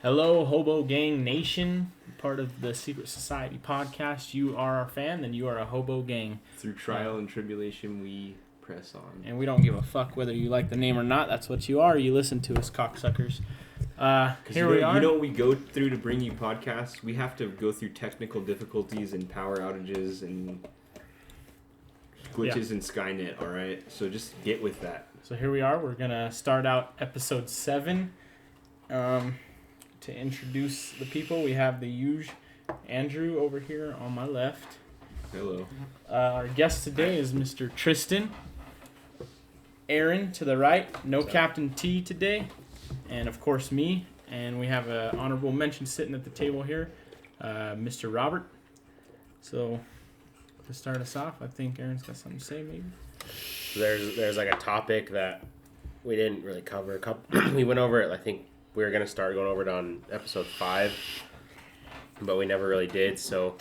Hello, Hobo Gang Nation, part of the Secret Society podcast. You are our fan, then you are a Hobo Gang. Through trial and tribulation, we press on. And we don't give a fuck whether you like the name or not. That's what you are. You listen to us, cocksuckers. Here we are. You know what we go through to bring you podcasts? We have to go through technical difficulties and power outages and glitches in Skynet, all right? So just get with that. So here we are. We're going to start out episode 7. To introduce the people, we have the huge Andrew over here on my left. Hello. Our guest today is Mr. Tristan. Aaron to the right. No Captain T today. And of course me. And we have an honorable mention sitting at the table here, Mr. Robert. So to start us off, I think Aaron's got something to say maybe. There's like a topic that we didn't really cover. We went over it, I think we were going to start going over it on episode 5, but we never really did, so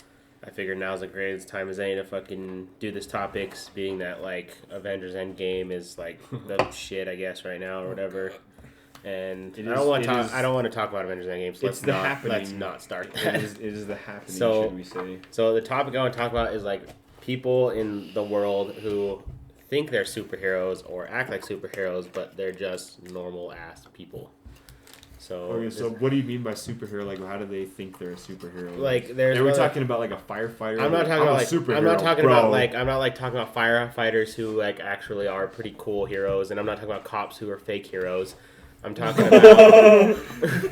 I figured now's the greatest time as any to fucking do this topics, being that, like, Avengers Endgame is, like, the shit, I guess, right now, or whatever. And I don't want to talk about Avengers Endgame, so let's not start that. It is the happening, should we say. So the topic I want to talk about is, like, people in the world who think they're superheroes or act like superheroes, but they're just normal-ass people. So What do you mean by superhero? Like, how do they think they're a superhero? Like, are we talking about like a firefighter? I'm not talking about like superhero, I'm not talking about like I'm not like talking about firefighters who like actually are pretty cool heroes, and I'm not talking about cops who are fake heroes. I'm talking about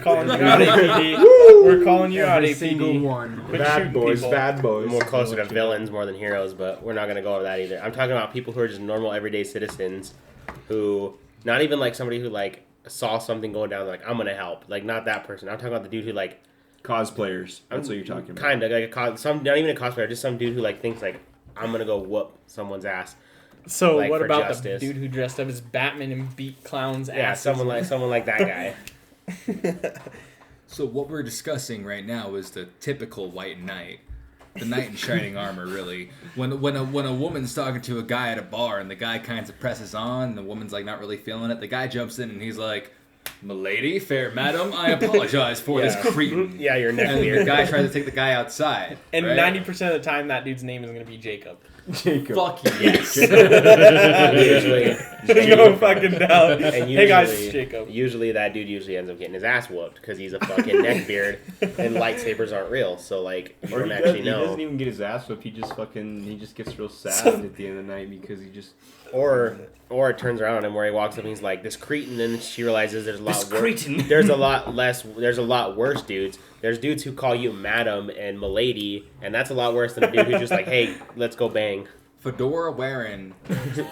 calling you out, APD. We're calling you out, APD. Single one. Bad boys. More closer to villains more than heroes, but we're not going to go over that either. I'm talking about people who are just normal everyday citizens who, not even like somebody who like saw something going down, like, I'm going to help. Like, not that person. I'm talking about the dude who like... Cosplayers. That's what you're talking about. Kind of. Like not even a cosplayer, just some dude who like thinks like, I'm going to go whoop someone's ass. So like, what about justice. The dude who dressed up as Batman and beat clowns' asses? Yeah, someone like that guy. So what we're discussing right now is the typical white knight. The knight in shining armor, really. When a woman's talking to a guy at a bar and the guy kind of presses on, and the woman's like not really feeling it, the guy jumps in and he's like, "Milady, fair madam, I apologize for this cretin." Yeah, your neck And beard. the guy tries to take the guy outside. And right? 90% of the time, that dude's name is going to be Jacob. Fuck yes. Usually, No fucking doubt. and Hey guys, it's Jacob. Usually that dude ends up getting his ass whooped because he's a fucking neckbeard and lightsabers aren't real. So like, you don't actually know. He doesn't even get his ass whooped. He just gets real sad at the end of the night because he just... Or it turns around on him where he walks up and he's like, "This cretin," and then she realizes there's a lot there's a lot worse dudes. There's dudes who call you madam and milady, and that's a lot worse than a dude who's just like, "Hey, let's go bang." Fedora wearing,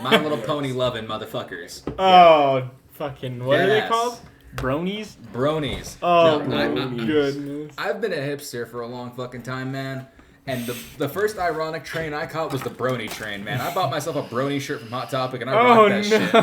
My Little Pony loving motherfuckers. Oh, fucking, what are they Yes. called? Bronies? Bronies. Oh, No, my goodness. I've been a hipster for a long fucking time, man. And the first ironic train I caught was the brony train, man. I bought myself a brony shirt from Hot Topic, and I rocked that shit.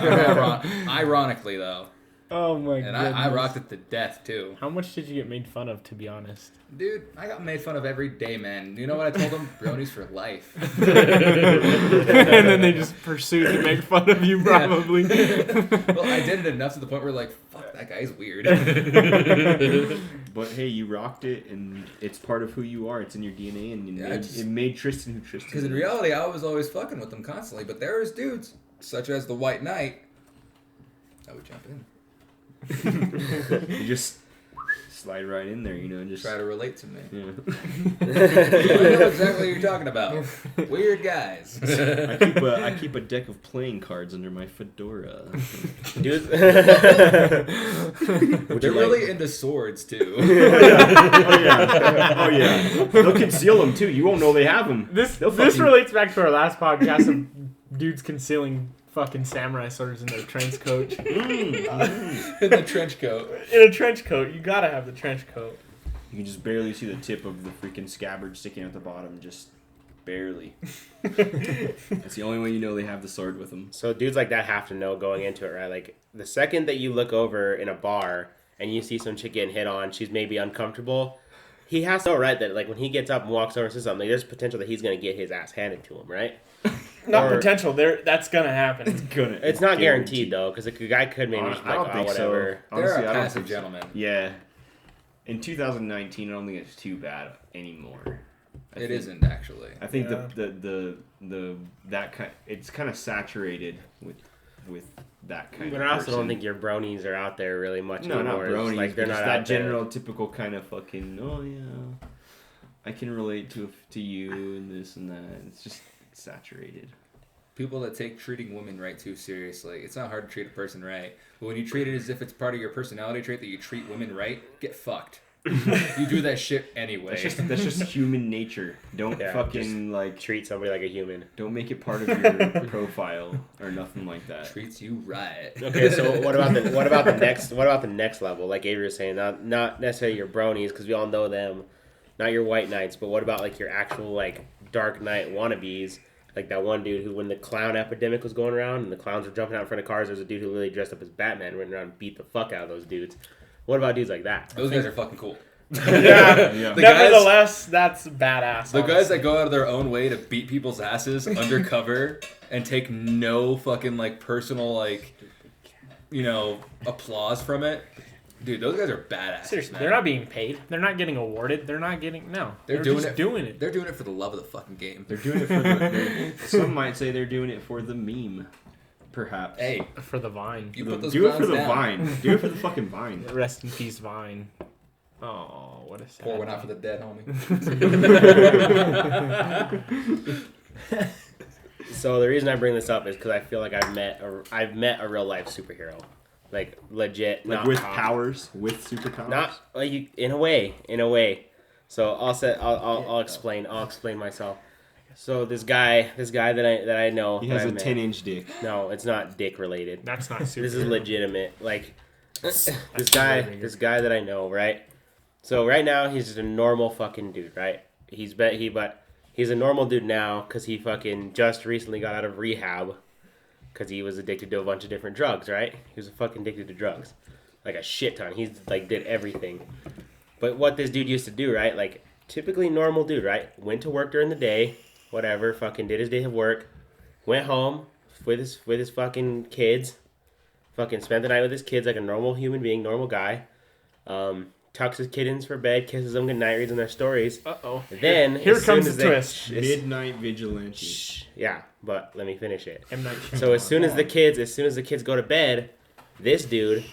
Ironically, though. Oh, my And goodness. I rocked it to death, too. How much did you get made fun of, to be honest? Dude, I got made fun of every day, man. You know what I told them? Bronies for life. And then they just pursued to make fun of you, probably. Well, I did it enough to the point where, like, fuck, that guy's weird. But hey, you rocked it, and it's part of who you are. It's in your DNA, and it made Tristan who Tristan is. Because in reality, I was always fucking with them constantly. But there is dudes, such as the White Knight, that would jump in. You just slide right in there, and just Try to relate to me. Yeah. I know exactly what you're talking about. Weird guys. I keep a deck of playing cards under my fedora. Dude, They're really into swords, too. Oh yeah. They'll conceal them too. You won't know they have them. This relates back to our last podcast of dudes concealing fucking samurai swords in their trench coat. In the trench coat. In a trench coat. You gotta have the trench coat. You can just barely see the tip of the freaking scabbard sticking at the bottom, just barely. That's the only way you know they have the sword with them. so dudes like that have to know going into it, right? Like, the second that you look over in a bar and you see some chick getting hit on, she's maybe uncomfortable, he has to know, right, that like when he gets up and walks over and says something, like, there's potential that he's going to get his ass handed to him, right? Not potential. That's gonna happen. It's not guaranteed though, because the guy could maybe just be I like, don't think whatever. so. Honestly, They're a I don't passive think so. gentleman. Yeah. in 2019, I don't think it's too bad anymore. It isn't actually. I think that kind it's kind of saturated with that kind. But of I also person. don't think your bronies are out there really much No, anymore. not bronies. It's like they're just not that out there. general, typical kind of fucking. Oh yeah, I can relate to you and this and that. It's just saturated. People that take treating women right too seriously. It's not hard to treat a person right, but when you treat it as if it's part of your personality trait that you treat women right, get fucked. You do that shit anyway. That's just human nature. Don't fucking like treat somebody like a human. Don't make it part of your profile or nothing like that. Treats you right. Okay, so what about the next level? Like Avery was saying, not necessarily your bronies because we all know them, not your white knights, but what about like your actual like Dark Knight wannabes? Like that one dude who, when the clown epidemic was going around and the clowns were jumping out in front of cars, there was a dude who literally dressed up as Batman, running around and beat the fuck out of those dudes. What about dudes like that? Those guys are fucking cool. Yeah. Nevertheless, that's badass. The guys that go out of their own way to beat people's asses undercover and take no fucking like personal like, you know, applause from it. Dude, those guys are badass. Seriously, man. they're not being paid. They're not getting awarded. They're not getting They're doing just it. doing it. They're doing it for the love of the fucking game. They're doing it for the. Some might say they're doing it for the meme, perhaps. Hey, For the Vine. you put those do it for clowns the down. Vine. Do it for the fucking Vine. Rest in peace, Vine. Oh, what a sad. Pour one out for the dead, homie. So the reason I bring this up is because I feel like I've met a real life superhero, like legit, Like not with comic. powers, with superpowers. Not like in a way. So I'll explain myself. So this guy that I know, He that has I a met- 10-inch dick. No, it's not dick related. That's not super. This is legitimate. Like this guy that I know, right? So right now he's just a normal fucking dude, right? He's a normal dude now because he fucking just recently got out of rehab because he was addicted to a bunch of different drugs, right? He was fucking addicted to drugs, like a shit ton. He's like did everything. But what this dude used to do, right? Like typically normal dude, right? Went to work during the day, whatever, fucking did his day of work, went home with his fucking kids, fucking spent the night with his kids like a normal human being, normal guy. Tucks his kittens for bed, kisses them goodnight, reads them their stories. Uh-oh. Then Here as soon comes as the they- twist. Midnight Vigilante. Yeah, but let me finish it. M. Night So as soon as the kids go to bed, this dude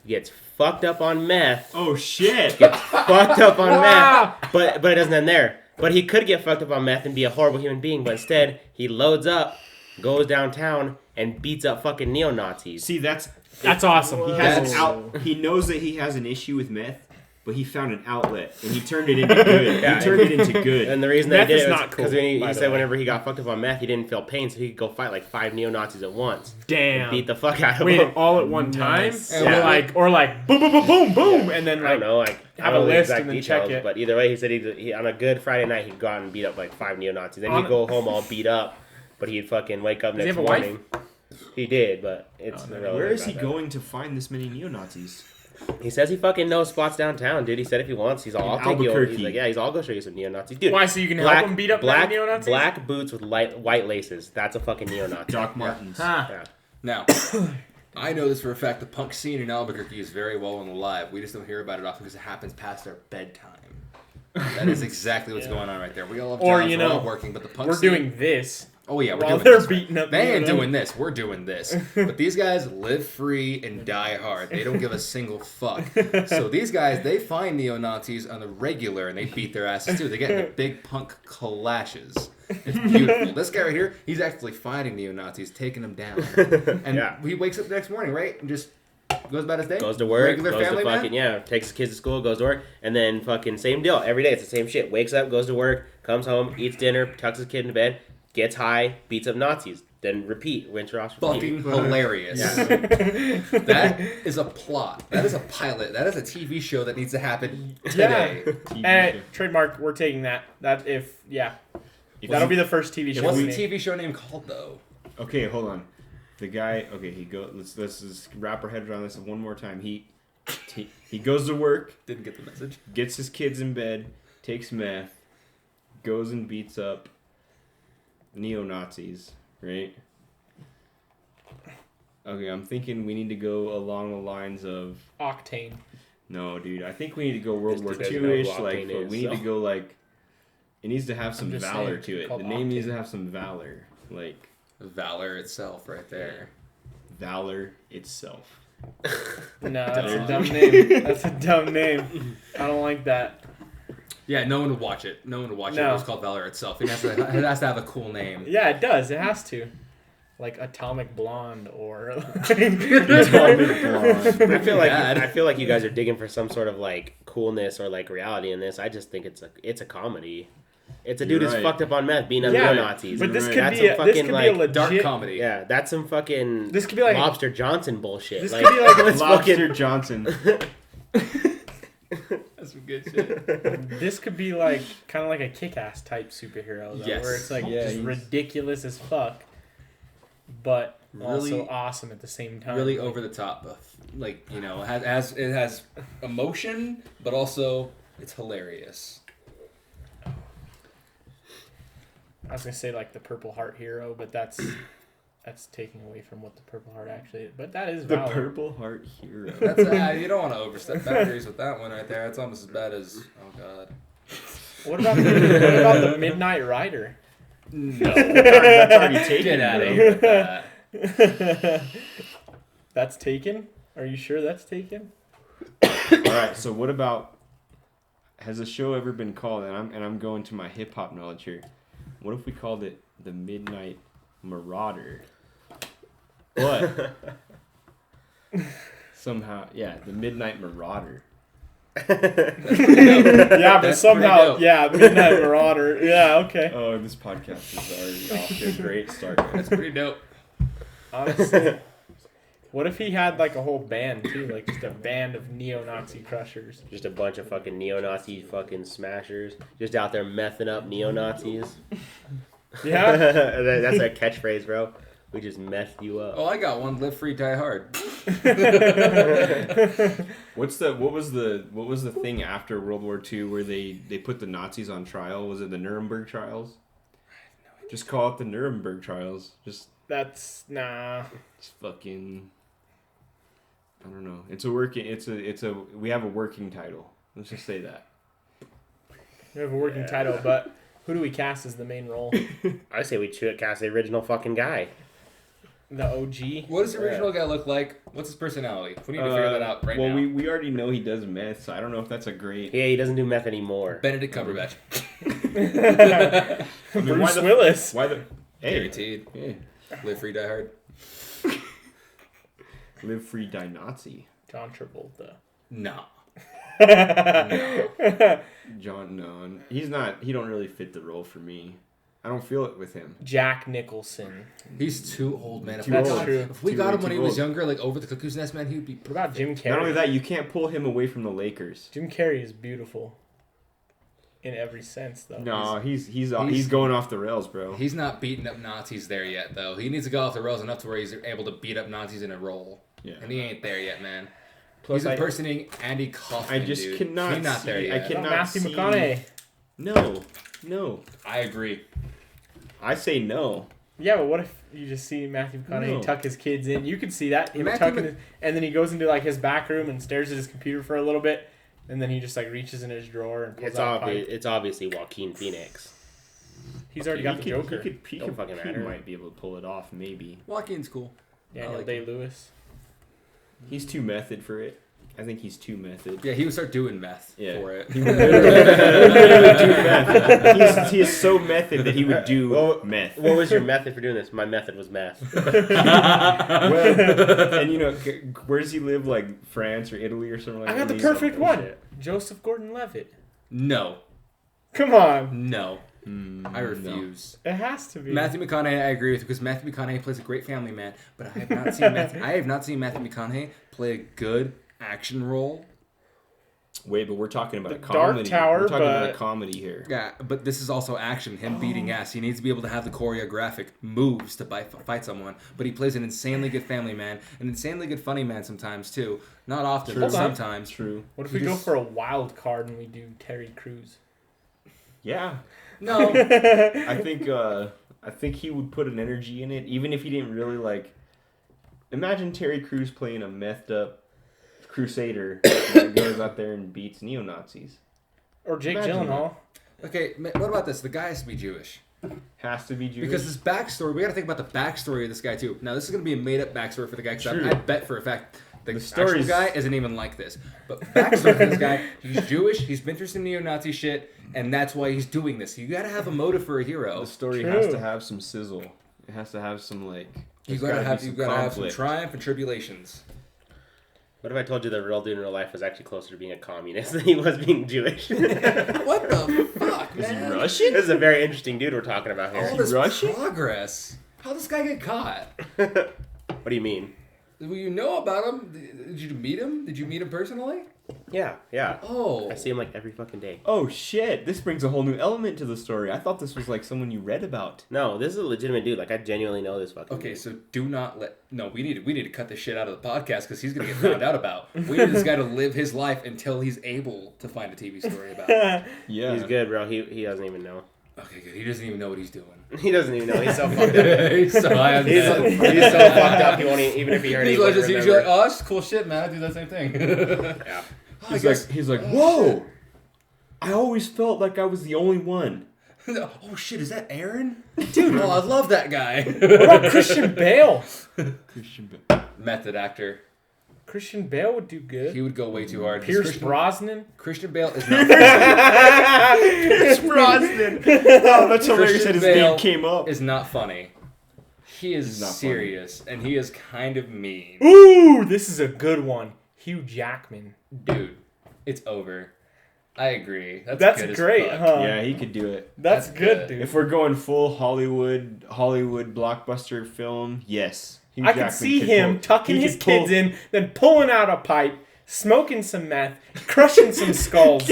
gets fucked up on meth. Oh shit! Fucked up on Wow. meth. But it doesn't end there. But he could get fucked up on meth and be a horrible human being, but instead he loads up, goes downtown, and beats up fucking neo-Nazis. See, that's awesome. He has That's- an out. He knows that he has an issue with meth, but he found an outlet and he turned it into good. Yeah. He turned it into good. And the reason Meth they did is it was not because cool, he by the said way. whenever he got fucked up on meth, he didn't feel pain, so he could go fight like 5 neo-Nazis at once. Damn. Beat the fuck out of Wait, them. all at one time? Nice. Yeah. Or like boom, boom, boom, boom, boom, and then I don't like know, like have I don't a know the list exact and then details, check it. But either way, he said he on a good Friday night he'd go out and beat up like 5 neo-Nazis. Then On he'd a- go home all beat up, but he'd fucking wake up Does he next have a wife? morning. He did, but it's Oh, no. irrelevant Where is he about that. going to find this many neo-Nazis? He says he fucking knows spots downtown, dude. He said if he wants, I'll take you over. Albuquerque. He's like, yeah, I'll go show you some neo-Nazis, dude. Why? So you can help him beat up black neo-Nazis? black boots with white laces. That's a fucking neo-Nazi. Doc Martens. Huh. Yeah. Now, I know this for a fact. The punk scene in Albuquerque is very well and alive. We just don't hear about it often because it happens past our bedtime. That is exactly what's going on right there. We all have Or, jobs, you we're all know, working, but the punk We're scene... doing this Oh yeah, we're while doing they're this. beating up. They ain't neo-Nazis. doing this. We're doing this. But these guys live free and die hard. They don't give a single fuck. So these guys, they find neo-Nazis on the regular and they beat their asses too. They get into big punk clashes. It's beautiful. This guy right here, he's actually fighting neo-Nazis, taking them down. And Yeah. he wakes up the next morning, right? And just goes about his day. Goes to work, Regular goes to family fucking, man. takes his kids to school, goes to work, and then fucking same deal. Every day it's the same shit. Wakes up, goes to work, comes home, eats dinner, tucks his kid in bed, gets high, beats up Nazis. Then repeat, winter off. Fucking hilarious. Yeah. That is a plot. That is a pilot. That is a TV show that needs to happen Yeah. today. And trademark, we're taking that. If That'll be the first TV show. What's we the make. TV show name called though? Okay, hold on. The guy. Okay, he go. Let's just wrap our head around this one more time. He goes to work, Didn't get the message. gets his kids in bed, takes meth, goes and beats up neo-Nazis, right? Okay, I'm thinking we need to go along the lines of Octane. No, dude. I think we need to go World Just War because you II know ish. who Like, Octane but is, we need to so. go like. It needs to have some just valor saying, to it. called The name needs to Octane. have some valor. Like Valor itself, right there. valor itself. No, that's a dumb name. That's a dumb name. I don't like that. Yeah, no one would watch it. No one would watch it. No. It was called Valor itself. It has to have a cool name. Yeah, it does. It has to. Like Atomic Blonde or. Atomic Blonde. I feel like you guys are digging for some sort of like coolness or like reality in this. I just think it's a comedy. It's a dude You're who's right. fucked up on meth, being Yeah, neo-Nazis. But this Right. could That's be some a, this fucking, could be a like, legit Dark comedy. Yeah, that's some fucking This could be like Lobster Johnson bullshit. This Like, could be like let's Lobster fucking Johnson. That's some good shit. This could be like kind of like a Kick-Ass type superhero, though, Yes. where it's like Yeah, just he's- ridiculous as fuck, but also Really- awesome at the same time. Really over the top, like it has emotion, but also it's hilarious. I was gonna say like the Purple Heart hero, but that's taking away from what the Purple Heart actually is. But that is The valid. Purple Heart Hero. That's you don't want to overstep boundaries with that one right there. It's almost as bad as god. What about the Midnight Rider? No, That's already taken. get out of bro. here with that. That's taken. Are you sure that's taken? All right. So what about? Has a show ever been called? And I'm going to my hip hop knowledge here. What if we called it the Midnight Marauder? But somehow, yeah, the Midnight Marauder. Yeah, but That's somehow, pretty dope. yeah, Midnight Marauder. Yeah, okay. Oh, this podcast is already off to a great start. That's pretty dope. Honestly, what if he had like a whole band too, like just a band of neo-Nazi crushers? just a bunch of fucking neo-Nazi fucking smashers, just out there messing up neo-Nazis. Yeah. That's our catchphrase, bro. We just messed you up. Oh, I got one. Live free, die hard. What was the thing after World War II where they put the Nazis on trial? Was it the Nuremberg trials? Just call it the Nuremberg trials. Just fucking. I don't know. We have a working title. Let's just say that. We have a working title, but who do we cast as the main role? I say we cast the original fucking guy. The OG. What does the original guy look like? What's his personality? We need to figure that out right now. Well, we already know he does meth, so I don't know if that's a great. Yeah, he doesn't do meth anymore. Benedict Cumberbatch. I mean, Bruce Willis. Why the? Hey, Guaranteed. yeah. Live free, die hard. Live free, die Nazi. John Travolta. No. John, no, he's not. He don't really fit the role for me. I don't feel it with him. Jack Nicholson. He's too old, man. Too That's old. true. If we Too got way him when too he was old. younger, like over the Cuckoo's Nest, man, he would be. What about Jim Carrey? Not only that, you can't pull him away from the Lakers. Jim Carrey is beautiful. In every sense, though. No, he's going off the rails, bro. He's not beating up Nazis there yet, though. He needs to go off the rails enough to where he's able to beat up Nazis in a role. Yeah. And he ain't there yet, man. Plus, He's impersonating Andy Kaufman, I just dude. cannot He's not see- there I yet. What cannot about Matthew see- McConaughey. No. I agree. I say no. Yeah, but what if you just see Matthew McConaughey No. tuck his kids in? You could see that him Matthew tucking Mc- and then he goes into like his back room and stares at his computer for a little bit, and then he just like reaches in his drawer and pulls It's out a pipe. obvious. It's obviously Joaquin Phoenix. He's already got the Joker. He Don't fucking matter. might be able to pull it off, maybe. Joaquin's cool. Daniel I like Day-Lewis. He's too method for it. I think he's too method. Yeah, he would start doing meth Yeah. for it. He would literally do meth. He is so method that he would do Well, meth. What was your method for doing this? My method was meth. Well, and you know, where does he live? Like France or Italy or something like I that? got the He's perfect some one. bullshit. Joseph Gordon-Levitt. No. Come on. No. I No. refuse. It has to be. Matthew McConaughey, I agree with because Matthew McConaughey plays a great family man, but I have not seen Matthew McConaughey play a good action role. Wait, but we're talking about The a comedy. Dark Tower, we're talking about a but- comedy here. Yeah, but this is also action. Him beating ass. He needs to be able to have the choreographic moves to fight someone. But he plays an insanely good family man, an insanely good funny man sometimes too. Not often, True. but Hold on. sometimes. True. What if He we go just- for a wild card and we do Terry Crews? Yeah. No. I think he would put an energy in it, even if he didn't really like. Imagine Terry Crews playing a methed up crusader that goes out there and beats neo-Nazis. Or Jake Imagine Gyllenhaal. Okay, what about this? The guy has to be Jewish. Has to be Jewish. Because his backstory, we got to think about the backstory of this guy too. Now, this is going to be a made-up backstory for the guy. Because I bet for a fact the actual guy isn't even like this. But backstory for this guy, he's Jewish. He's been through some neo-Nazi shit, and that's why he's doing this. You got to have a motive for a hero. The story has to have some sizzle. It has to have some like. You got to have some triumph and tribulations. What if I told you the real dude in real life was actually closer to being a communist than he was being Jewish? What the fuck, man? Is he Russian? This is a very interesting dude we're talking about here. All this Russian? progress. How'd this guy get caught? What do you mean? Well, you know about him. Did you meet him? Did you meet him personally? Yeah. Oh. I see him like every fucking day. Oh shit! This brings a whole new element to the story. I thought this was like someone you read about. No, this is a legitimate dude. Like I genuinely know this fucking Okay, dude. so do not let... No, we need to cut this shit out of the podcast because he's going to get found out about. We need this guy to live his life until he's able to find a TV story about it. Yeah, He's good, bro. He doesn't even know. Okay, good. He doesn't even know what he's doing. He doesn't even know. He's so fucked up. He's so high on He's so fucked up. He won't even if he heard it. He's He like, wouldn't he's remember. like, oh, that's cool shit, man. I do that same thing. Yeah. he's like, whoa! I always felt like I was the only one. Oh shit, is that Aaron? Dude, oh, I love that guy. What about Christian Bale? Method actor. Christian Bale would do good. He would go way too hard. Pierce Brosnan. Christian Bale is not funny. Pierce Brosnan. Oh, that's hilarious that his Bale name came up. is not funny. He is He's not serious, and he is kind of mean. Ooh, this is a good one. Hugh Jackman. Dude, it's over. I agree. That's good as great, fuck. huh? Yeah, he could do it. That's That's good, good. dude. If we're going full Hollywood blockbuster film, yes. Hugh I could Jackman see could him pull- tucking he his could pull- kids in, then pulling out a pipe, smoking some meth, crushing some skulls.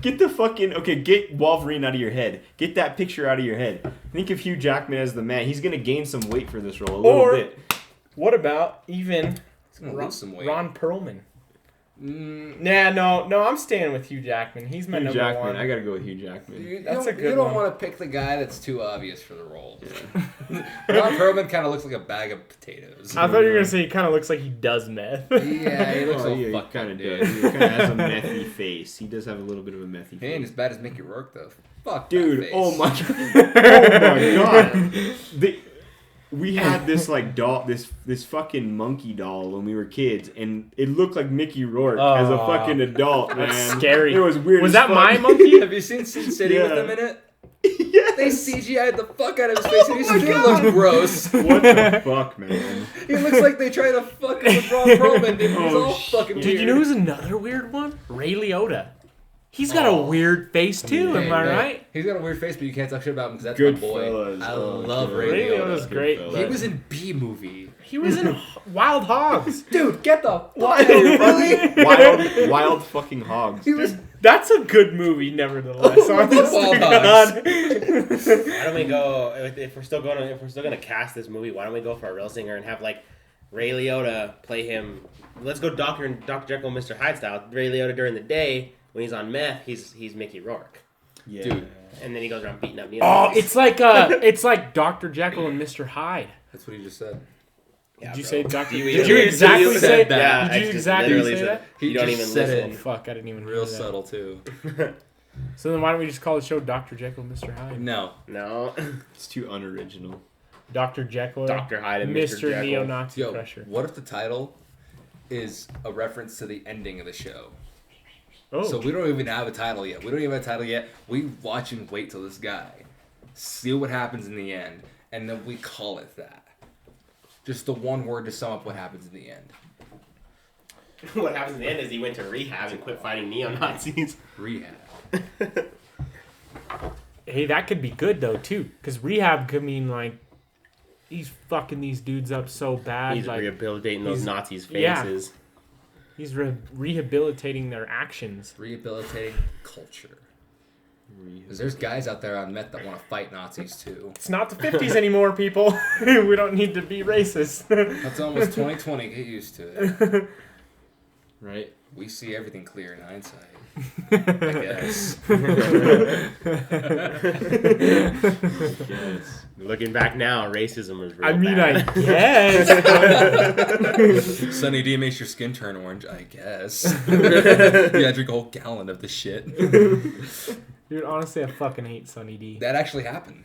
Get the fucking... Okay, get Wolverine out of your head. Get that picture out of your head. Think of Hugh Jackman as the man. He's going to gain some weight for this role. A little Or- bit. What about even He's gonna lose some weight. Ron Perlman? Nah, no, I'm staying with Hugh Jackman. He's my Hugh number Jackman. one. I got to go with Hugh Jackman. You That's don't, a good you don't one. want to pick the guy that's too obvious for the role. Ron Perlman kind of looks like a bag of potatoes. I thought you were going to say he kind of looks like he does meth. Yeah, he looks Oh, like yeah, he fuck kind of dude. does. He kind of has a methy face. He does have a little bit of a methy He ain't face. as bad as Mickey Rourke though. Fuck Dude, that face. oh my god. We had this like doll, this fucking monkey doll when we were kids, and it looked like Mickey Rourke as a Oh, fucking adult, man. that's scary. It was weird. Was as that fuck. my monkey? Have you seen Sin City Yeah. with him in it? Yes. They CGI'd the fuck out of his face, and he still looks gross. What the fuck, man? He looks like they tried to fuck him with Ron Perlman, dude. He's Oh, all fucking Dude, weird. you know who's another weird one? Ray Liotta. He's got a weird face too, Hey, am I hey, right? He's got a weird face, but you can't talk shit about him because that's Good my boy. fellas. I Oh, love good. Ray Ray Liotta. Liotta's great. fellas. He was in B-Movie. He was in Wild Hogs. Dude, get the fuck out of here, really? Wild fucking hogs. He was... That's a good movie, nevertheless. Oh, honest Wild to Hogs. God. Why don't we go if we're still gonna cast this movie? Why don't we go for a real singer and have like Ray Liotta play him? Let's go Dr. Jekyll, Mr. Hyde style. Ray Liotta during the day when he's on meth, he's Mickey Rourke, Yeah. Dude. and then he goes around beating up. Oh, it's like Dr. Jekyll and Mr. Hyde. That's what he just said. Yeah, Did you bro. say Dr. You Did you literally exactly said say that. that? Yeah, Did I you just exactly literally say said that? You don't just even said listen. it. Fuck, I didn't even Real hear that. subtle, too. So then why don't we just call the show Dr. Jekyll and Mr. Hyde? No. No, It's too unoriginal. Dr. Jekyll, Dr. Hyde and Mr. Mr. Jekyll. Neo-Nazi Yo, Crusher. what if the title is a reference to the ending of the show? Oh, So we don't even have a title yet. We watch and wait till this guy. See what happens in the end. And then we call it that. Just the one word to sum up what happens in the end. What happens in the end is he went to rehab and quit fighting neo-Nazis. Rehab. hey, that could be good though too, because rehab could mean like he's fucking these dudes up so bad, He's like rehabilitating those he's- Nazis' yeah. faces. he's rehabilitating their actions. Rehabilitating culture. Because there's guys out there on meth that want to fight Nazis too. It's not the 50s anymore, people. We don't need to be racist. That's almost 2020. Get used to it. right? We see everything clear in hindsight. I guess. Yes. Looking back now, racism was real I mean, bad. I guess. Sunny D makes your skin turn orange, I guess. Yeah, drink a whole gallon of the shit. Dude, honestly, I fucking hate Sunny D. That actually happened.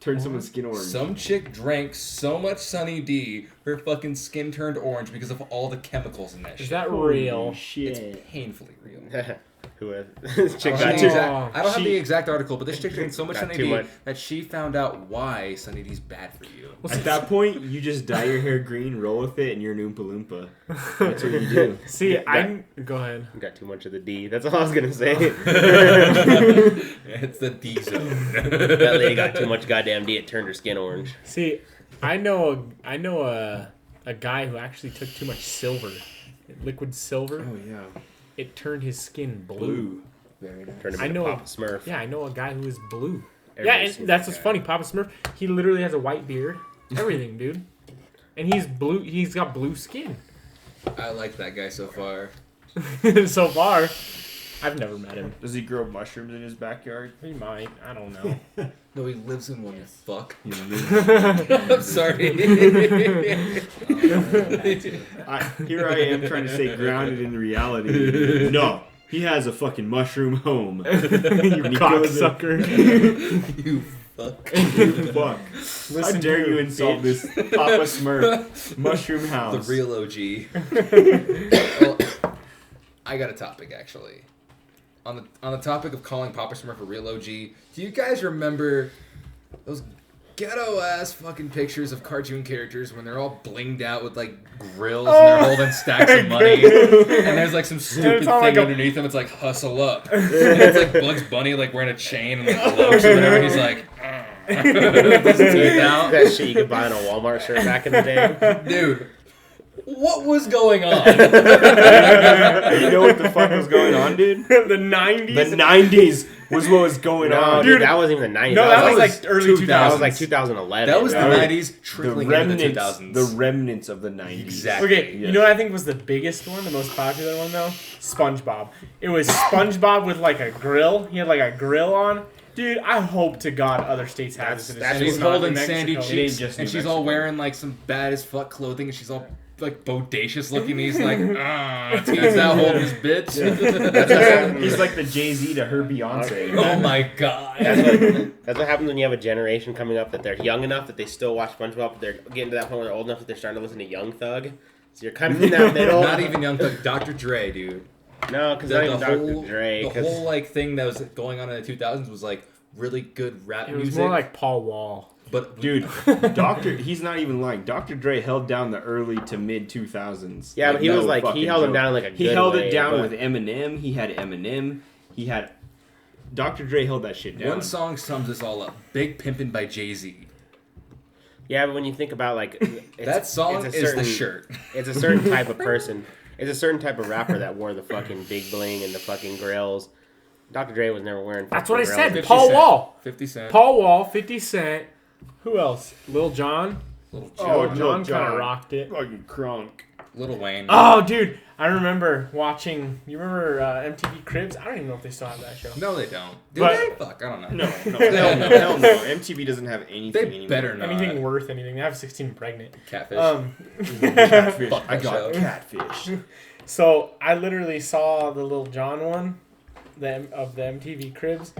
Turn someone's skin orange. Some chick drank so much Sunny D, her fucking skin turned orange because of all the chemicals in that Is shit. that real? Shit. It's painfully real. Who was this chick I got don't too have the exact article, but this chick drank so much Got Sunny too D much. that she found out why Sunny D's bad for you. At that point, you just dye your hair green, roll with it, and you're an Oompa Loompa. That's what you do. See, go ahead. got too much of the D. That's all I was gonna say. It's the D zone. That lady got too much goddamn D. It turned her skin orange. See, I know a guy who actually took too much silver, liquid silver. Oh, yeah. It turned his skin blue. Very nice. Turned him I into know- Papa Smurf. Yeah, I know a guy who is blue. Everybody's yeah, seen and that's that what's guy. funny. Papa Smurf, he literally has a white beard, everything, dude. And he's blue. He's got blue skin. I like that guy so far. So far, I've never met him. Does he grow mushrooms in his backyard? He might. I don't know. No, he lives in one, you fuck. He I'm sorry. Here I am trying to stay grounded in reality. No, he has a fucking mushroom home. You cocksucker. You fuck. You fuck. How Listen dare to you you, insult bitch. this Papa Smurf mushroom The house? real OG. Well, I got a topic actually. On the topic of calling Papa Smurf a real OG, do you guys remember those ghetto ass fucking pictures of cartoon characters when they're all blinged out with like grills and they're holding stacks of money and there's like some stupid all thing like a- underneath them? It's like hustle up. And it's like Bugs Bunny like wearing a chain and like gloves or whatever. He's like. His teeth out. That shit you could buy in a Walmart shirt back in the day. Dude, what was going on? You know what the fuck was going on, dude? The 90s. The 90s was what was going No, on. dude, that wasn't even the 90s. No, that was like like early 2000s. that was like 2011. That was the bro. 90s The trickling into the remnants, 2000s. the remnants of the 90s. Exactly. Okay, Yes. you know what I think was the biggest one, the most popular one though? SpongeBob. It was SpongeBob with like a grill. He had like a grill on. Dude, I hope to God other states have this. That's And he's It's not holding in Sandy Mexico. It ain't cheeks, just and New she's all Mexico. wearing like some bad as fuck clothing, and she's all like bodacious looking. He's like, he's out holding his bitch. He's like the Jay-Z to her Beyonce. Oh my god. That's what happens when you have a generation coming up that they're young enough that they still watch SpongeBob, but they're getting to that point where they're old enough that they're starting to listen to Young Thug. So you're kind of in that middle. Not even Young Thug, Dr. Dre, dude. No, because The, not even the Dr. whole, Dre. the 'cause- whole like thing that was going on in the 2000s was like really good rap It was music. more like Paul Wall. but Dude, he's not even lying. Dr. Dre held down the early to mid 2000s. Yeah, but he was like, he fucking held him joke. down in like a good He held way, it down but- with Eminem. He had Eminem. He had. Dr. Dre held that shit down. one song sums this all up: "Big Pimpin' by Jay-Z." Yeah, but when you think about like That song it's a is the certain- shirt. It's a certain type of person. It's a certain type of rapper that wore the fucking big bling and the fucking grills. Dr. Dre was never wearing. That's fucking what I said. grills. 50 Paul Cent. Wall. 50 Cent. Paul Wall, 50 Cent. Who else? Lil Jon. Little Oh, Lil Lil Jon kind Jon. of rocked it. Fucking crunk. Little Wayne. Oh, dude. I remember watching. You remember MTV Cribs? I don't even know if they still have that show. No, they don't. Do But- they? Fuck, I don't know. No, hell no, hell no. MTV doesn't have anything They anymore. better not. Anything worth anything. They have 16 pregnant. Catfish. Catfish. Fuck I that got show. catfish. So I literally saw the Lil Jon one, of the MTV Cribs,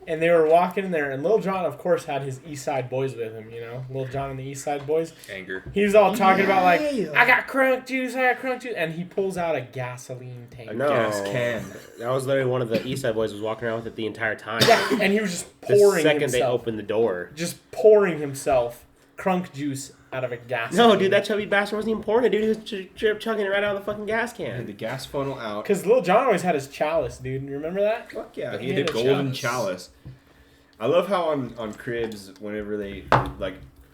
and they were walking in there, and Lil Jon, of course, had his East Side Boys with him. You know, Lil Jon and the East Side Boys. Anger. He was all talking about like, I got crunk juice, and he pulls out a gasoline tank. No, Gas can. that was literally one of the East Side Boys was walking around with it the entire time. Yeah, and he was just The pouring second they himself, opened the door. just pouring himself crunk juice out of a gas. No, dude, that chubby bastard wasn't even pouring it, dude. He was chugging it right out of the fucking gas Had can. the gas funnel out. Because Lil Jon always had his chalice, dude. You remember that? Fuck yeah, But he he had had a a golden chalice. chalice. I love how on Cribs, whenever they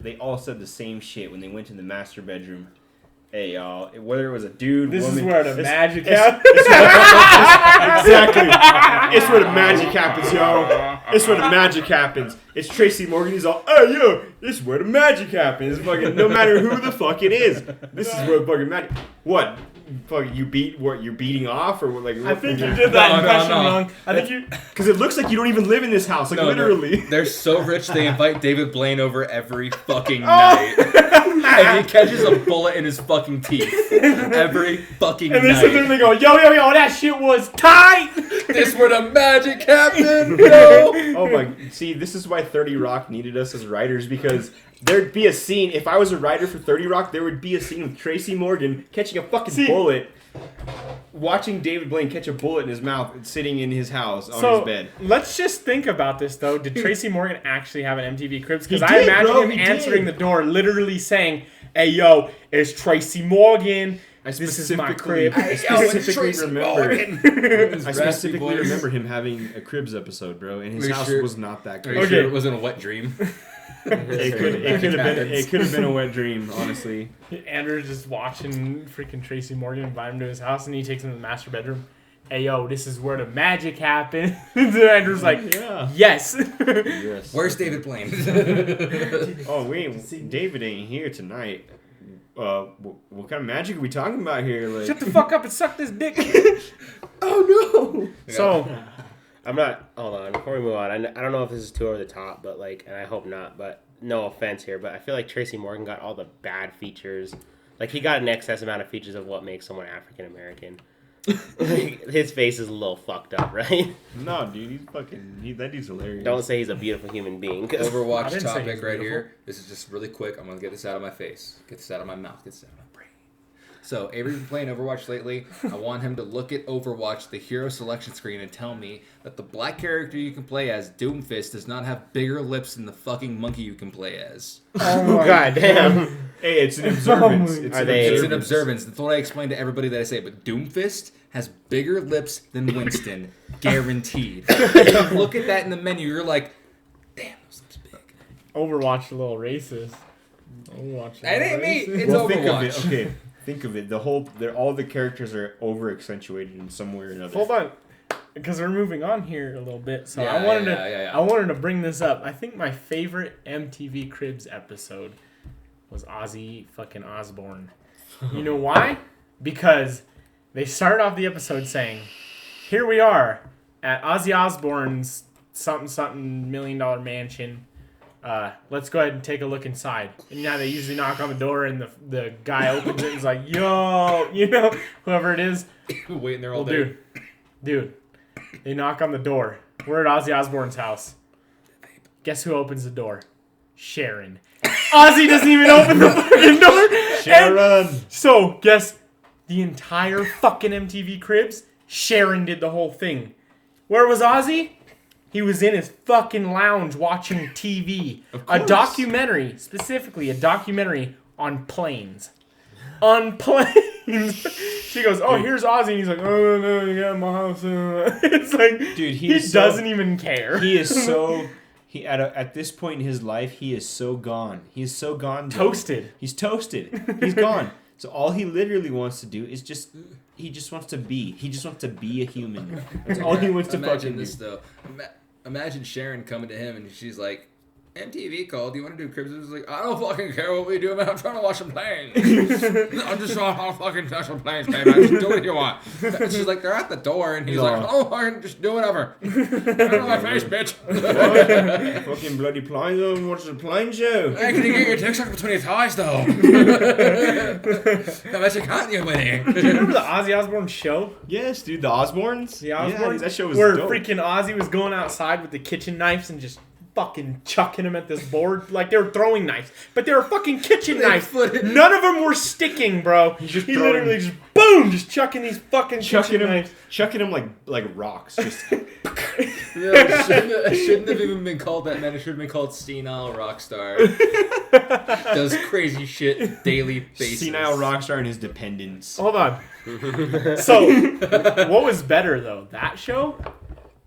they all said the same shit when they went to the master bedroom. Hey y'all, whether it was a dude, This woman, is where the it's- magic it's- happens. Exactly. It's where the magic happens, yo. It's where the magic happens. It's Tracy Morgan. He's all, hey, yo, this is where the magic happens. Fucking, no matter who the fuck it is, this is where the fucking magic. What? Fuck, you beat what? You're beating off or what? Like? I think you did that impression wrong. I think you. Because it looks like you don't even live in this house. Like literally. They're so rich they invite David Blaine over every fucking night. And he catches a bullet in his fucking teeth every fucking And they night. sit there and they go, yo, that shit was tight. This were the magic captain, yo. Oh my! See, this is why 30 Rock needed us as writers, because there'd be a scene. If I was a writer for 30 Rock, there would be a scene with Tracy Morgan catching a fucking bullet, watching David Blaine catch a bullet in his mouth, sitting in his house on his bed. Let's just think about this though. Did Tracy Morgan actually have an MTV Cribs? Because He I did, imagine bro, him he answering did. the door, literally saying, "Hey, yo, it's Tracy Morgan. This is my crib." I specifically remember. His I raspy specifically voice. remember him having a Cribs episode, bro, and his house was not that Are great. you sure it wasn't a wet dream? It could have been a wet dream, honestly. Andrew's just watching freaking Tracy Morgan invite him to his house, and he takes him to the master bedroom. Hey, yo, this is where the magic happened. And Andrew's like, Yeah. yes. Yes. Where's David Blaine? Oh wait, David ain't here tonight. What kind of magic are we talking about here? Like, Shut the fuck up and suck this dick. oh no! So, I'm not. Hold on. Before we move on, I don't know if this is too over the top, but like, and I hope not. But no offense here, but I feel like Tracy Morgan got all the bad features. Like he got an excess amount of features of what makes someone African American. Like, his face is a little fucked up, right? No, dude, that dude's hilarious. Don't say he's a beautiful human being. I Overwatch didn't say topic he's right beautiful. here. This is just really quick. I'm gonna get this out of my face, get this out of my mouth, get this out of my brain. So Avery's been playing Overwatch lately. I want him to look at Overwatch, the hero selection screen, and tell me that the black character you can play as, Doomfist, does not have bigger lips than the fucking monkey you can play as. oh my God damn. Hey, it's an observance. Oh, It's are an they- It's an observance. That's what I explain to everybody that I say. But Doomfist has bigger lips than Winston, guaranteed. Look at that in the menu. You're like, damn, those lips big. Overwatch a little racist. Overwatch. It ain't me. It's Well, think of it. Overwatch. Okay, think of it. All the characters are over accentuated in some way or another. Hold on, because we're moving on here a little bit. So Yeah, I wanted yeah. I wanted to bring this up. I think my favorite MTV Cribs episode was Ozzy fucking Osbourne. You know why? Because they started off the episode saying, "Here we are at Ozzy Osbourne's something $1 million mansion. Let's go ahead and take a look inside." And now they usually knock on the door and the guy opens it and is like, "Yo," whoever it is. Waiting there all Well, day. dude, they knock on the door. We're at Ozzy Osbourne's house. Guess who opens the door? Sharon. Ozzy doesn't even open the fucking door. Sharon. And so, guess the entire fucking MTV Cribs? Sharon did the whole thing. Where was Ozzy? He was in his fucking lounge watching TV. A documentary, specifically a documentary on planes. On planes. She goes, "Oh, here's Ozzy." And he's like, "Oh, no, you got my house." It's like, Dude, he doesn't even care. He is so. At this point in his life, he is so gone. He is so gone. dude. Toasted. He's toasted. He's gone. So all he literally wants to do is he just wants to be. He just wants to be a human. That's all he wants to Imagine fucking this do. though. Imagine Sharon coming to him and she's like, "MTV called. Do you want to do Cribs?" He's like, "I don't fucking care what we do, man. I'm trying to watch some planes. I'm just trying to fucking touch some planes, man. Just do what you want." And she's like, "They're at the door," and he's like, "Oh, fucking just do whatever. Get out of my face, bitch." Fucking bloody planes. Watch the plane show. Hey, can you get your dick sucked between your thighs, though? I bet you can't, you winning. Do you remember the Ozzy Osbourne show? Yes, dude. The Osbournes. The Osbournes? Yeah, that show was where dope. freaking Ozzy was going outside with the kitchen knives and just fucking chucking them at this board. Like, they were throwing knives. But they were fucking kitchen knives. None of them were sticking, bro. He literally just, boom, just chucking these fucking kitchen knives. Chucking them like rocks. Just It shouldn't have even been called that, man. It should have been called Senile Rockstar. Does crazy shit daily basis. senile rockstar and his dependents. Hold on. So, what was better, though? That show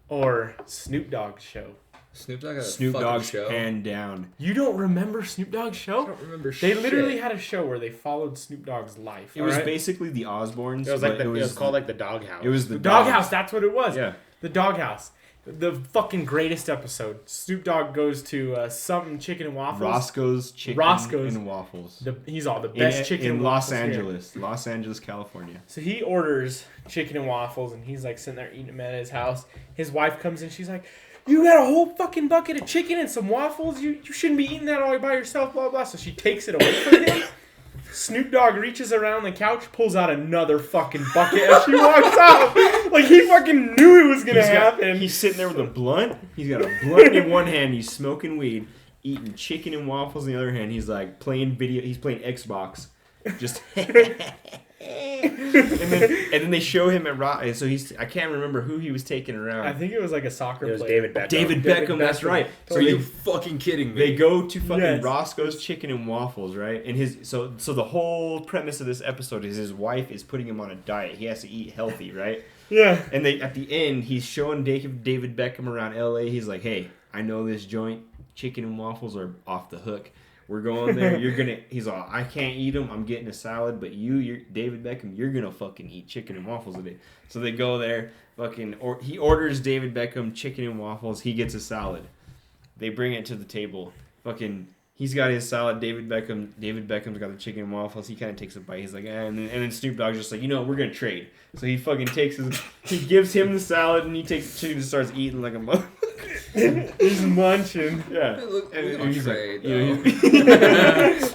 or Snoop Dogg's show? Snoop Dogg had a Snoop fucking Dogg's show. hand down. You don't remember Snoop Dogg's show? I don't remember They shit. literally had a show where they followed Snoop Dogg's life. It was alright? basically the Osbournes. It was like but it was called like the Doghouse. It was the Doghouse, that's what it was. Yeah. The Doghouse. The fucking greatest episode. Snoop Dogg goes to something chicken and waffles. Roscoe's Chicken Roscoe's. and Waffles. He's all the best chicken in and Los waffles here. Angeles. Los Angeles, California. So he orders chicken and waffles, and he's like sitting there eating them at his house. His wife comes in, she's like, "You got a whole fucking bucket of chicken and some waffles? You shouldn't be eating that all by yourself, blah, blah." So she takes it away from him. Snoop Dogg reaches around the couch, pulls out another fucking bucket as she walks off. Like, he fucking knew it was going to happen. He's sitting there with a blunt. He's got a blunt in one hand. He's smoking weed, eating chicken and waffles in the other hand. He's like playing video. He's playing Xbox. Just... and then they show him at Rock. So I can't remember who he was taking around. I think it was like a soccer player. It was David Beckham. David Beckham, that's right. So you fucking kidding me? They go to fucking Yes. Roscoe's Chicken and Waffles, right? And so the whole premise of this episode is his wife is putting him on a diet. He has to eat healthy, right? Yeah. And at the end, he's showing David Beckham around LA. He's like, "Hey, I know this joint. Chicken and waffles are off the hook. We're going there. He's all, I can't eat them. I'm getting a salad, but you're David Beckham. You're gonna fucking eat chicken and waffles today." So they go there. He orders David Beckham chicken and waffles. He gets a salad. They bring it to the table. He's got his salad. David Beckham's got the chicken and waffles. He kind of takes a bite. He's like, and then Snoop Dogg's just like, we're gonna trade. So he fucking he gives him the salad, and he takes the chicken and starts eating like a mother. He's munching. Yeah. And he's like,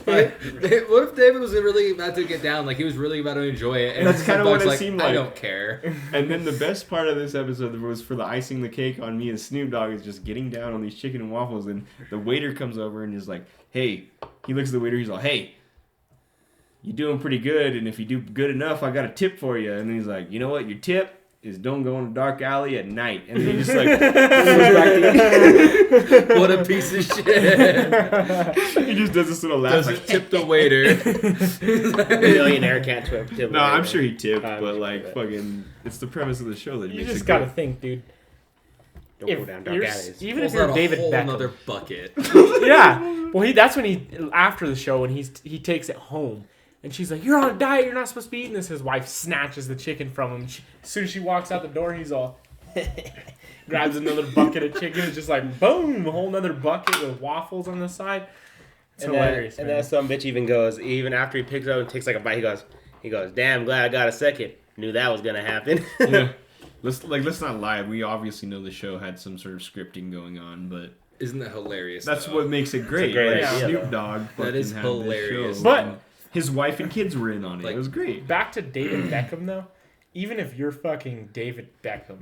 like, what if David was really about to get down? Like, he was really about to enjoy it. And That's kind of what it like, seemed like. I don't care. And then the best part of this episode was for the icing the cake on me and Snoop Dogg is just getting down on these chicken and waffles. And the waiter comes over and is like, "Hey," he looks at the waiter. He's like, "Hey, you're doing pretty good. And if you do good enough, I got a tip for you." And then he's like, "You know what? Your tip is don't go in a dark alley at night." And then he just like goes back to What a piece of shit. he just does this little laugh. Doesn't tip the waiter. Millionaire can't tip. No, I'm sure he tipped, I'm but sure like that. fucking, it's the premise of the show that You makes just it gotta great. think, dude. Don't go down dark alleys. Even if Pulls out you're a David whole Beckham. another bucket. Yeah. Well, that's when after the show, when he takes it home. And she's like, "You're on a diet. You're not supposed to be eating this." His wife snatches the chicken from him. As soon as she walks out the door, he's all... grabs another bucket of chicken. It's just like, boom, a whole nother bucket with waffles on the side. It's hilarious, And man. that some bitch even after he picks it up and takes like a bite, he goes, "Damn, glad I got a second. Knew that was gonna happen." Yeah. Let's not lie. We obviously know the show had some sort of scripting going on, but Isn't that hilarious? that's though? what makes it great. It's a great Like, idea, Snoop though. Dogg. That is fucking had this hilarious. show. But- And his wife and kids were in on it. Like- It was great. Back to David Beckham, though. Even if you're fucking David Beckham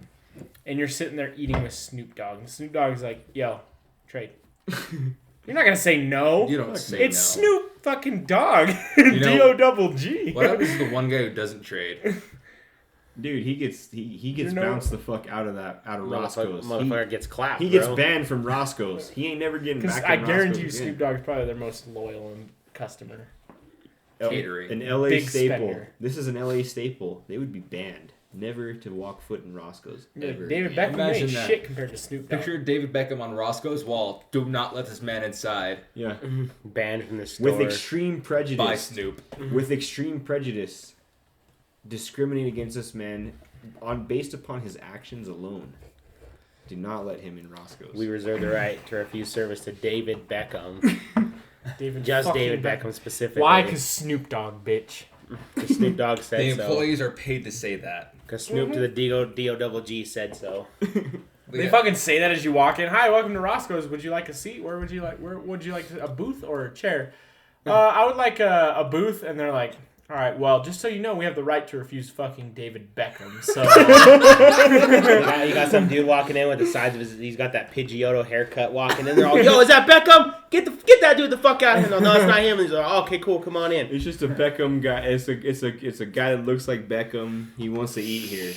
and you're sitting there eating with Snoop Dogg, and Snoop Dogg's like, "Yo, trade." You're not going to say no. You don't say It's no. Snoop fucking Dogg. You know- D-O-double-G. What happens to the one guy who doesn't trade? Dude, he gets bounced the fuck out of Roscoe's. Motherfucker gets clapped. He gets bro. banned from Roscoe's. He ain't never getting Because back. I in guarantee you Roscoe's Snoop again. Dogg's probably their most loyal customer. Catering. An LA Big staple. spender. This is an LA staple. They would be banned never to walk foot in Roscoe's ever. David again. Beckham Imagine ain't that. shit compared to Snoop Dogg. Picture David Beckham on Roscoe's wall. Do not let this man inside. Yeah. Banned from the store. With extreme prejudice. By Snoop. With extreme prejudice, discriminating against this man based upon his actions alone. Do not let him in Roscoe's. We reserve the right to refuse service to David Beckham. Just fucking David Beckham specifically. Why? Because Snoop Dogg, bitch. 'Cause Snoop Dogg said The so. employees are paid to say that. Because Snoop to the D-O-double-G said so. They Yeah. fucking say that as you walk in. "Hi, welcome to Roscoe's. Would you like a seat? Where would you like a booth or a chair?" I would like a booth. And they're like, "All right, well, just so you know, we have the right to refuse fucking David Beckham." So You got some dude walking in with the sides of his. He's got that Pidgeotto haircut walking in. They're all, "Yo, is that Beckham? Get that dude the fuck out of here!" No, it's not him. And he's like, "Oh, okay, cool, come on in." It's just a Beckham guy. It's a guy that looks like Beckham. He wants to eat here.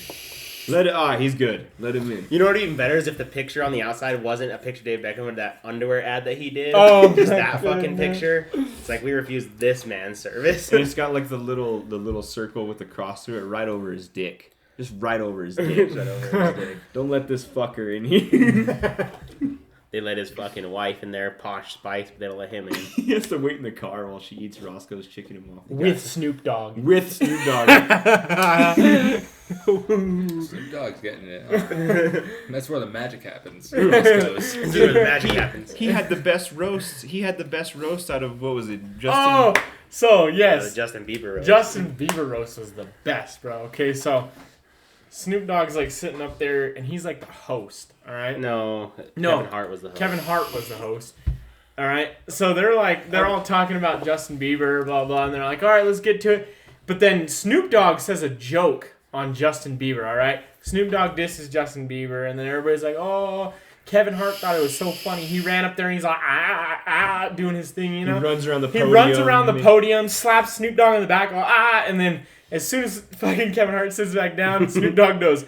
He's good. Let him in. You know what even better is if the picture on the outside wasn't a picture of David Beckham with that underwear ad that he did. Oh, Just my that fucking goodness. picture. It's like, we refuse this man's service. And it's got like the little circle with the cross through it right over his dick. Just right over his dick. Right over his dick. Don't let this fucker in here. They let his fucking wife in there, Posh Spice, but they don't let him in. He has to wait in the car while she eats Roscoe's chicken and waffles. With Snoop Dogg. With Snoop Dogg. Snoop Dogg's getting it. Huh? That's where the magic happens. Roscoe's. That's where the magic happens. He had the best roast. He had the best roast out of, what was it? Oh, so Yeah, yes. the Justin Bieber roast. Justin Bieber roast was the best, bro. Okay, so Snoop Dogg's like sitting up there, and he's like the host. All right. No. No. Kevin Hart was the host. Kevin Hart was the host. All right. So they're all talking about Justin Bieber, blah blah, and they're like, all right, let's get to it. But then Snoop Dogg says a joke on Justin Bieber. All right. Snoop Dogg disses Justin Bieber, and then everybody's like, oh. Kevin Hart thought it was so funny. He ran up there and he's like, doing his thing, you know? He runs around the He podium. runs around the podium, slaps Snoop Dogg in the back, and then as soon as fucking Kevin Hart sits back down, Snoop Dogg goes,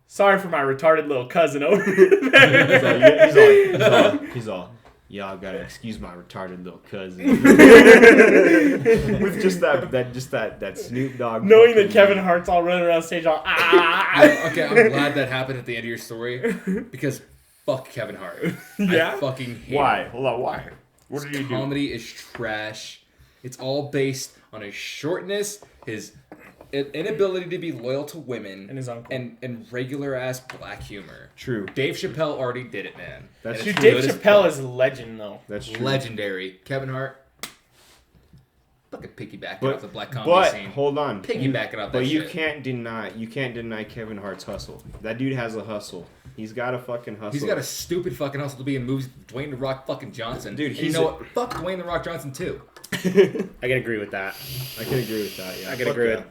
sorry for my retarded little cousin over there. He's all, y'all gotta excuse my retarded little cousin. With just that Snoop Dogg. Knowing that Kevin Hart's all running around stage all, Okay, I'm glad that happened at the end of your story because fuck Kevin Hart. Yeah? I fucking hate Why? him. Hold on, why? What did His he do? comedy is trash. It's all based on his shortness, his inability to be loyal to women, And his uncle. and regular ass black humor. True. Dave Chappelle already did it, man. That's And Dude, it's Dave good as Chappelle fuck. is a legend, though. That's true. Legendary. Kevin Hart, fucking piggybacking But- off the black comedy But scene. hold on. Piggybacking off that But you shit. can't deny Kevin Hart's hustle. That dude has a hustle. He's got a fucking hustle. He's got a stupid fucking hustle to be in movies with Dwayne The Rock fucking Johnson. Dude, And you he's know a- what? Fuck Dwayne The Rock Johnson too. I can agree with that. I can agree with that. Yeah. I can Fuck agree yeah.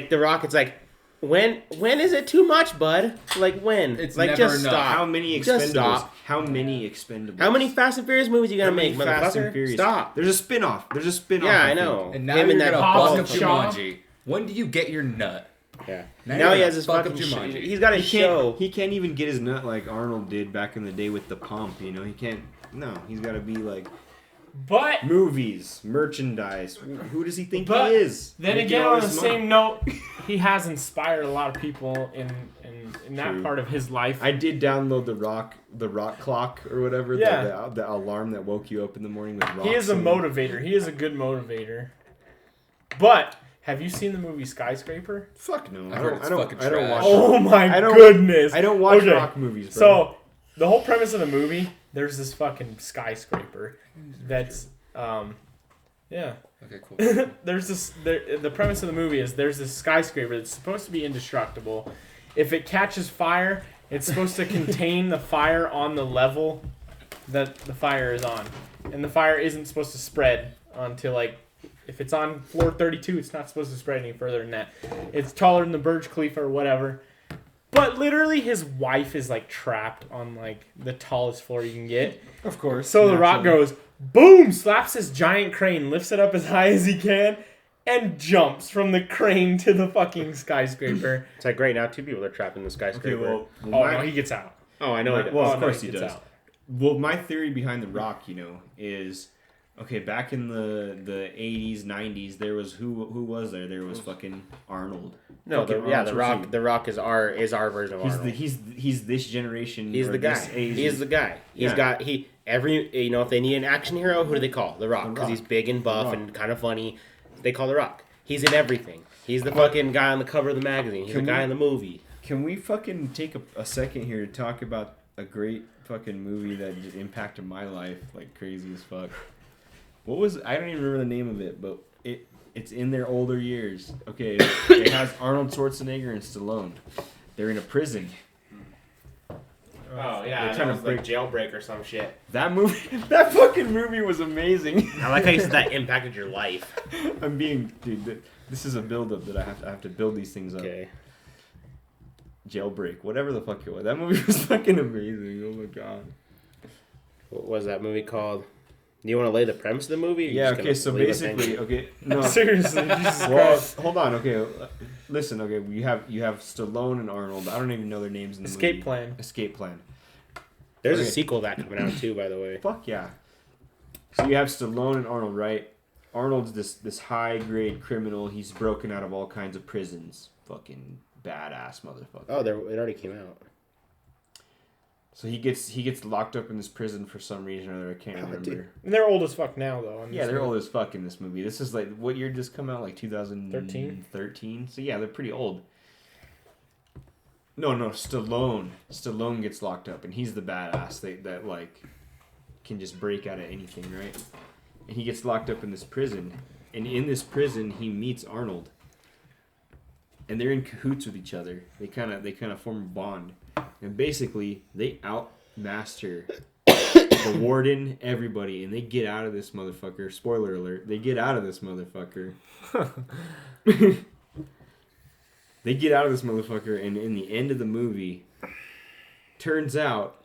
with the Rock. It's like, when is it too much, bud? Like when? It's like never just enough. stop. How many Just expendables? stop. How many expendables? How many Fast and Furious movies you How gonna many make, Fast and motherfucker? Furious? Stop. There's a spin-off. Yeah, I know. And now Him you're and that gonna Hobbs fuck and up Shaw. Jumanji. When do you get your nut? Yeah. Now Now you're he has gonna his fuck fucking. up Jumanji. He's got his show. He can't even get his nut like Arnold did back in the day with the pump. You know, he can't. No, he's got to be like But movies, merchandise. Who does he think But he is? then Making again, all on the this money. same note, he has inspired a lot of people in that True. part of his life. I did download the rock clock or whatever. Yeah. The alarm that woke you up in the morning with rocks. He is a in it. motivator. He is a good motivator. But have you seen the movie Skyscraper? Fuck no. I've heard it's I don't fucking watch. trash. Oh my I don't- goodness! I don't watch Okay, rock movies, bro. So the whole premise of the movie, there's this fucking skyscraper that's yeah. Okay, cool. There's this the premise of the movie is there's this skyscraper that's supposed to be indestructible. If it catches fire, it's supposed to contain the fire on the level that the fire is on. And the fire isn't supposed to spread until like if it's on floor 32, it's not supposed to spread any further than that. It's taller than the Burj Khalifa or whatever. But literally his wife is like trapped on like the tallest floor you can get. of course. So The Rock goes, boom, slaps his giant crane, lifts it up as high as he can, and jumps from the crane to the fucking skyscraper. It's like right now, two people are trapped in the Okay, skyscraper. well, Oh, my- no, he gets out. Oh, I know. he does. well, Oh, of no, course he he gets does. out. Well, my theory behind The Rock, you know, is okay. Back in the 80s, 90s, there was who was there? There was fucking Arnold. No, Fucking the Arnold Rock. Schwarzenegger. The Rock is our version of Arnold. He's this generation. He's or the guy. this age. He's the guy. He's Yeah. got every if they need an action hero, who do they call? The Rock, The because Rock. he's big and buff Rock. and kind of funny. They call The Rock. He's in everything. He's the fucking guy on the cover of the magazine. He's the Can guy we- in the movie. Can we fucking take a second here to talk about a great fucking movie that just impacted my life like crazy as fuck? What was I don't even remember the name of it, but it's in their older years. Okay, it has Arnold Schwarzenegger and Stallone. They're in a prison. Oh They're trying to break jailbreak or some shit. That movie, that fucking movie was amazing. I like how you said that impacted your life. I'm being, dude. This is a build-up that I have to build these things up. Okay. Jailbreak, whatever the fuck it was. That movie was fucking amazing. Oh my god. What was that movie called? Do you want to lay the premise of the movie? or you Yeah. just Okay. gonna So leave it basically, hanging? okay. No. Seriously, Jesus Well, Christ. hold on. Okay. Listen. Okay. You have Stallone and Arnold. I don't even know their names in the Escape movie. Plan. Escape Plan. There's a okay. sequel to that coming out too, by the way. Fuck yeah. So you have Stallone and Arnold, right? Arnold's this high grade criminal. He's broken out of all kinds of prisons. Fucking badass motherfucker. Oh, it already came out. So he gets locked up in this prison for some reason or other. I can't remember. And they're old as fuck now, though. Yeah, they're old as fuck in this movie. This is like, what year did this come out? Like 13? 13. So yeah, they're pretty old. No, Stallone. Stallone gets locked up, and he's the badass that like can just break out of anything, right? And he gets locked up in this prison, and in this prison he meets Arnold, and they're in cahoots with each other. They kind of form a bond, and basically they outmaster the warden, everybody, and they get out of this motherfucker. Spoiler alert: they get out of this motherfucker. They get out of this motherfucker, and in the end of the movie, turns out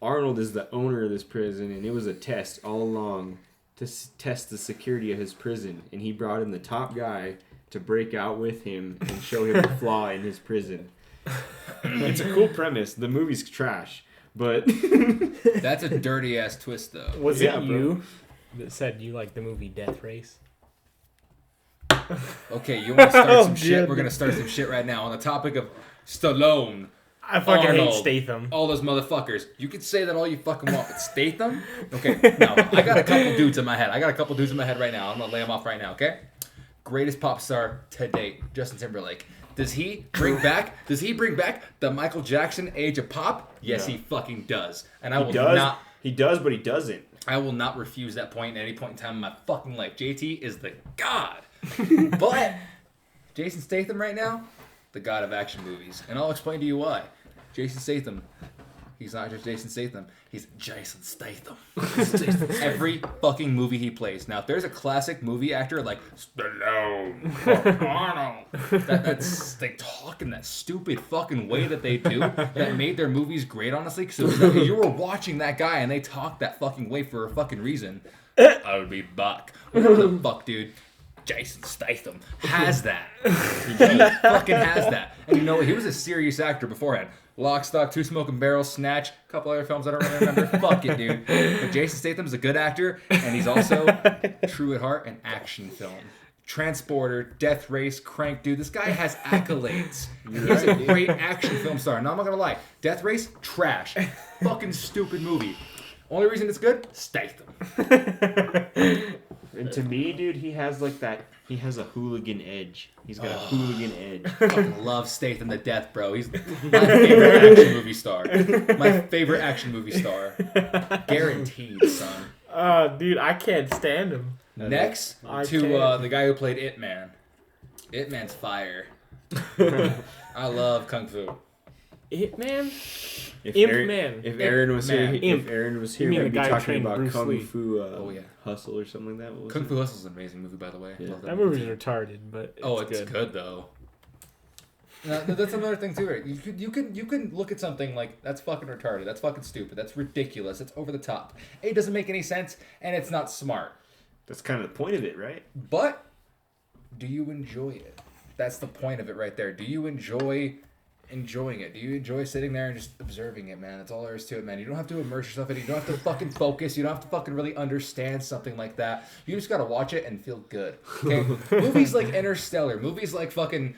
Arnold is the owner of this prison, and it was a test all along to test the security of his prison, and he brought in the top guy to break out with him and show him the flaw in his prison. It's a cool premise. The movie's trash, but That's a dirty ass twist, though. Was Yeah, it bro. you that said you like the movie Death Race? Okay, you want to start some Oh, shit? dude. We're gonna start some shit right now on the topic of Stallone. I fucking Arnold. hate Statham. All those motherfuckers. You can say that all you fucking want, but Statham? Okay, no. I got a couple dudes in my head. Right now. I'm gonna lay them off right now, okay? Greatest pop star to date, Justin Timberlake. Does he bring back the Michael Jackson age of pop? Yes, Yeah. he fucking does. And I he will does. not He does, but he doesn't. I will not refuse that point at any point in time in my fucking life. JT is the god. But Jason Statham right now, the god of action movies. And I'll explain to you why. Jason Statham, he's not just Jason Statham, he's Jason Statham. Every fucking movie he plays. Now, if there's a classic movie actor like Stallone or Arnold, that's they talk in that stupid fucking way that they do, that made their movies great, honestly. Because you were watching that guy and they talk that fucking way for a fucking reason. I would be back. Whatever the fuck, dude. Jason Statham has that. He fucking has that. And you know what? He was a serious actor beforehand. Lock, Stock, Two Smoking Barrels, Snatch, a couple other films I don't really remember. Fuck it, dude. But Jason Statham's a good actor, and he's also, true at heart, an action film. Transporter, Death Race, Crank, dude. This guy has accolades. He's a great action film star. Now, I'm not gonna lie. Death Race, trash. Fucking stupid movie. Only reason it's good? Statham. And to me, dude, he has like that. He has a hooligan edge. He's got a hooligan edge. Fucking love Statham to death, bro. He's my favorite action movie star. My favorite action movie star. Guaranteed, son. Dude, I can't stand him. Next I to can't. the guy who played It Man. It Man's fire. I love Kung Fu. It Man? If Imp Aaron, Man. If Aaron was Man. here, Imp. if Aaron was here, You mean we'd the be guy talking trained about Bruce Kung Lee. Fu Oh, yeah. Hustle or something like that. What was Kung it? Fu Hustle is an amazing movie, by the way. Yeah. Love That movie's retarded, but it's good though. Now, that's another thing too, right? You can look at something like that's fucking retarded, that's fucking stupid, that's ridiculous, it's over the top. It doesn't make any sense, and it's not smart. That's kind of the point of it, right? But do you enjoy it? That's the point of it right there. Do you enjoy enjoying it? Do you enjoy sitting there and just observing it, man? That's all there is to it, man. You don't have to immerse yourself in it. You don't have to fucking focus. You don't have to fucking really understand something like that. You just gotta watch it and feel good. Okay? Movies like Interstellar, movies like fucking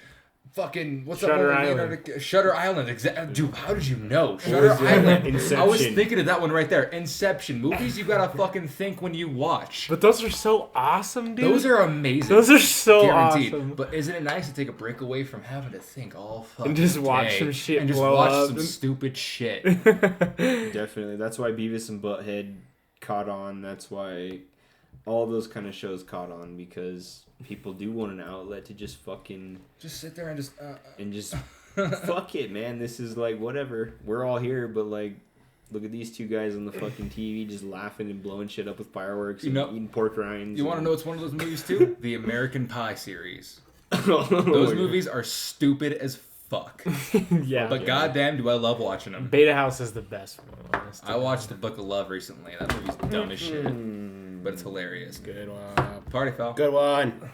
what's Shutter that movie? Island. Shutter Island. Dude, how did you know? Or Shutter is it Island. Inception? I was thinking of that one right there. Inception. Movies you gotta fucking think when you watch. But those are so awesome, dude. Those are amazing. Those are so Guaranteed. awesome. But isn't it nice to take a break away from having to think all fucking And just watch day some shit and just blow watch up some and- stupid shit? Definitely. That's why Beavis and Butthead caught on. That's why all those kind of shows caught on, because people do want an outlet to just fucking Just sit there and just fuck it, man. This is like whatever. We're all here, but like, look at these two guys on the fucking TV just laughing and blowing shit up with fireworks and eating pork rinds. You want to and... know what's one of those movies too? The American Pie series. Oh, Those yeah. movies are stupid as fuck. Yeah. But goddamn, do I love watching them. Beta House is the best one. honestly. I watched The Book of Love recently. That movie's dumb as shit, but it's hilarious. Good one. Party foul. Good one.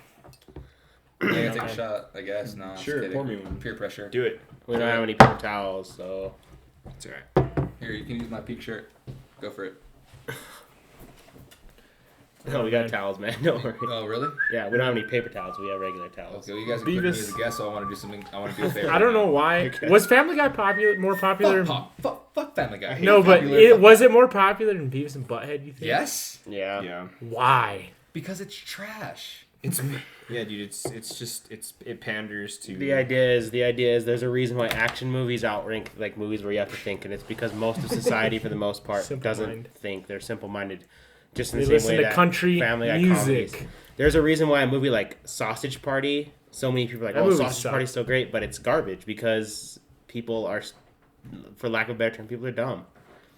Yeah, take a shot, I guess. No, I'm Sure, just pour kidding. me one. Peer pressure. Do it. We don't have any paper towels, so It's alright. Here, you can use my peak shirt. Go for it. no, we got towels, man. Don't worry. Oh, really? Yeah, we don't have any paper towels. We have regular towels. Okay, well, you guys are putting me Beavis- as a guest, so I want to do something. I want to do a favor. I don't know why. Okay. Was Family Guy more popular? Fuck Fuck Family Guy. No, but Popular. was it more popular than Beavis and Butthead? You think? Yes, Yeah. Yeah. Why? because it's trash. It's yeah, dude. It panders to The idea is there's a reason why action movies outrank like movies where you have to think, and it's because most of society, for the most part, Simple-minded. doesn't think. They're simple-minded, just in They the same listen way to that country Family Guy music. comedies. There's a reason why a movie like Sausage Party, so many people are like, That oh, movie Sausage sucked. Party's so great, but it's garbage because people are, for lack of a better term, people are dumb.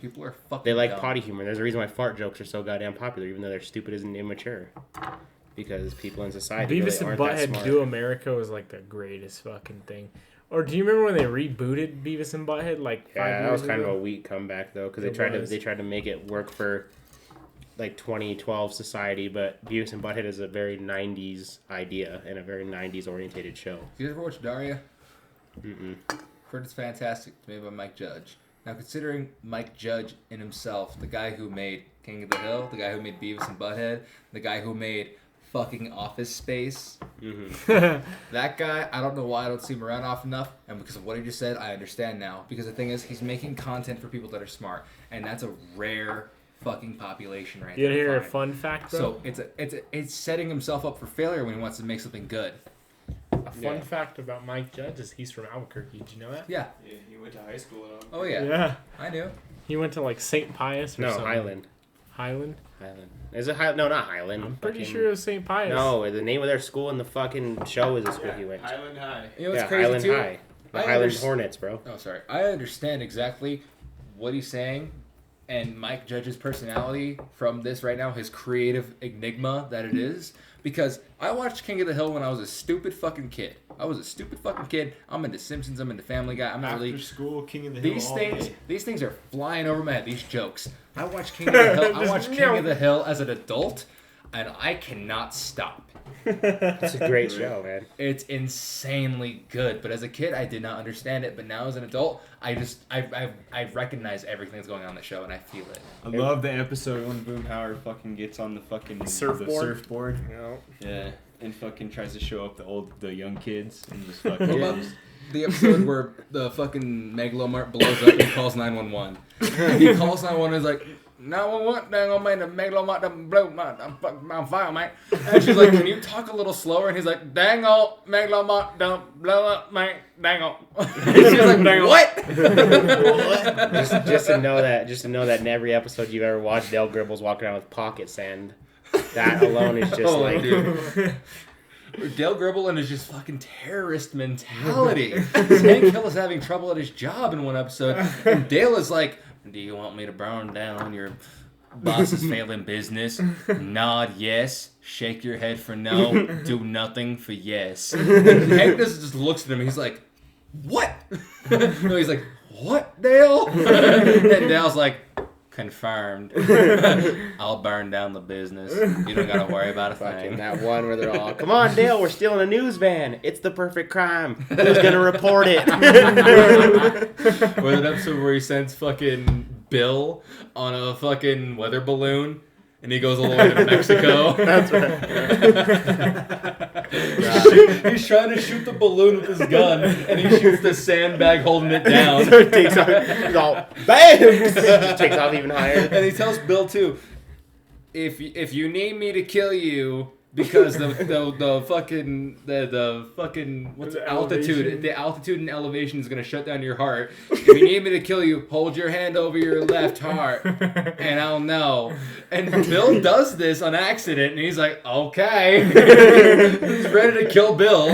People are fucking. They like dumb. potty humor. There's a reason why fart jokes are so goddamn popular, even though they're stupid and immature. Because people in society Beavis really and aren't that Butthead smart. Do America was like the greatest fucking thing. Or do you remember when they rebooted Beavis and Butthead like 5 Yeah, years that was kind ago? of a weak comeback though, because It was. they tried to make it work for like 2012 society, but Beavis and Butthead is a very 90s idea and a very 90s orientated show. Did you ever watch Daria? Mm-mm. Heard it's fantastic. It's made by Mike Judge. Now, considering Mike Judge in himself, the guy who made King of the Hill, the guy who made Beavis and Butthead, the guy who made fucking Office Space, that guy, I don't know why I don't see him around often enough, and because of what he just said, I understand now. Because the thing is, he's making content for people that are smart, and that's a rare fucking population right You there. want to hear a to find. fun fact, bro? So it's setting himself up for failure when he wants to make something good. A fun fact about Mike Judge is he's from Albuquerque. Did you know that? Yeah. Yeah, you went to high school. Oh yeah. Yeah. I knew. He went to like St. Pius or No, something. Highland. Highland? Is it Highland? No, not Highland. I'm pretty Fucking- sure it was St. Pius. No, the name of their school in the fucking show is the school he went to. Highland High. You know what's Yeah, crazy Highland too? High. The I Highland underst- Hornets, bro. Oh, sorry. I understand exactly what he's saying, and Mike Judge's personality from this right now, his creative enigma that it is, because I watched King of the Hill when I was a stupid fucking kid. I'm into Simpsons. I'm into Family Guy. I'm not After really. school, King of the Hill. These all things, day. these things are flying over my head. These jokes. I watched King of the Hill. I watched King of the Hill as an adult, and I cannot stop. It's a great show, man. It's insanely good, but as a kid, I did not understand it. But now, as an adult, I recognize everything that's going on in the show, and I feel it. I love the episode when Boomhauer fucking gets on the fucking Surfboard? The surfboard. No. Yeah, and fucking tries to show up the young kids and just fucking. What about the episode where the fucking Megalomart blows up and he calls 911? He calls 911 and is like, 911, dang on man, the Megalomart done blew my fire, mate. And she's like, can you talk a little slower? And he's like, dang on, Megalomart done blow up, mate, dang on. She's like, what? just to know that in every episode you've ever watched, Dale Gribble's walking around with pocket sand. That alone is just Oh, like. dude. Dale Gribble and his just fucking terrorist mentality. Hank Hill is having trouble at his job in one episode, and Dale is like, do you want me to burn down your boss's failing business? Nod yes. Shake your head for no. Do nothing for yes. And Hank just looks at him. He's like, what? No, he's like, what, Dale? And Dale's like, confirmed. I'll burn down the business. You don't gotta worry about a Fucking thing. that one where they're all, come on, Dale, we're stealing a news van. It's the perfect crime. Who's gonna report it? Or that episode where he sends fucking Bill on a fucking weather balloon and he goes all the way to Mexico. That's right. He's trying to shoot the balloon with his gun and he shoots the sandbag holding it down. So it takes off. He's all, bam! Just takes off even higher. And he tells Bill too, if you need me to kill you because the fucking what's The altitude elevation. the altitude and elevation is gonna shut down your heart. If you need me to kill you, hold your hand over your left heart and I'll know. And Bill does this on accident and he's like, okay. He's ready to kill Bill.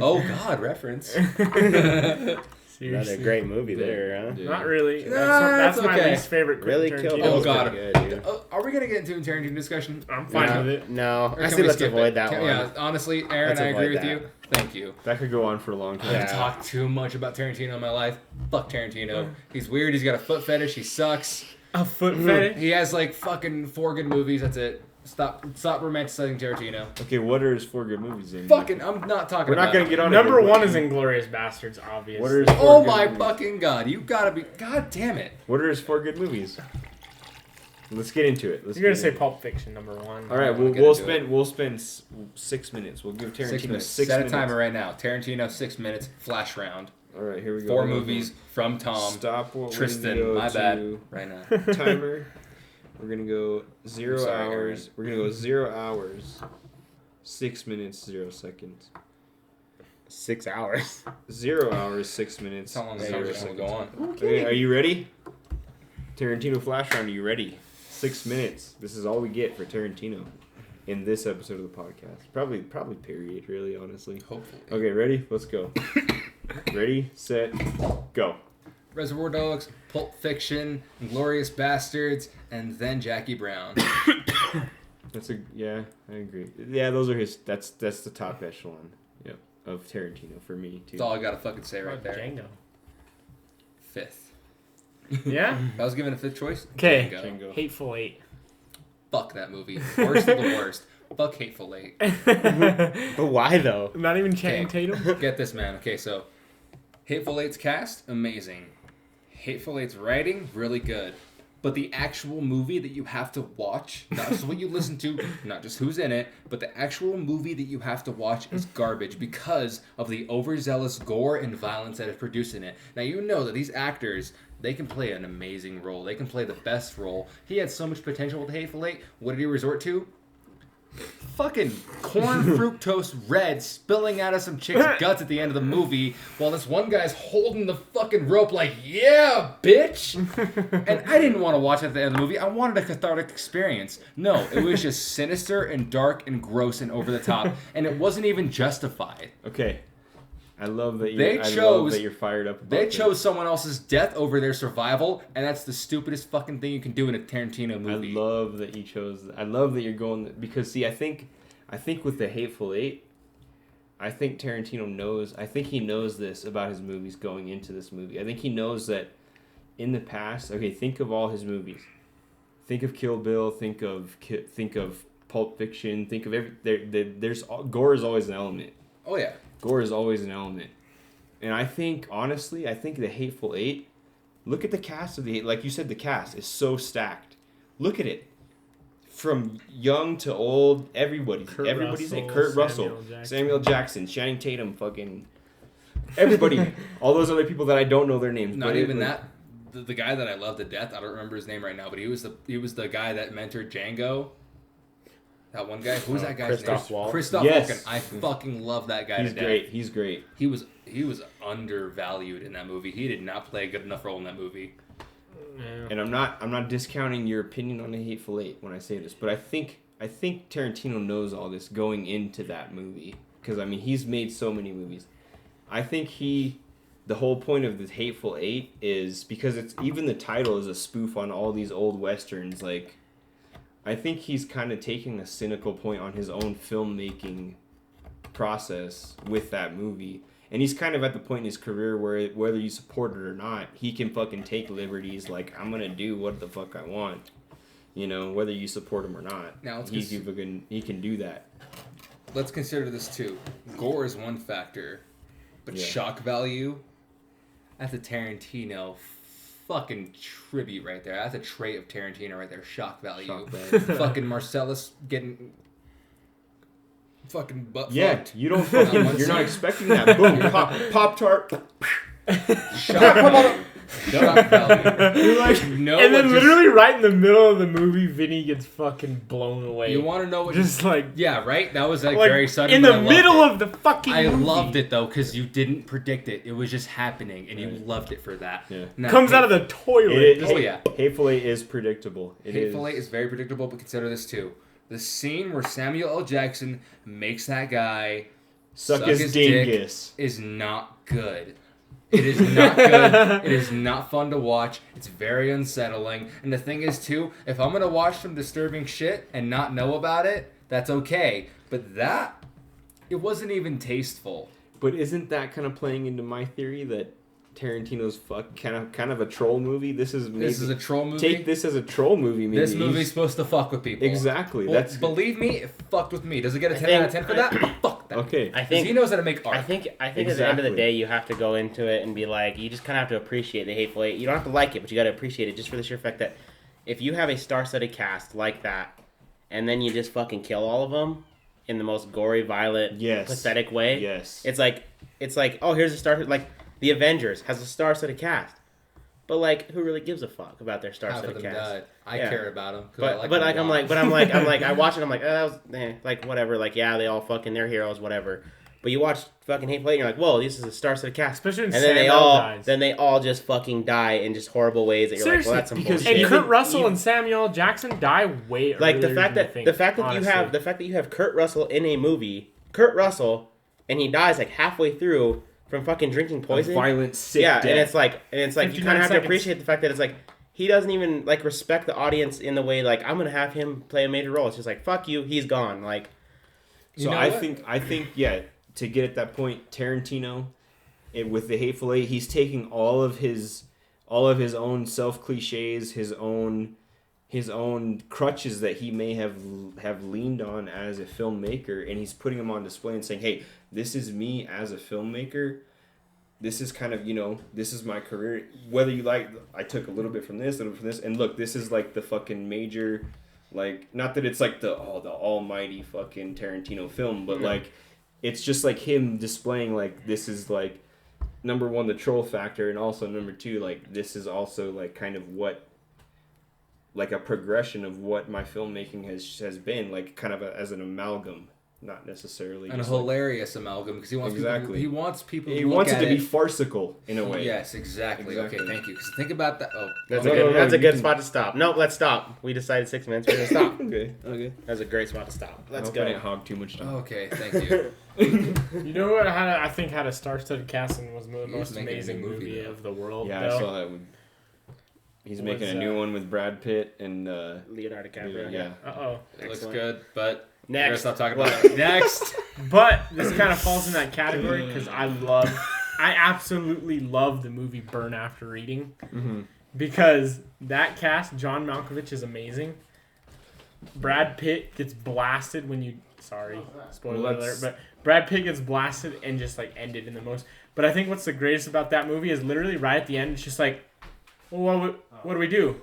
Oh God, reference. Another Seriously. great movie there, huh? Dude. Not really. Nah, That's it's my okay. least favorite. Really Quentin killed Tarantino. Oh, Bill's God. pretty good, dude. Are we gonna get into a Tarantino discussion? I'm fine No, with it. No, Or I can say we let's skip avoid it? that one. Yeah, honestly, Aaron, Let's I agree avoid with that. you. Thank you. That could go on for a long time. I've talked too much about Tarantino in my life. Fuck Tarantino. He's weird. He's got a foot fetish. He sucks. A foot fetish? He has like fucking 4 good movies. That's it. Stop romanticizing Tarantino. Okay, what are his 4 good movies then? Fucking, I'm not talking We're about not gonna it. get on it. Number but one what- is Inglourious Bastards, obviously. What are his 4 Oh good my movies? fucking God. You gotta be. God damn it. What are his 4 good movies? Let's get into it. You're gonna say Pulp Fiction number one. All right, I'm gonna we'll get into we'll spend 6 minutes. We'll give Tarantino 6 minutes. 6 Set a minutes. timer right now. Tarantino, 6 minutes. Flash round. All right, here we go. 4 movies from Tom. Stop what Tristan, we're gonna go my to. bad. Right now. Timer. We're gonna go 0 sorry, hours. Aaron. We're gonna go 0 hours, 6 minutes, 0 seconds. 6 hours. 0 hours, 6 minutes. How long is 0 this seconds. will go on? Okay, are you ready? Tarantino flash round. Are you ready? 6 minutes. This is all we get for Tarantino in this episode of the podcast. Probably period. Really, honestly. Hopefully. Okay, ready? Let's go. Ready, set, go. Reservoir Dogs, Pulp Fiction, Inglourious Bastards, and then Jackie Brown. Yeah, I agree. Yeah, those are his. That's the top echelon. Yep, of Tarantino for me too. That's all I gotta fucking say right there. Django. 5th. Yeah. If I was given a 5th choice. Okay. Django. Hateful Eight. Fuck that movie. Worst of the worst. Fuck Hateful Eight. But why though? Not even Channing Okay. Tatum. Get this, man. Okay, so Hateful Eight's cast, amazing. Hateful Eight's writing, really good. But the actual movie that you have to watch, not just what you listen to, not just who's in it, but the actual movie that you have to watch is garbage because of the overzealous gore and violence that is produced in it. Now, you know that these actors, they can play an amazing role. They can play the best role. He had so much potential with Hateful Eight. What did he resort to? Fucking corn fructose red spilling out of some chick's guts at the end of the movie while this one guy's holding the fucking rope like, yeah, bitch! And I didn't want to watch it at the end of the movie. I wanted a cathartic experience. No, it was just sinister and dark and gross and over the top. And it wasn't even justified. Okay, I love that They I love chose- that you're fired up. About They this. chose someone else's death over their survival, and that's the stupidest fucking thing you can do in a Tarantino I movie. love that you chose. I love that you're going because see, I think with the Hateful Eight, I think Tarantino knows. I think he knows this about his movies going into this movie. I think he knows that in the past. Okay, think of all his movies. Think of Kill Bill. Think of Pulp Fiction. Think of there's gore is always an element. Oh, yeah. Gore is always an element. And I think, honestly, the Hateful Eight, look at the cast of like you said, the cast is so stacked. Look at it. From young to old, everybody's in Kurt Russell, Samuel Jackson, Channing Tatum, fucking everybody. All those other people that I don't know their names. Not but even that. The guy that I love to death, I don't remember his name right now, but he was the guy that mentored Django. That one guy. Who's that guy's Christoph name? Waltz. Christoph Yes. Walken. I fucking love that guy He's to death. great. He's great. He was undervalued in that movie. He did not play a good enough role in that movie. Yeah. And I'm not discounting your opinion on the Hateful Eight when I say this, but I think Tarantino knows all this going into that movie because I mean he's made so many movies. I think the whole point of the Hateful Eight is because it's even the title is a spoof on all these old westerns. Like I think he's kind of taking a cynical point on his own filmmaking process with that movie. And he's kind of at the point in his career where whether you support it or not, he can fucking take liberties like, I'm going to do what the fuck I want. You know, whether you support him or not. Now, he can do that. Let's consider this too. Gore is one factor, but Yeah. shock value, that's a Tarantino fucking tribute right there. That's a trait of Tarantino right there. Shock value. Shock value. Fucking Marcellus getting fucking butt Yeah, fucked. you don't fucking, you're not expecting that. Boom, Pop-Tart. Shock value. You're like, No, And then literally right in the middle of the movie, Vinny gets fucking blown away. you want to know what? Just like Yeah, right. That was like like very sudden. in but the I loved middle it. of the fucking I movie. loved it though because you didn't predict it. It was just happening, and you Right. loved it for that. Yeah. Now, Comes out of the toilet. Oh, yeah. Hateful Eight is predictable. Hateful Eight is very predictable, but consider this too. The scene where Samuel L. Jackson makes that guy Suck his dick dingus. is not good. It is not good. It is not fun to watch. It's very unsettling. And the thing is, too, if I'm going to watch some disturbing shit and not know about it, that's okay. But that, it wasn't even tasteful. But isn't that kind of playing into my theory that Tarantino's kind of a troll movie? This is A troll movie. Take this as a troll movie. Maybe This movie's supposed to fuck with people. exactly. Well, That's believe me, it fucked with me. Does it get a 10 think- out of 10 for that? Fuck that. okay. I 'Cause think he knows how to make art. I think at the end of the Exactly. day, you have to go into it and be like, you just kind of have to appreciate the Hateful Eight. You don't have to like it, but you got to appreciate it just for the sheer fact that if you have a star-studded cast like that, and then you just fucking kill all of them in the most gory, violent, Yes. pathetic way, Yes. it's like, oh, here's a star. Like, The Avengers has a star-studded cast. But like, who really gives a fuck about their Half of star-studded them cast? died. I Yeah. care about them. But I watch it. I'm like, oh, that was like whatever. Like, yeah, they all fucking they're heroes, whatever. But you watch fucking Hateful Eight, and you're like, whoa, this is a star-studded cast. Especially when And then Samuel they dies. all just fucking die in just horrible ways that you're Seriously, like, well, that's some because- bullshit. And Even- Kurt Russell and Samuel L. Jackson die way Like earlier the fact than that you think, the fact that honestly. you have Kurt Russell in a movie, Kurt Russell, and he dies like halfway through from fucking drinking poison. Violent, sick Yeah, death. and it's like you 59 kind of have to seconds. appreciate the fact that it's like he doesn't even like respect the audience in the way like I'm gonna have him play a major role. It's just like fuck you, he's gone. Like So You know I what? think yeah, to get at that point, Tarantino, with the Hateful Eight, he's taking all of his own self cliches, his own crutches that he may have leaned on as a filmmaker, and he's putting them on display and saying, "Hey, this is me as a filmmaker. This is kind of, this is my career. Whether you like, I took a little bit from this, and look, this is like the fucking major, like, not that it's like the almighty fucking Tarantino film, but like, it's just like him displaying like this is like number one, the troll factor, and also number two, like this is also like kind of what, like a progression of what my filmmaking has been, like kind of as an amalgam. Not necessarily. And a just hilarious amalgam because he wants Exactly. He wants people. he to look wants it at to be farcical in a way. Yes, exactly. Okay, thank you. Because think about that. Oh, that's No, a good no, that's a you good can- spot to stop. No, let's stop. We decided 6 minutes. We're gonna stop. Okay. That's a great spot to stop. Let's I hope I didn't go. hog too much time. okay, thank you. You know what? I think had a star-studded cast and was the He's most making a amazing new movie, movie though. of the world. Yeah, though. I saw that one. He's What's making a new that? one with Brad Pitt and Leonardo DiCaprio. yeah. Uh-oh. It looks Excellent. good, but we're Next. gonna stop talking What? about it. Next. But this kind of falls in that category because I absolutely love the movie Burn After Reading Mm-hmm. because that cast, John Malkovich is amazing. Brad Pitt gets blasted when you, sorry, spoiler Well, alert, that's- but Brad Pitt gets blasted and just like ended in the most. But I think what's the greatest about that movie is literally right at the end, it's just like, well, what do we do?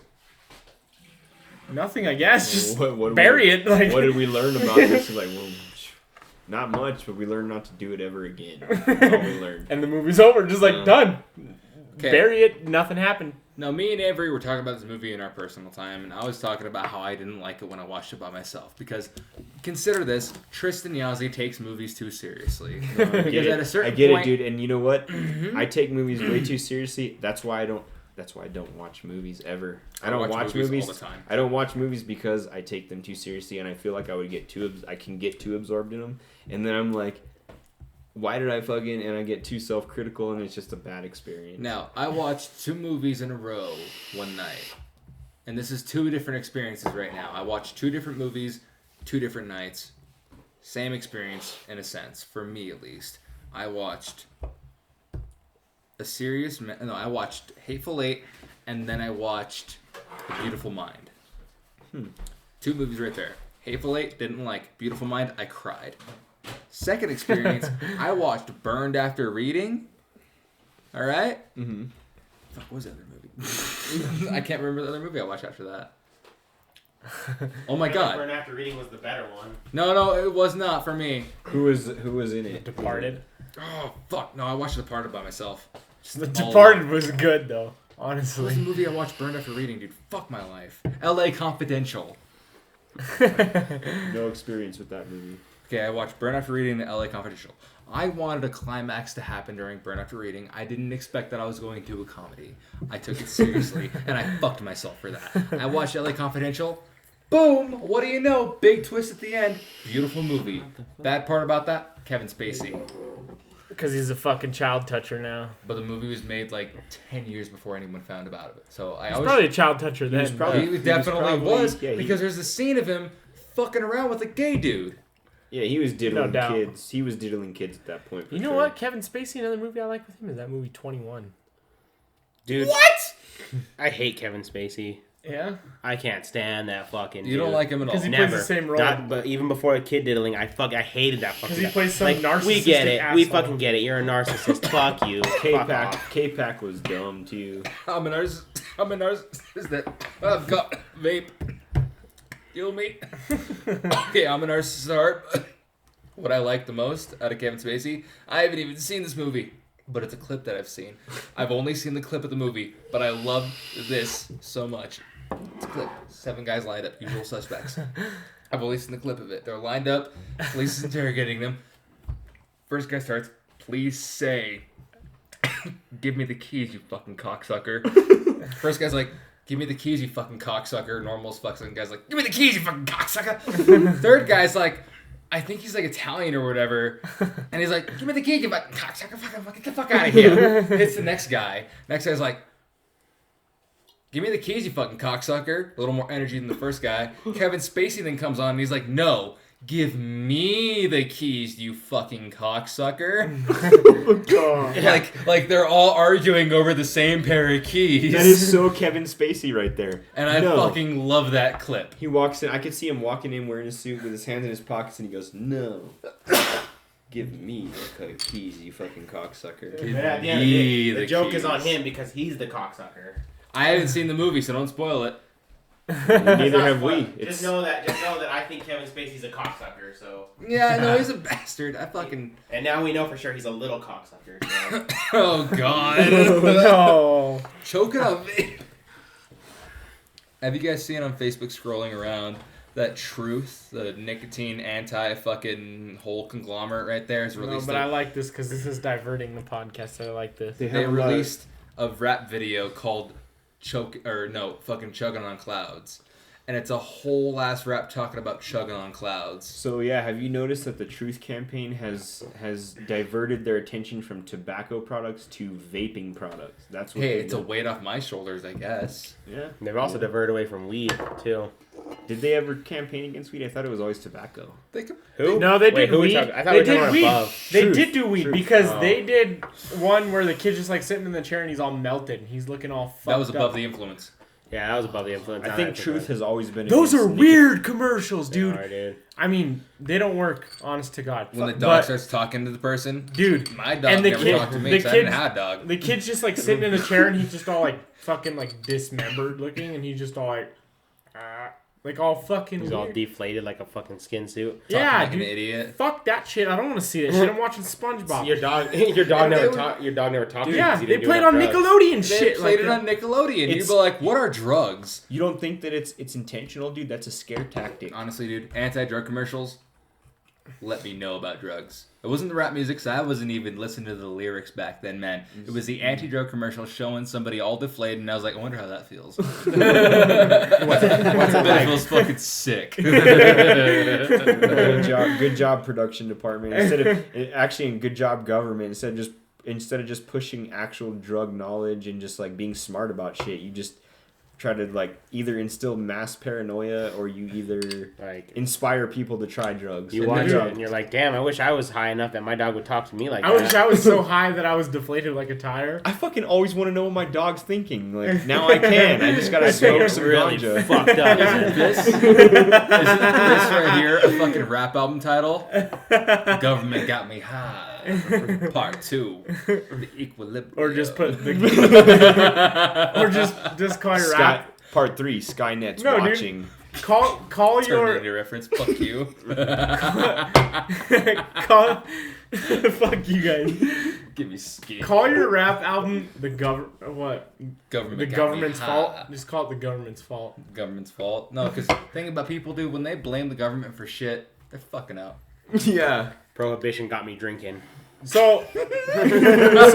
Nothing, I guess. Just What bury it. Like, What did we learn about this? He's like, well, not much, but we learned not to do it ever again. That's all we learned. and the movie's over. Just like, done. Okay. Bury it. Nothing happened. Now, me and Avery were talking about this movie in our personal time, and I was talking about how I didn't like it when I watched it by myself. Because, consider this, Tristan Yazzie takes movies too seriously. I get Because it. at a certain I get point- it, dude. And you know what? I take movies way too seriously. That's why I don't watch movies ever. I don't watch movies all the time. I don't watch movies because I take them too seriously, and I feel like I can get too absorbed in them, and then I'm like, why did I fucking? And I get too self-critical, and it's just a bad experience. Now, I watched 2 movies in a row one night. And this is 2 different experiences right now. I watched 2 different movies, 2 different nights. Same experience, in a sense, for me at least. I watched I watched Hateful Eight, and then I watched A Beautiful Mind. 2 movies right there. Hateful Eight, didn't like. Beautiful Mind, I cried. Second experience, I watched Burned After Reading. All right? Mm-hmm. Fuck, what was the other movie? I can't remember the other movie I watched after that. Oh my god. Burn After Reading was the better one. No, it was not for me. Who was in it? Departed. Oh, fuck. No, I watched The Departed by myself. The Departed was good though, What was the honestly. movie I watched Burned After Reading, dude? Fuck my life. L.A. Confidential. No experience with that movie. Okay, I watched Burn After Reading and L.A. Confidential. I wanted a climax to happen during Burn After Reading. I didn't expect that I was going to do a comedy. I took it seriously, and I fucked myself for that. I watched L.A. Confidential. Boom! What do you know? Big twist at the end. Beautiful movie. Bad part about that? Kevin Spacey. Because he's a fucking child toucher now. But the movie was made like 10 years before anyone found about it. So I He's always... probably a child toucher then. was probably- He definitely was, yeah, because there's a scene of him fucking around with a gay dude. Yeah, he was diddling doubt. kids. He was diddling kids at that point. For You know sure. what? Kevin Spacey, another movie I like with him is that movie 21. Dude. What? I hate Kevin Spacey. Yeah? I can't stand that fucking You don't dude. like him at all. Because he Never. plays the same role. But even before kid diddling, I hated that fucking Because he guy. plays some We narcissistic get it. We asshole. fucking get it. You're a narcissist. Fuck you. Fuck K-Pac, off. K-Pac was dumb too. I'm a narcissist that I've got vape. Kill me. Okay, I'm a narcissist at heart. What I like the most out of Kevin Spacey, I haven't even seen this movie, but it's a clip that I've seen. I've only seen the clip of the movie, but I love this so much. It's a clip. 7 guys lined up, usual suspects. I've only seen the clip of it. They're lined up. Police is interrogating them. First guy starts, please say, give me the keys, you fucking cocksucker. First guy's like, give me the keys, you fucking cocksucker. Normal as fuck. Second guy's like, give me the keys, you fucking cocksucker. Third guy's like, I think he's like Italian or whatever. And he's like, give me the keys, you fucking cocksucker. Fucking get the fuck out of here. Hits the next guy. Next guy's like, give me the keys, you fucking cocksucker. A little more energy than the first guy. Kevin Spacey then comes on and he's like, no, give me the keys, you fucking cocksucker. Oh my god. Like they're all arguing over the same pair of keys. That is so Kevin Spacey right there. And I fucking love that clip. He walks in. I could see him walking in wearing a suit with his hands in his pockets, and he goes, "No, give me the keys, you fucking cocksucker." But at the end of the day, the joke is on him because he's the cocksucker. I haven't seen the movie, so don't spoil it. Neither have we. Just know that I think Kevin Spacey's a cocksucker. So Yeah, no, he's a bastard. I fucking. And now we know for sure he's a little cocksucker. So. Oh god. No. Choke it up. Have you guys seen on Facebook scrolling around that Truth, the nicotine anti-fucking whole conglomerate right there, is released? No, but I like this because this is diverting the podcast. So I like this. They released a rap video called Chugging on Clouds. And it's a whole ass rap talking about chugging on clouds. So yeah, have you noticed that the Truth campaign has diverted their attention from tobacco products to vaping products? That's what. Hey, it's a weight off my shoulders, I guess. Yeah. They've also diverted away from weed too. Did they ever campaign against weed? I thought it was always tobacco. They could. Who? No, they did weed. I thought They we were talking did about weed. above. They Truth. did do weed Truth. because they did one where the kid's just like sitting in the chair and he's all melted and he's looking all fucked That was above up. the influence. Yeah, that was above the influence. I think Truth has always been. Those are against weird commercials, dude. They are, dude. I mean, they don't work, honest to God. When the But- dog starts talking to the person, dude, my dog and the never kid- talked to me the because I didn't kid's- have a dog. the kid's just like sitting in the chair and he's just all like fucking like dismembered looking and he's just all like all fucking He's weird. all deflated like a fucking skin suit. Yeah, like dude. an idiot. Fuck that shit. I don't want to see that shit. I'm watching SpongeBob. Your dog never talked to you. Yeah, 'cause he they didn't do played enough on drugs. Nickelodeon They shit. played like it that. on Nickelodeon. You'd It's- be like, what are drugs? You don't think that it's intentional, dude? That's a scare tactic. Honestly, dude, anti-drug commercials, let me know about drugs. It wasn't the rap music, because I wasn't even listening to the lyrics back then, man. It was the anti-drug commercial showing somebody all deflated, and I was like, I wonder how that feels. What's it That like? feels fucking sick. Good job, production department. And good job, government. Instead of just pushing actual drug knowledge and just like being smart about shit, you just try to like either instill mass paranoia or you either Like inspire people to try drugs. you And watch good it job. and you're like, damn, I wish I was high enough that my dog would talk to me like I that. wish I was so high that I was deflated like a tire. I fucking always want to know what my dog's thinking. Like now I can. I just gotta I think smoke it's some really ganja. fucked up. Isn't this right here a fucking rap album title? The government got me high. Part 2. The equilibrium. Or just put the or just call your rap. Part 3, Skynet's No, dude. watching. Call Terminator your reference. Fuck you. call fuck you guys. Give me skin. Call your rap album the government Government the got me government's high. fault. Just call it the government's fault. Government's fault. No, because think about people, dude. When they blame the government for shit, they're fucking up. Yeah. Prohibition got me drinking. So That's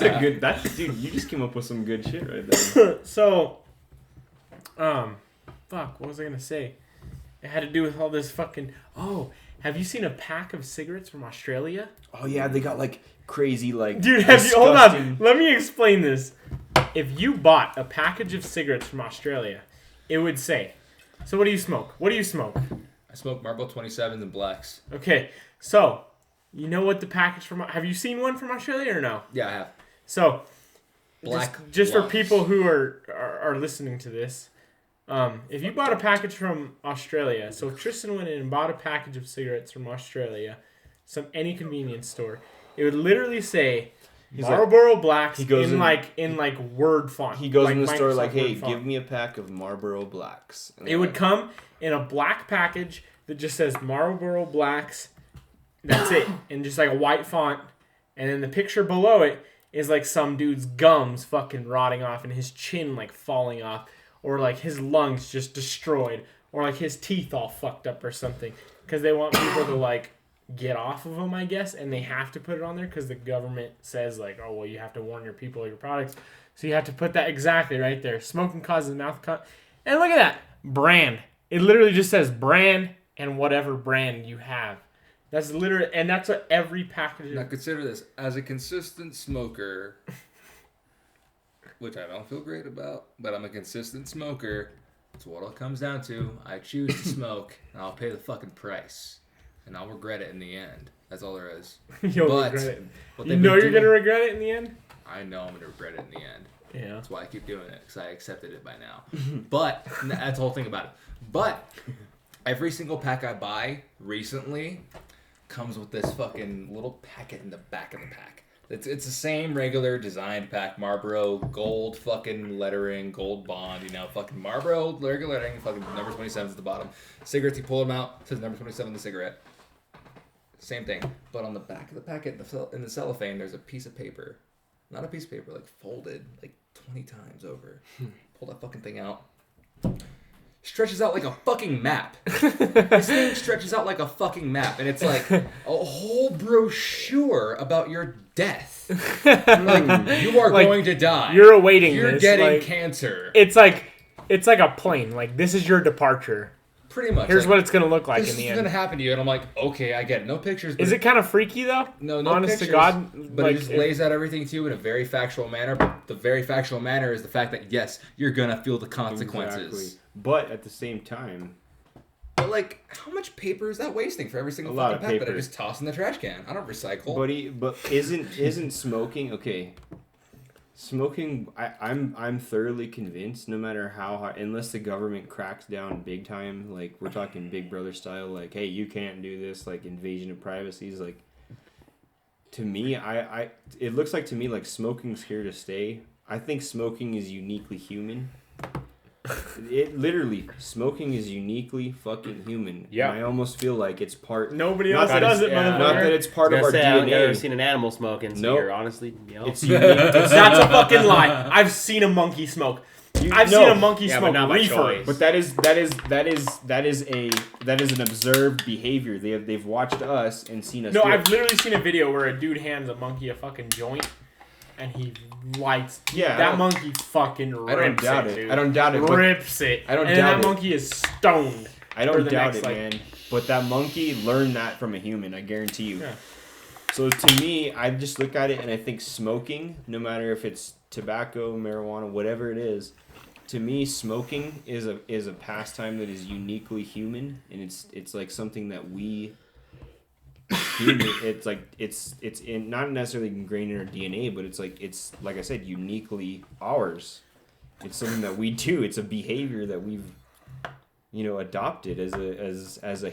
a good. Dude. You just came up with some good shit right there. fuck, what was I gonna say? It had to do with all this fucking. Oh, have you seen a pack of cigarettes from Australia? Oh yeah, they got like crazy like. Dude, hold on. disgusting- Let me explain this. If you bought a package of cigarettes from Australia, it would say. So what do you smoke? What do you smoke? I smoke Marlboro 27s and blacks. Okay, so you know what the package from? Have you seen one from Australia or no? Yeah, I have. So, Black just for ones. people who are listening to this, if you bought a package from Australia, so if Tristan went in and bought a package of cigarettes from Australia, any convenience store, it would literally say Marlboro Blacks he goes in word font. He goes like in the store like, Microsoft "Hey, Word font. give me a pack of Marlboro Blacks." And It would come in a black package that just says Marlboro Blacks. That's it, and just like a white font. And then the picture below it is like some dude's gums fucking rotting off and his chin like falling off, or like his lungs just destroyed, or like his teeth all fucked up or something, because they want people to like get off of them, I guess, and they have to put it on there because the government says like, oh well, you have to warn your people of your products, so you have to put that exactly right there. Smoking causes mouth cut, and look at that brand. It literally just says brand and whatever brand you have. That's literally, and that's what every package. Now consider this as a consistent smoker, which I don't feel great about, but I'm a consistent smoker. It's what it comes down to. I choose to smoke, and I'll pay the fucking price, and I'll regret it in the end. That's all there is. You'll regret it. You know you're gonna regret it in the end. I know I'm gonna regret it in the end. Yeah. That's why I keep doing it, because I accepted it by now. But that's the whole thing about it. But every single pack I buy recently comes with this fucking little packet in the back of the pack. It's the same regular designed pack, Marlboro, gold fucking lettering, gold bond, you know, fucking Marlboro, regular lettering, fucking number 27's at the bottom. Cigarettes, you pull them out, it says number 27 the cigarette. Same thing. But on the back of the packet, in the cellophane, there's a piece of paper. Not a piece of paper, like folded, like 20 times over. Pull that fucking thing out. Stretches out like a fucking map. This thing stretches out like a fucking map, and it's like a whole brochure about your death. Like, you are Like, going to die. You're awaiting You're this. getting like, cancer. it's like a plane. Like, this is your departure. Pretty much. Here's like, what it's gonna look like this in the is end. gonna happen to you, and I'm like, okay, I get it. No pictures. But Is it kind of freaky though? No Honest pictures. to God, But like, it just lays out everything to you in a very factual manner. But the very factual manner is the fact that yes, you're gonna feel the consequences. Exactly. But at the same time, But like, how much paper is that wasting for every single A lot fucking of pack that I paper. just toss in the trash can? I don't recycle. but isn't smoking okay? Smoking, I'm thoroughly convinced, no matter how hard, unless the government cracks down big time, like we're talking Big Brother style, like hey, you can't do this, like invasion of privacy is like. To me, it looks like to me like smoking's here to stay. I think smoking is uniquely human. It literally, smoking is uniquely fucking human. Yeah. And I almost feel like it's part. Nobody not else that does it's- it, yeah. motherfucker. Not that it's part of our I've never DNA. seen an animal smoking, so Nope. you're honestly, It's unique. That's a fucking lie. I've seen a monkey smoke. I've seen a monkey Yeah, but smoke not by reefer. choice. But that is an observed behavior. They've watched us and seen us. No, do it. I've literally seen a video where a dude hands a monkey a fucking joint, and he lights. Yeah, that monkey fucking rips I don't doubt it. dude. I don't doubt it. But Rips it. I don't and doubt that it. monkey is stoned. I for don't the doubt next, it, like- man. But that monkey learned that from a human. I guarantee you. Yeah. So to me, I just look at it and I think smoking, no matter if it's tobacco, marijuana, whatever it is, to me, smoking is a pastime that is uniquely human, and it's like something that we human. It's like it's in, not necessarily ingrained in our DNA, but it's like I said, uniquely ours. It's something that we do. It's a behavior that we've adopted as a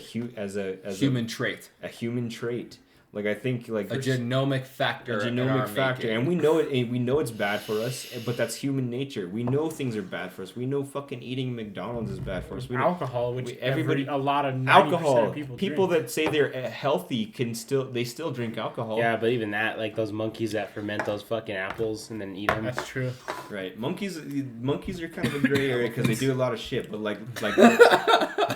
Human trait. a human trait. Like I think like A genomic factor. in our making. and we know it. And we know it's bad for us, but that's human nature. We know things are bad for us. We know fucking eating McDonald's is bad for us. We know, Alcohol, which everybody- a lot of 90% alcohol. of people drink. That say they're healthy they still drink alcohol. Yeah, but even that, like those monkeys that ferment those fucking apples and then eat them. That's true. Right. Monkeys are kind of a gray area because they do a lot of shit. But like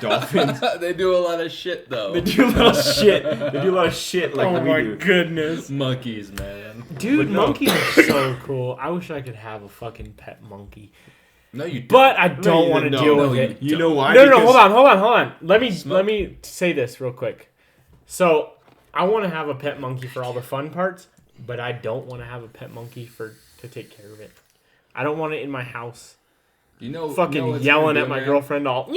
dolphins, They do a lot of shit though. they do a lot of shit. They do a lot of shit like Oh we my do. goodness. Monkeys, man. Dude, But no. monkeys are so cool. I wish I could have a fucking pet monkey. No, you don't. But I don't want to deal with it. You know why? No, Because- hold on. Let Smoke. me say this real quick. So, I want to have a pet monkey for all the fun parts, but I don't want to have a pet monkey to take care of it. I don't want it in my house. Fucking what's yelling gonna at do, my man? girlfriend all.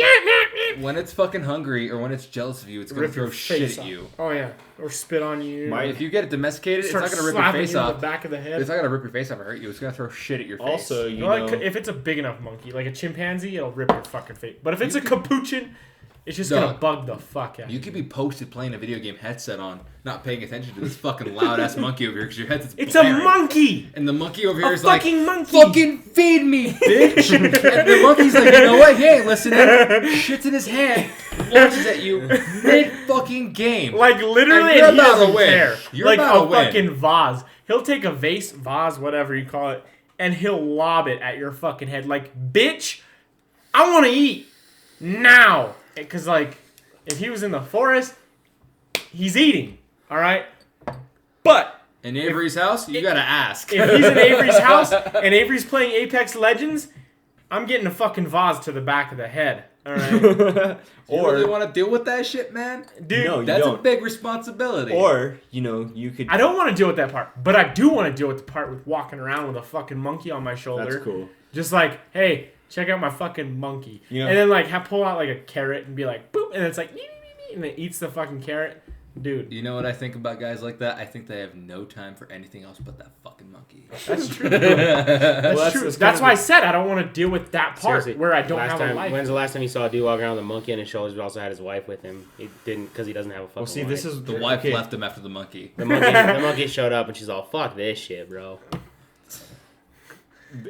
When it's fucking hungry or when it's jealous of you, it's gonna Rip your throw shit face at off. you. Oh yeah, or spit on you. If you get it domesticated, it's start not gonna rip your slapping face you in off. the back of the head. It's not gonna rip your face off or hurt you. It's gonna throw shit at your face. Also, Well, if it's a big enough monkey, like a chimpanzee, it'll rip your fucking face. But if it's a capuchin, it's just Dog. gonna bug the fuck out. You could be posted playing a video game headset on, not paying attention to this fucking loud ass monkey over here because your headset's It's blaring. a monkey. And the monkey over here A is like, fucking monkey. fucking feed me, bitch. And the monkey's like, you know what? He ain't listening. Shits in his hand, launches at you mid fucking game. Like literally, And you're and he about to doesn't win. care. You're like about a to win. fucking vase. He'll take a vase, whatever you call it, and he'll lob it at your fucking head. Like, bitch, I want to eat now. Because like, if he was in the forest, he's eating. All right, but In Avery's house, you gotta ask. if he's in Avery's house and Avery's playing Apex Legends, I'm getting a fucking vase to the back of the head. All right, You Or really want to deal with that shit, man? dude. No, you That's a don't. big responsibility. Or you could. I don't want to deal with that part, but I do want to deal with the part with walking around with a fucking monkey on my shoulder. That's cool. Just like, hey, check out my fucking monkey. Yeah. And then like pull out like a carrot and be like, boop, and it's like, and it eats the fucking carrot. Dude, You know what I think about guys like that? I think they have no time for anything else but that fucking monkey. that's true. That's true. That's why I said I don't want to deal with that part Seriously, where I don't last have time, a life. When's the last time you saw a dude walking around with a monkey on his shoulders, but also had his wife with him? He didn't, because he doesn't have a fucking Well, see, wife. this is The wife okay. left him after the monkey. The monkey showed up, and she's all, fuck this shit, bro.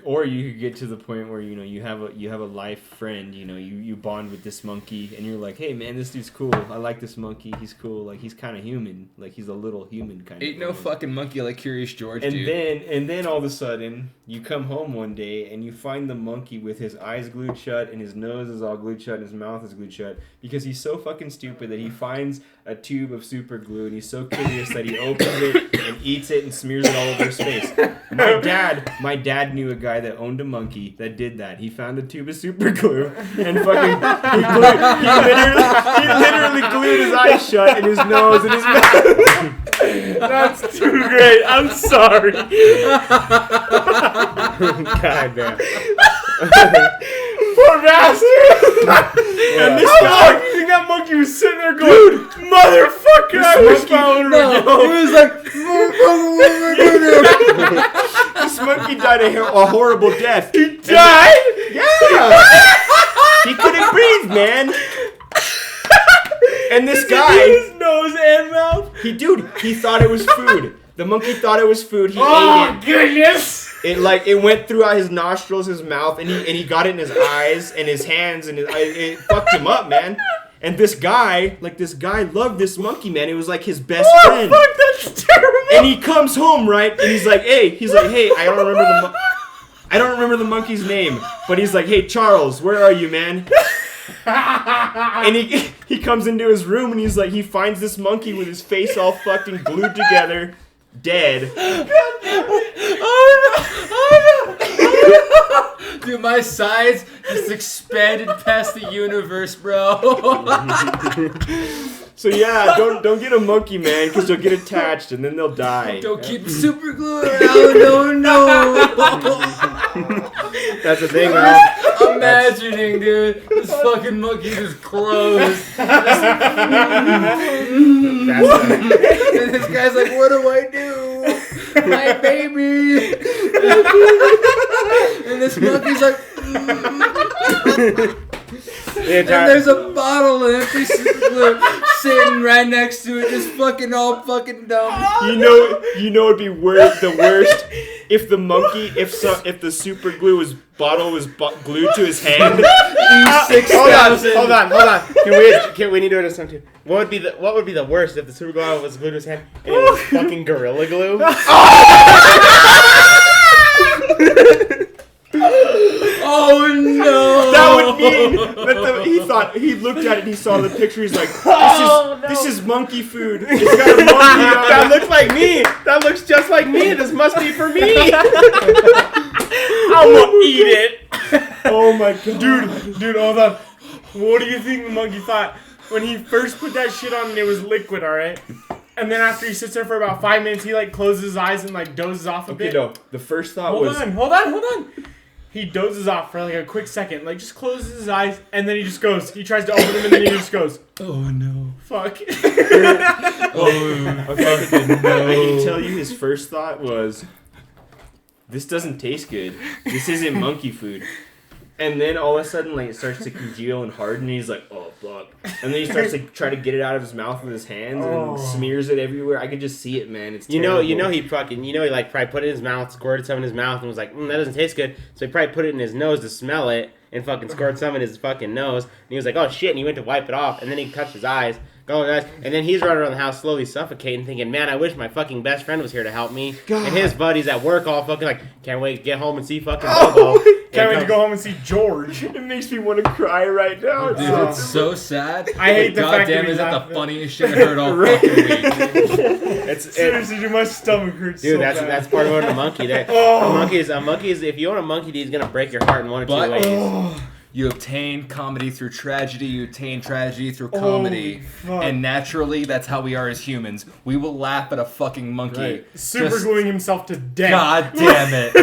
Or you could get to the point where you have a life friend, you bond with this monkey and you're like, hey man, this dude's cool. I like this monkey. He's cool. Like he's kind of human. Like he's a little human kind Ain't of. no fucking monkey like Curious George, And dude. then all of a sudden you come home one day and you find the monkey with his eyes glued shut and his nose is all glued shut and his mouth is glued shut because he's so fucking stupid that he finds a tube of super glue and he's so curious that he opens it and eats it and smears it all over his face. My dad knew a guy that owned a monkey that did that. He found a tube of super glue and fucking he literally glued his eyes shut and his nose and his mouth. That's too great. I'm sorry. God damn. Poor bastard. And this How guy, long do you think that monkey was sitting there going, motherfucker, I wish I would have It was like, this monkey died a horrible death. He died? Yeah. He couldn't breathe, man. And this guy, His nose and mouth. he thought it was food. The monkey thought it was food. He ate Oh, it. goodness. It went throughout his nostrils, his mouth, and he got it in his eyes and his hands, and it fucked him up, man. And this guy loved this monkey, man. It was like his best friend. Fuck, that's terrible. And he comes home, right? And he's like, hey, I don't remember the monkey's name, but he's like, hey, Charles, where are you, man? And he comes into his room and he's like, he finds this monkey with his face all fucking glued together, dead. dude, my sides just expanded past the universe, bro. So yeah, don't get a monkey, man, because they'll get attached and then they'll die. Don't keep super glue around. No. That's the thing, bro. Imagining, dude, this fucking monkey just closed. That's And this guy's like, what do I do? My baby. And this monkey's like, and there's a bottle of empty super glue sitting right next to it, just fucking all fucking dumb. You know it'd be the worst if the monkey, if the super glue bottle was glued to his hand. Hold on. Can we need to understand too? What would be the worst if the super glue was glued to his hand and it was fucking gorilla glue? Oh no! That would mean that he looked at it and he saw the picture. He's like, this is monkey food. It's got a monkey on That it. looks like me. That looks just like me. This must be for me. I'm gonna eat it. Oh my god, Dude, hold on. What do you think the monkey thought when he first put that shit on and it was liquid, alright? And then after he sits there for about 5 minutes, he like closes his eyes and like dozes off a Okay, bit. no. The first thought Hold was on. He dozes off for like a quick second, like just closes his eyes, and then he just goes. He tries to open them, and then he just goes, Oh no! "Fuck." I can tell you his first thought was, this doesn't taste good. This isn't monkey food. And then all of a sudden, like, it starts to congeal and harden, and he's like, oh, fuck. And then he starts to try to get it out of his mouth with his hands and smears it everywhere. I could just see it, man. It's terrible. he like probably put it in his mouth, squirted some in his mouth, and was like, that doesn't taste good. So he probably put it in his nose to smell it, and fucking squirted some in his fucking nose. And he was like, oh shit, and he went to wipe it off, and then he touched his eyes. And then he's running around the house slowly suffocating, thinking, man, I wish my fucking best friend was here to help me. God. And his buddies at work all fucking like, can't wait to get home and see fucking Bobo. Can't wait to go home and see George. It makes me want to cry right now. Dude, it's so sad. I hate the fact that is that the funniest shit I heard all fucking week. Seriously, dude, my stomach hurts. Dude, so bad. that's part of owning a monkey. A monkey is if you own a monkey, he's gonna break your heart in one or two ways. You obtain comedy through tragedy. You obtain tragedy through comedy. And naturally, that's how we are as humans. We will laugh at a fucking monkey. Right. Super gluing himself to death. God damn it.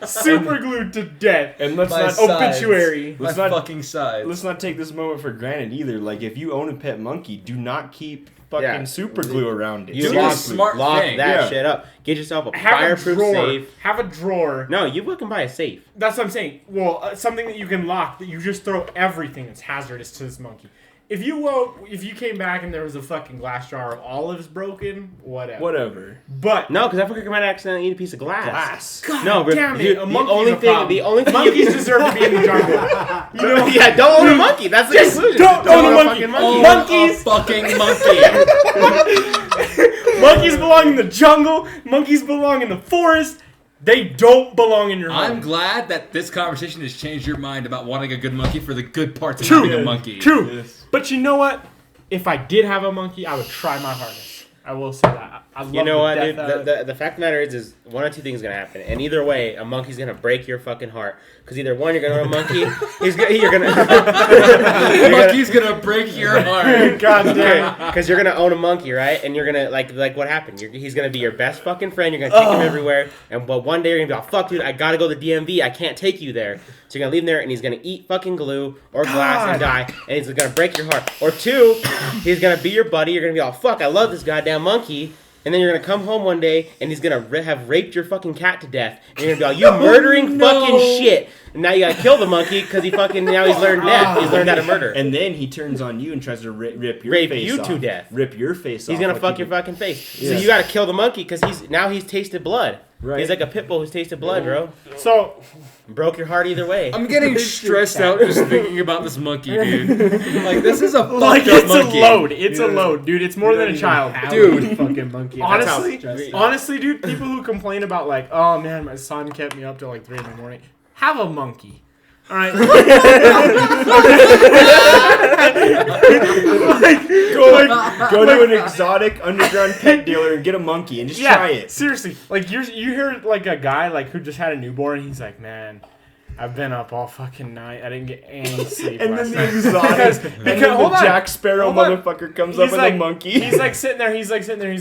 Super glued to death. And let's not sides. obituary. Let's my not fucking side. Let's not take this moment for granted either. Like, if you own a pet monkey, do not keep fucking super glue around it. You lock that shit up. Get yourself a fireproof safe. Have a drawer. No, you can buy a safe. That's what I'm saying. Well, something that you can lock that you just throw everything that's hazardous to this monkey. If you came back and there was a fucking glass jar of olives broken, whatever. But no, because that fucker might accidentally eat a piece of glass. God no, damn it! The only thing monkeys deserve to be in the jungle. You know? Yeah, don't own a monkey. That's the conclusion. Don't own a monkey. Monkeys, fucking monkey. Monkeys belong in the jungle. Monkeys belong in the forest. They don't belong in your home. I'm glad that this conversation has changed your mind about wanting a good monkey for the good parts of having a monkey. True. Yes. But you know what? If I did have a monkey, I would try my hardest. I will say that. I love you know what, dude? The fact of the matter is one of two things is going to happen. And either way, a monkey's going to break your fucking heart. Because either one, you're going to own a monkey. Monkey's going to break your heart. God damn. Because you're going to own a monkey, right? And you're going to, like what happened? He's going to be your best fucking friend. You're going to take him everywhere. But one day you're going to be like, fuck, dude, I got to go to the DMV. I can't take you there. So you're going to leave him there, and he's going to eat fucking glue or glass and die. And he's going to break your heart. Or two, he's going to be your buddy. You're going to be all, fuck, I love this goddamn monkey. And then you're going to come home one day, and he's going to have raped your fucking cat to death. And you're going to be all, you murdering fucking shit. And now you got to kill the monkey because now he's learned death. He's learned how to murder. And then he turns on you and tries to rip your face off. To death. Rip your face off. He's going to fuck your fucking face. Yeah. So you got to kill the monkey because he's tasted blood. Right. He's like a pit bull who's tasted blood, bro. So broke your heart either way. I'm getting stressed out just thinking about this monkey, dude. Like, this is a fucked up it's monkey. A load. It's a load, dude. It's more than a child, dude. Fucking monkey. Honestly, dude. People who complain about like, oh man, my son kept me up till like 3 a.m. Have a monkey. All right. Go to an exotic underground pet dealer and get a monkey and just try it. Seriously, like you hear like a guy like who just had a newborn. And he's like, man, I've been up all fucking night. I didn't get any sleep. And last then night. the exotic, because the Jack Sparrow motherfucker comes up with a monkey. He's like sitting there. He's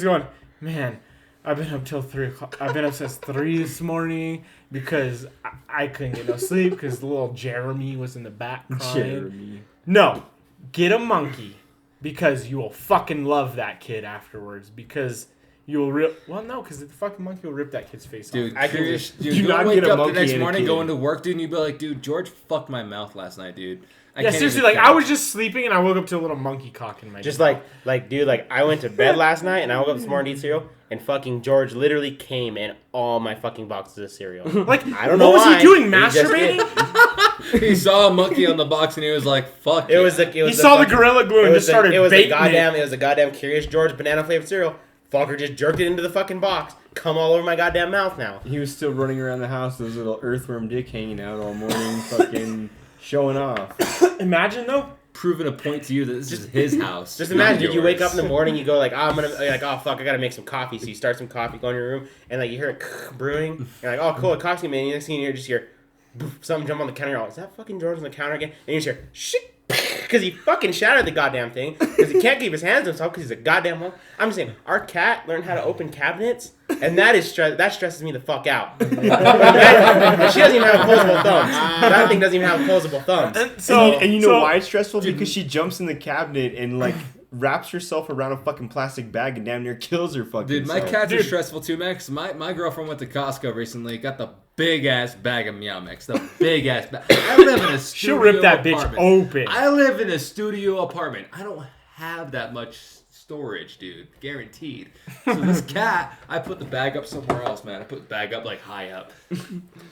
going, man, I've been up till 3 o'clock. I've been up since 3 this morning because I couldn't get no sleep because the little Jeremy was in the back crying. Jeremy. No, get a monkey because you will fucking love that kid afterwards because you will because the fucking monkey will rip that kid's face dude, off. Dude, you not wake get a up monkey the next and a morning, kid. go into work, dude, and you'd be like, dude, George fucked my mouth last night, dude. Seriously, like I was just sleeping and I woke up to a little monkey cock in my just mouth. dude, I went to bed last night and I woke up this morning to eat cereal and fucking George literally came in all my fucking boxes of cereal. Like, I don't know what was why. he doing? Masturbating? He saw a monkey on the box and he was like, fuck it. He saw the Gorilla Glue and just started baiting it. It was a goddamn Curious George banana flavored cereal. Fucker just jerked it into the fucking box. Come all over my goddamn mouth now. He was still running around the house, with his little earthworm dick hanging out all morning, fucking showing off. Imagine though. Proving a point to you that this is his house. Just imagine, dude, you wake up in the morning, you go like, oh, oh fuck, I gotta make some coffee. So you start some coffee, go in your room, and like you hear it brewing. You're like, oh cool, a coffee's made. And next thing you just hear something jump on the counter. You're like, is that fucking George on the counter again? And you just hear shit. Because he fucking shattered the goddamn thing. Because he can't keep his hands to himself because he's a goddamn monk. I'm just saying, our cat learned how to open cabinets, and that stresses me the fuck out. And she doesn't even have opposable thumbs. That thing doesn't even have opposable thumbs. And you know why it's stressful? Because she jumps in the cabinet and like wraps herself around a fucking plastic bag and damn near kills her fucking Dude, my self. cats are stressful too, man. 'Cause my girlfriend went to Costco recently, got the big ass bag of Meow Mix. The big ass bag. I live in a studio She'll rip that bitch apartment. open. I live in a studio apartment. I don't have that much storage, dude. Guaranteed. So this cat, I put the bag up somewhere else, man. I put the bag up like high up.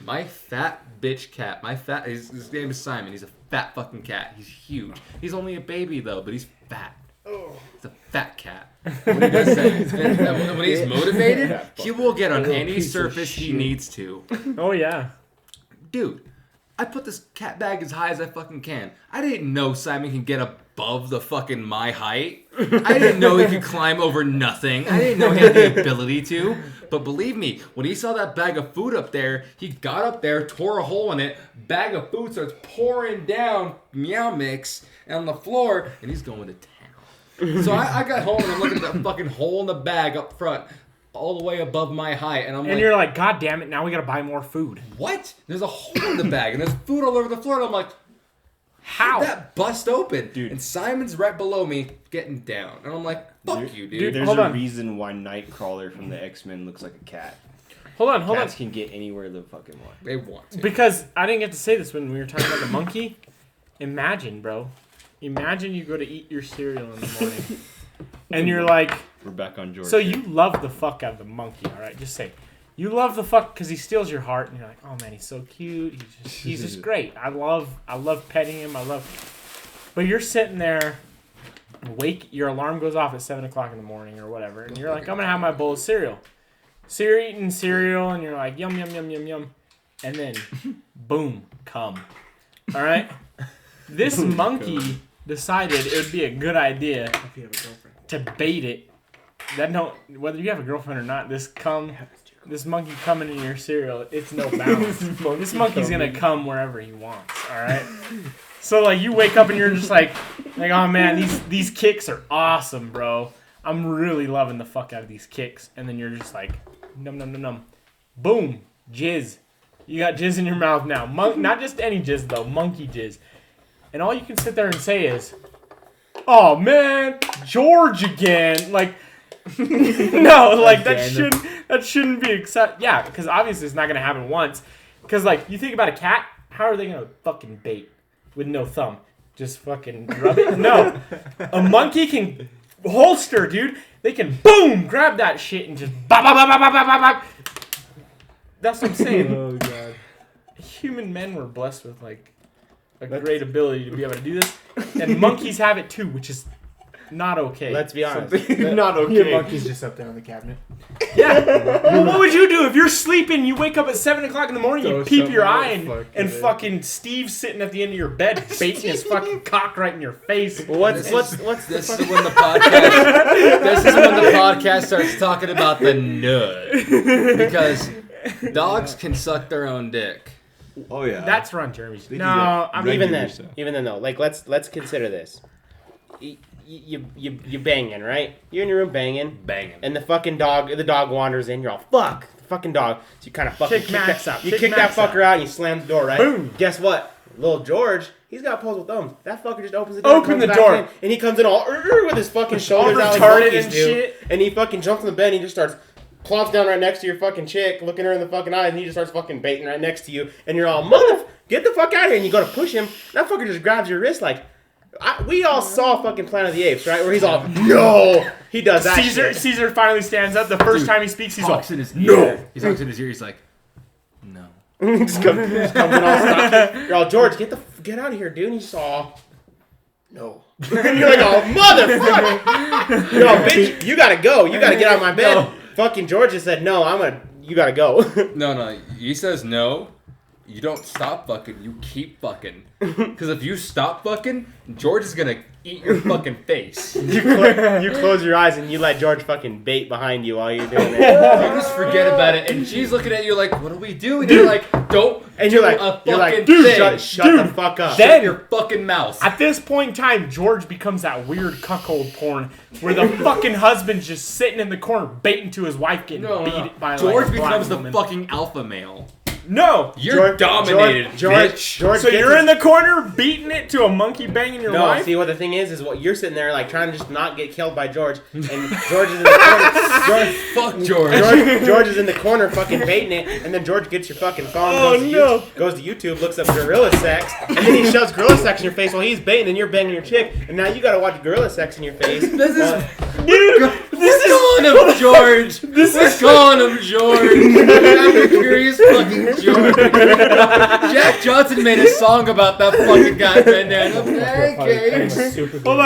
My fat bitch cat. His name is Simon. He's a fat fucking cat. He's huge. He's only a baby though, but he's fat. He's a fat cat. When he does that, when he's motivated, he will get on any surface he needs to. Oh yeah. Dude, I put this cat bag as high as I fucking can. I didn't know Simon can get above the fucking my height. I didn't know he could climb over nothing. I didn't know he had the ability to. But believe me, when he saw that bag of food up there, he got up there, tore a hole in it, bag of food starts pouring down Meow Mix on the floor, and he's going to town. So I got home and I'm looking at that fucking hole in the bag up front, all the way above my height, and And you're like, God damn it! Now we gotta buy more food. what? There's a hole in the bag, and there's food all over the floor, and I'm like, How? how'd that bust open? Dude. And Simon's right below me, getting down, and I'm like, fuck you, dude. There's hold a on. reason why Nightcrawler from the X-Men looks like a cat. Hold on. Cats can get anywhere they fucking want. They want to. Because I didn't get to say this when we were talking about the monkey. Imagine, bro. Imagine you go to eat your cereal in the morning, and you're like, We're back on George. so you love the fuck out of the monkey, all right? Just say, you love the fuck because he steals your heart, and you're like, oh man, he's so cute. He's just great. I love petting him. But you're sitting there, your alarm goes off at 7:00 in the morning or whatever, and you're like, I'm gonna have my bowl of cereal. So you're eating cereal, and you're like, yum yum yum yum yum, and then, boom, come. All right. This monkey decided it would be a good idea If you have a girlfriend. to bait it. Whether you have a girlfriend or not, this monkey coming in your cereal, it's no bounds. This monkey's gonna come wherever he wants. All right. So like you wake up and you're just like, oh man, these kicks are awesome, bro. I'm really loving the fuck out of these kicks. And then you're just like, num num num num, boom, jizz. You got jizz in your mouth now. Not just any jizz though, monkey jizz. And all you can sit there and say is, oh man, George again. Like, no, like that shouldn't be accepted. Yeah, because obviously it's not gonna happen once. Because like you think about a cat, how are they gonna fucking bait with no thumb? Just fucking rub it? No, a monkey can holster, dude. They can boom, grab that shit and just bop bop bop bop bop bop bop. That's what I'm saying. Oh god. Human men were blessed with like a great ability to be able to do this, and monkeys have it too, which is not okay. Let's be honest. Not okay. Your monkey's just up there on the cabinet. Yeah. Well, what would you do if you're sleeping? You wake up at 7:00 in the morning, you Throw peep your something eye, in the fuck, and yeah. fucking Steve's sitting at the end of your bed, baiting his fucking cock right in your face. What's This is when the podcast. This is when the podcast starts talking about the nud, because dogs can suck their own dick. Oh yeah. That's Ron Jeremy's. They do No, that I mean even regular then, stuff. though, like let's consider this. You banging, right? You're in your room banging, and the dog wanders in. You're all fuck, the fucking dog. So you kind of fucking Kick Max out. You Kick kick that Max out. fucker out and you slam the door, right? Boom. Guess what? Little George, he's got opposable thumbs. That fucker just opens the door. Open comes the back door. in, and he comes in all with his fucking shoulders out like retarded monkeys and do. shit. And he fucking jumps on the bed and he just starts plops down right next to your fucking chick, looking her in the fucking eye, and he just starts fucking baiting right next to you. And you're all, get the fuck out of here. And you go to push him. That fucker just grabs your wrist like, we all saw fucking Planet of the Apes, right? Where he's all, no. He does that shit. Caesar finally stands up. The first time he speaks, he's all, Talks in his ear. He talks in his ear. He's like, no. He just comes in all stocky. You're all, George, get out of here, dude. And he's just all, no. And you're like, oh, motherfucker. You're all, bitch, you gotta go. You gotta get out of my bed. No. Fucking George just said, no, you gotta go. No. He says no. You don't stop fucking. You keep fucking. Because if you stop fucking, George is gonna eat your fucking face. You close your eyes and you let George fucking bait behind you while you're doing it. You just forget about it, and she's looking at you like, "What do we do?" And you're like, "Don't." And do you're like, a fucking dude, thing. shut the fuck up. Then- Shut your fucking mouth. At this point in time, George becomes that weird cuckold porn where the fucking husband's just sitting in the corner baiting to his wife getting beat by George like a black becomes the woman. fucking alpha male. No. You're dominated, bitch. George So gets you're his- in the corner beating it to a monkey banging your No, wife? see what the thing is what you're sitting there like trying to just not get killed by George, and George is in the corner. Fuck George. George is in the corner fucking baiting it, and then George gets your fucking phone, Oh, goes to YouTube, looks up gorilla sex, and then he shoves gorilla sex in your face while he's baiting, and you're banging your chick, and now you gotta watch gorilla sex in your face. This is Dude, this is calling him George. We're calling him George. I'm curious fucking George. Jack Johnson made a song about that fucking guy, man. Hold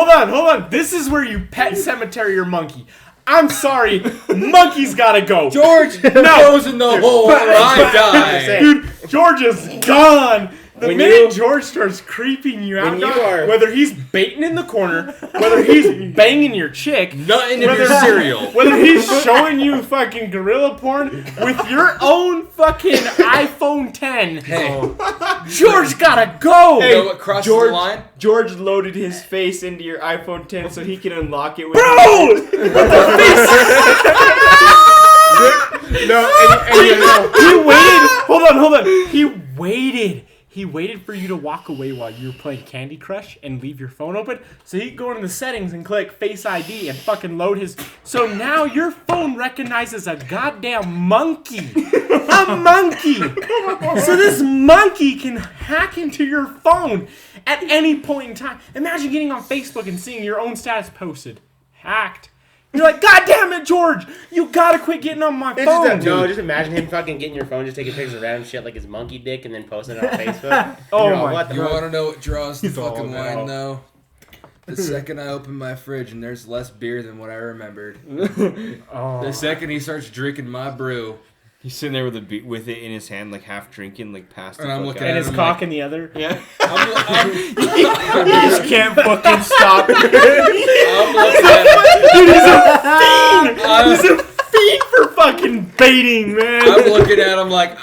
on. Hold on. This is where you pet cemetery your monkey. I'm sorry. Monkey's gotta go. George goes in the hole or I die. Dude, George is gone. The When minute you- George starts creeping you out, When you are- whether he's baiting in the corner, whether he's banging your chick, Nothing in your cereal. whether he's showing you fucking gorilla porn with your own fucking iPhone 10, Hey, George gotta go. you know what crosses George, the line? George loaded his face into your iPhone 10 so he can unlock it with Bro! He waited. Hold on. He waited for you to walk away while you were playing Candy Crush and leave your phone open. So he'd go into the settings and click Face ID and fucking load his. So now your phone recognizes a goddamn monkey. A monkey. So this monkey can hack into your phone at any point in time. Imagine getting on Facebook and seeing your own status posted. Hacked. You're like, God damn it, George! You gotta quit getting on my phone. Just imagine him fucking getting your phone, just taking pictures of random shit like his monkey dick, and then posting it on Facebook. Oh You're all, my what the You fuck? want to know what draws the fucking all line, out. though? The second I open my fridge and there's less beer than what I remembered. Oh. The second he starts drinking my brew, He's sitting there with it in his hand, like half drinking, like past the And I'm fuck looking out. And his I'm cock like- in the other. Yeah. I'm You just can't fucking stop. looking at Dude, he's a fiend for fucking baiting, man. I'm looking at him like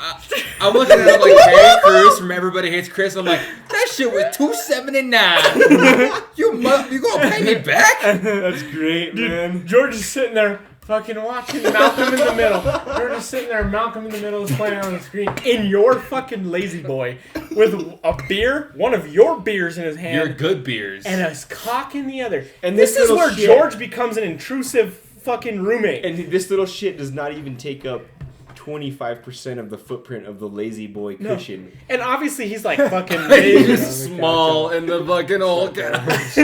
Terry Crews from Everybody Hates Chris. I'm like, that shit was $2.79. You gonna pay me back? That's great, man. George is sitting there fucking watching Malcolm in the Middle. George is sitting there, Malcolm in the Middle is playing on the screen in your fucking lazy boy with a beer, one of your beers in his hand. Your good beers. And his cock in the other. And this this is little where shit- George becomes an intrusive fucking roommate. And this little shit does not even take up 25% of the footprint of the lazy boy cushion. And obviously he's like fucking He's big. just small in the fucking old couch.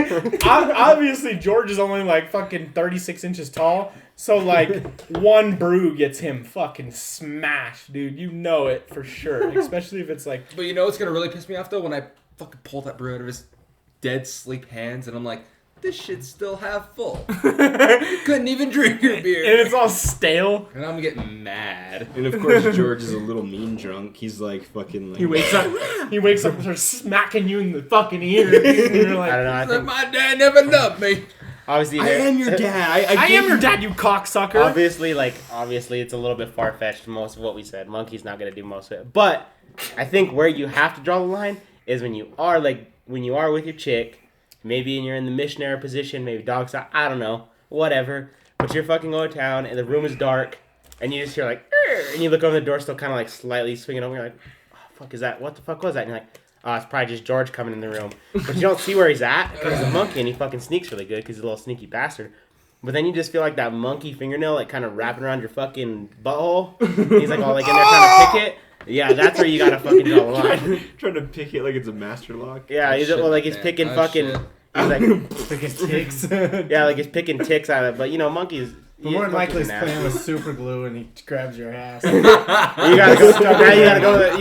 Obviously George is only like fucking 36 inches tall. So like one brew gets him fucking smashed, dude. You know it for sure. Especially if it's like, But you know what's gonna really piss me off though? When I fucking pull that brew out of his dead sleep hands and I'm like, this shit's still half full. You couldn't even drink your beer. and it's all stale. And I'm getting mad. And of course, George is a little mean drunk. He's like fucking like. He wakes up and starts smacking you in the fucking ear. And you're like, I don't know. I Like, think my dad never loved me. obviously I am your dad. I am your dad, you cocksucker. Obviously, it's a little bit far fetched. Most of what we said, Monkey's not gonna do most of it. But I think where you have to draw the line is when you are with your chick, maybe you're in the missionary position, maybe dog style, I don't know, whatever. But you're fucking going to town and the room is dark, and you just hear like, "Arr!" and you look over the door, still kind of like slightly swinging over. You're like, oh, fuck is that? What the fuck was that? And you're like, oh, it's probably just George coming in the room. But you don't see where he's at because he's a monkey and he fucking sneaks really good because he's a little sneaky bastard. But then you just feel like that monkey fingernail like kind of wrapping around your fucking butthole. And he's like all like in there trying to pick it. Yeah, that's where you gotta fucking draw the line. Trying to pick it like it's a master lock. Yeah, he's like he's man. picking Oh, fucking. shit. He's like Picking ticks. yeah, like he's picking ticks out of it. But you know, monkeys. But more than likely, he's nasty. playing with super glue and he grabs your ass. You gotta go. Now you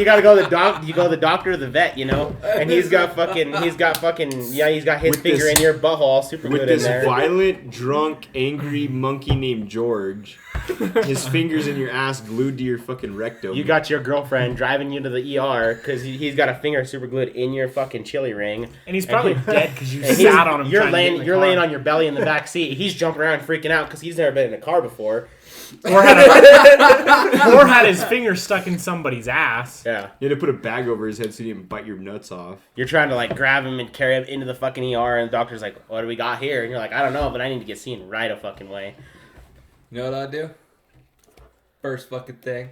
gotta go to the doc. You go to the doctor or the vet, you know. And he's got his With finger this- in your butthole, super With good in this there. violent, drunk, angry monkey named George, his fingers in your ass glued to your fucking rectum. You got your girlfriend driving you to the ER because he's got a finger super glued in your fucking chili ring. And he's probably dead because you And sat on him. You're trying to get in laying. the You're car. laying on your belly in the back seat. He's jumping around, freaking out because he's never been in a car before. or had his finger stuck in somebody's ass. Yeah. You had to put a bag over his head so he didn't bite your nuts off. You're trying to like grab him and carry him into the fucking ER, and the doctor's like, "What do we got here?" And you're like, "I don't know, but I need to get seen right a fucking way." You know what I do? First fucking thing.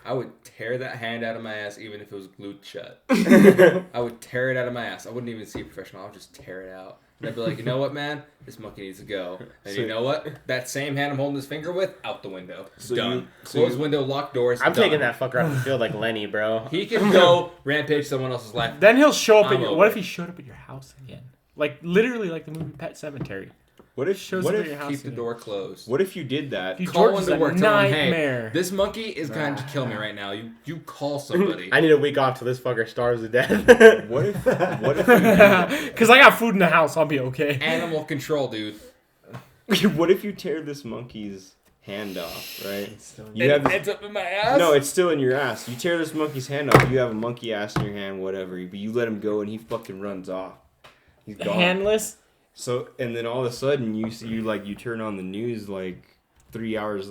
I would tear that hand out of my ass even if it was glued shut. I would tear it out of my ass. I wouldn't even see a professional. I would just tear it out. And I'd be like, you know what, man? This monkey needs to go. And you know what? That same hand I'm holding his finger with, out the window. Done. Close window, lock doors. I'm done. taking that fucker off the field like Lenny, bro. He can go rampage someone else's life. Then he'll show up. I'm What over if he showed up at your house again? Like literally, like the movie Pet Cemetery. What if Shows what up if at your house Keep the again. door closed. what if you did that? Dude, Call George is into a work. Tell him, nightmare. hey, this monkey is going to kill me right now. You call somebody. I need a week off till this fucker starves to death. What if what if you did, Because I got food in the house, I'll be okay. Animal control, dude. what if you tear this monkey's hand off, right? You It have this, ends up in my ass. no, it's still in your ass. You tear this monkey's hand off. You have a monkey ass in your hand, whatever. But you let him go, and he fucking runs off. He's gone. Handless. So and then all of a sudden you turn on the news like 3 hours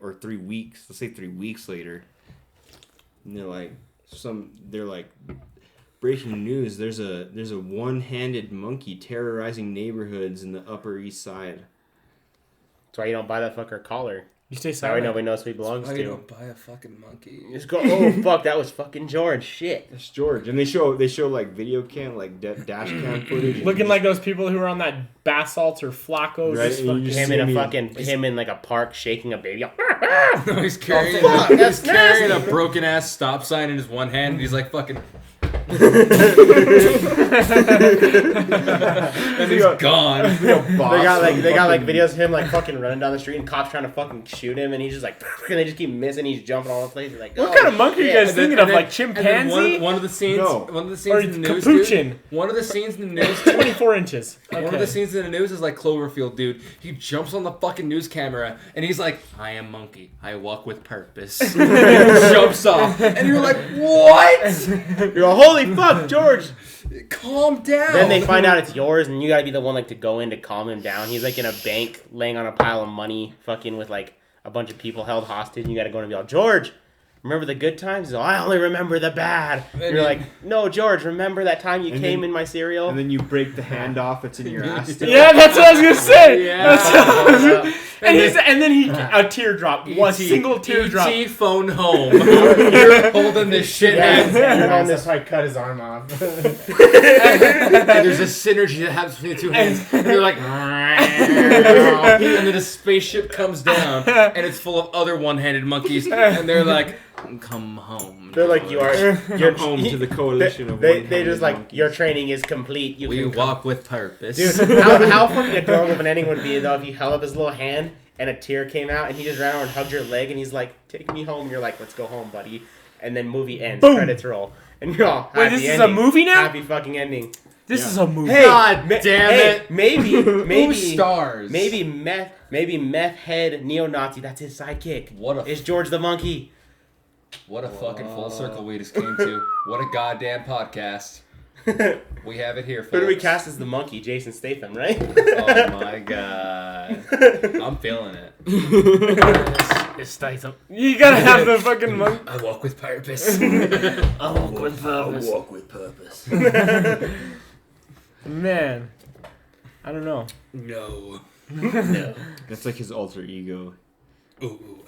or 3 weeks. Let's say 3 weeks later, and they're like breaking news. There's a one-handed monkey terrorizing neighborhoods in the Upper East Side. That's why you don't buy that fucker collar. You stay That way silent. nobody knows who he belongs Why you to. don't buy a fucking monkey? Just go. Oh fuck, that was fucking George. Shit. That's George, and they show like video cam, like dash cam footage, Looking like those people who were on that basalt or flacos. Right, just and you fucking- just Him see in a me- fucking like a park shaking a baby. No, he's carrying, fuck, he's that's carrying nasty. a broken ass stop sign in his one hand, and he's like fucking. And he's gone. They got like videos of him like fucking running down the street and cops trying to fucking shoot him and he's just like and they just keep missing. He's jumping all over the place. You're like, What oh, kind of monkey are you shit. guys thinking of? Like And then chimpanzee? one of the scenes, No. one of the Or scenes in the news, capuchin? dude, one of the scenes in the news, 24 inches. one of Okay. the scenes in the news is like Cloverfield, dude. He jumps on the fucking news camera and he's like, "I am monkey. I walk with purpose." Jumps off, and you're like, "What? You're like, holy fuck, George." Calm down." Then they find out it's yours and you gotta be the one like to go in to calm him down. He's like in a bank laying on a pile of money, fucking with like a bunch of people held hostage and you gotta go in and be like, George, remember the good times? He's like, I only remember the bad. And you're like, no, George, remember that time you And came then- in my cereal? and then you break the hand off. It's in your ass. Still. Yeah, that's what I was gonna say. Yeah. That's what I was gonna- and then he a teardrop, one E.T. single teardrop. E.T. phone home. You're holding this shit Yeah, hand. on that's why I cut his arm off. And there's a synergy that happens between the two hands. And you're like, and then a spaceship comes down, and it's full of other one-handed monkeys, and they're like, "Come home." They're like, you are. You're Home to the coalition of They one-handed just like, monkeys. your training is complete. You We can come. walk with purpose. Dude, how fucking adorable of an ending would it be though if you held up his little hand and a tear came out and he just ran over and hugged your leg and he's like, "Take me home." And you're like, "Let's go home, buddy." And then movie ends, Boom. credits roll, and you're all Wait, happy this is ending. a movie now? Happy fucking ending. This Yeah. is a movie. Hey, God damn it. Maybe, Who stars? maybe meth head neo-Nazi. That's his sidekick. What a Is George the monkey? What a fucking full circle we just came to. What a goddamn podcast. We have it here, folks. Who do we cast as the monkey? Jason Statham, right? Oh my god. I'm feeling it. It's Statham. You gotta have the fucking monkey. I walk with purpose. I walk with purpose. walk with purpose. Man, I don't know. No. That's like his alter ego. Ooh.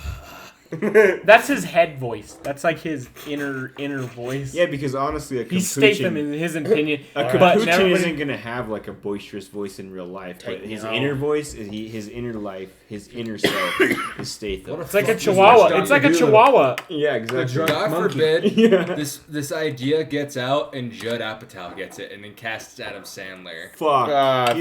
That's his head voice. That's like his inner voice. Yeah, because honestly, a He's Statham capuchin, in his opinion. a But capuchin never isn't gonna have like a boisterous voice in real life. But his inner voice, his inner life, his inner self is Statham. It's like a chihuahua. It's like a chihuahua. Yeah, exactly. God Monkey. forbid Yeah. this idea gets out and Judd Apatow gets it and then casts Adam Sandler. Fuck.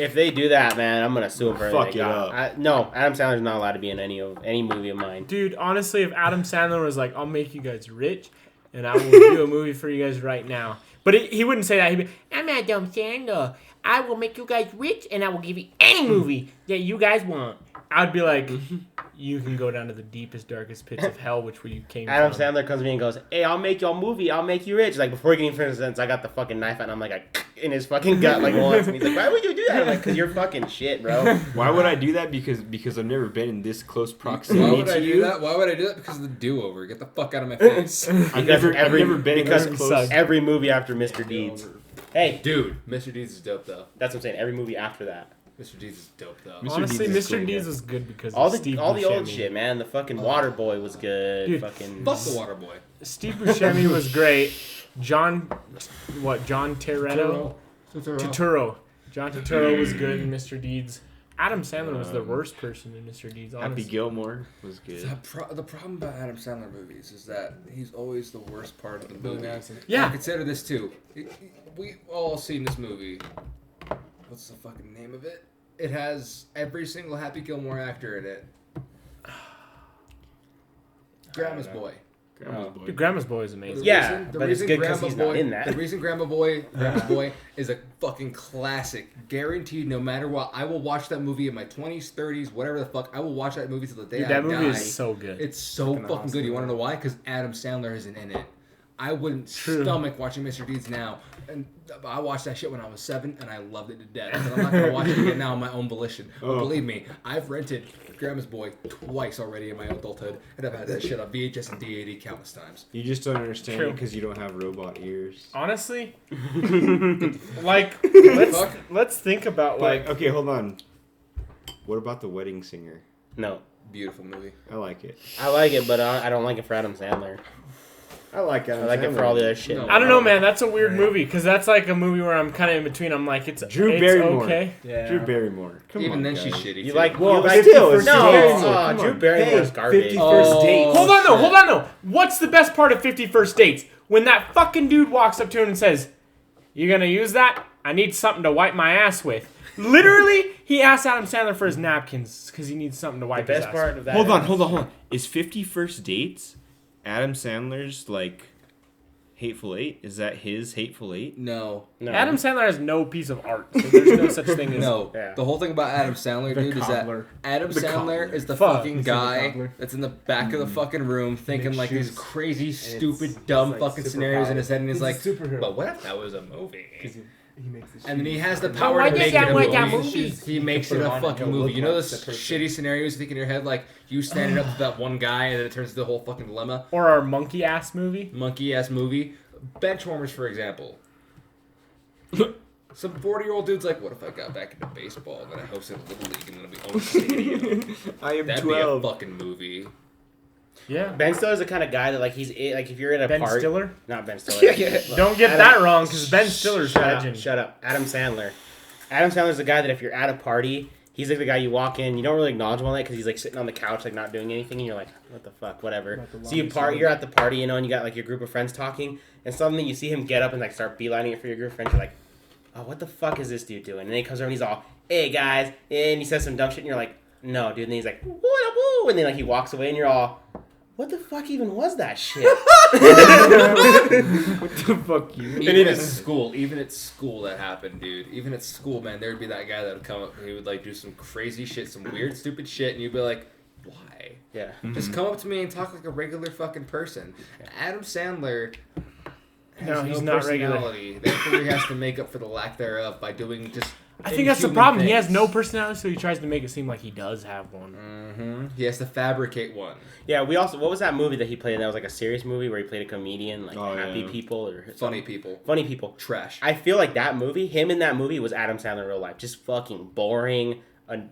If they do that, man, I'm gonna sue him for Fuck everything. it up. No, Adam Sandler's not allowed to be in any movie of mine. Dude, honestly, if Adam Sandler was like, I'll make you guys rich, and I will do a movie for you guys right now. But he wouldn't say that. He'd be, I'm Adam Sandler. I will make you guys rich, and I will give you any movie that you guys want. I'd be like, you can go down to the deepest, darkest pits of hell, which where you came Adam from. Sandler comes to me and goes, "Hey, I'll make your movie. I'll make you rich." Like before he can even finish the sentence, I got the fucking knife out and I'm like in his fucking gut like once, and he's like, "Why would you do that?" I'm like, "Cause you're fucking shit, bro." Why would I do that? Because I've never been in this close Why proximity would to I you. do that? Why would I do that? Because of the do-over. Get the fuck out of my face. I've never been because this close. every movie after Mr. Deeds. Hey, Dude, Mr. Deeds is dope though. that's what I'm saying. Every movie after that. Mr. Deeds is dope though. Mr. Honestly, Deeds is Mr. cool, Deeds yeah. was good because All of the Steve all the old Buscemi. shit, man. The fucking Water Boy was good. Dude, fucking Fuck the water boy. Steve Buscemi was great. John Turturro. John Turturro was good in Mr. Deeds. Adam Sandler was the worst person in Mr. Deeds. Happy Honestly. Gilmore was good. The problem about Adam Sandler movies is that he's always the worst part of the Billy movie. Madison. Yeah. And consider this too. We all seen this movie. What's the fucking name of it? It has every single Happy Gilmore actor in it. Grandma's Boy. Grandma's Boy. Dude, Grandma's Boy is amazing. Yeah, but it's good 'cause he's not in that. The reason Grandma's Boy is a fucking classic. Guaranteed, no matter what, I will watch that movie in my 20s, 30s, whatever the fuck. I will watch that movie till the day Dude, I that die. movie is so good. It's so fucking good. You want to know why? Because Adam Sandler isn't in it. I wouldn't True. stomach watching Mr. Deeds now. And I watched that shit when I was 7, and I loved it to death. But I'm not going to watch it again now on my own volition. But believe me, I've rented Grandma's Boy twice already in my adulthood, and I've had that shit on VHS and D80 countless times. You just don't understand True. it because you don't have robot ears. Honestly, like let's think about Like, okay, hold on. What about The Wedding Singer? no. Beautiful movie. I like it. I like it, but I don't like it for Adam Sandler. I like it. I like it for all the other shit. No. I don't know, man. That's a weird movie because that's like a movie where I'm kind of in between. I'm like, it's Drew Barrymore. okay. Yeah. Drew Barrymore. Come Even on, then, guys. she's shitty. You too. like Well, you like still, it's no, Drew Barrymore. Come Drew on. Barrymore's Hey, garbage. 50 Oh. First Dates. Hold on, though. What's the best part of 50 First Dates? When that fucking dude walks up to him and says, "You gonna use that? I need something to wipe my ass with." Literally, he asked Adam Sandler for his napkins because he needs something to The wipe his best ass part with. of that. Hold on. Is 50 First Dates Adam Sandler's, like, Hateful Eight? Is that his Hateful Eight? No. No. Adam Sandler has no piece of art, so there's no such thing as No. Yeah. The whole thing about Adam Sandler, The dude, is that cobbler. Adam The Sandler cobbler. is the Fuck. fucking He's the guy cobbler. that's in the back of the fucking room thinking makes like these shoes. crazy, it's- stupid, dumb it's, like, fucking superpowered. scenarios in his head, and he's He's like, a superhero. but what if that was a movie? He makes the And then he shoes. has the And power why to did make that it a make movie. a movie? He makes can it put a it on fucking and it'll movie. You know look those like the person. shitty scenarios you think in your head, like you standing up to that one guy, and then it turns into the whole fucking dilemma. Or our monkey ass movie. Monkey ass movie. Benchwarmers, for example. Some 40-year-old dude's like, what if I got back into baseball and then I hosted a little league and then I'll be on stadium? I am That'd 12. be a fucking movie. Yeah. Ben Stiller's the kind of guy that like he's like if you're at a Ben party. Stiller. Not Ben Stiller. Don't get Adam- that wrong, because Ben Stiller's Shut legend. up, shut up. Adam Sandler. Adam Sandler's the guy that if you're at a party, he's like the guy you walk in, you don't really acknowledge him all that because he's like sitting on the couch like not doing anything, and you're like, what the fuck, whatever. So you're at the party, you know, and you got like your group of friends talking, and suddenly you see him get up and like start beelining it for your group of friends. You're like, oh, what the fuck is this dude doing? And then he comes over and he's all, hey guys, and he says some dumb shit, and you're like, no, dude. And then he's like, what up, woo? And then like he walks away, and you're all, what the fuck even was that shit? What the fuck, you? Even at school that happened, dude. Even at school, man, there'd be that guy that would come up, he would like do some crazy shit, some weird, stupid shit, and you'd be like, why? Yeah. Just come up to me and talk like a regular fucking person. Adam Sandler has No, he's not regular. personality. Therefore, he has to make up for the lack thereof by doing just. I think that's the inhuman problem. He has things. no personality, so he tries to make it seem like he does have one. Mm-hmm. He has to fabricate one. Yeah, we also, what was that movie that he played in? That was like a serious movie where he played a comedian, like Oh, Happy yeah. People or Funny people. Funny People. Trash. I feel like that movie, him in that movie was Adam Sandler in real life. Just fucking boring.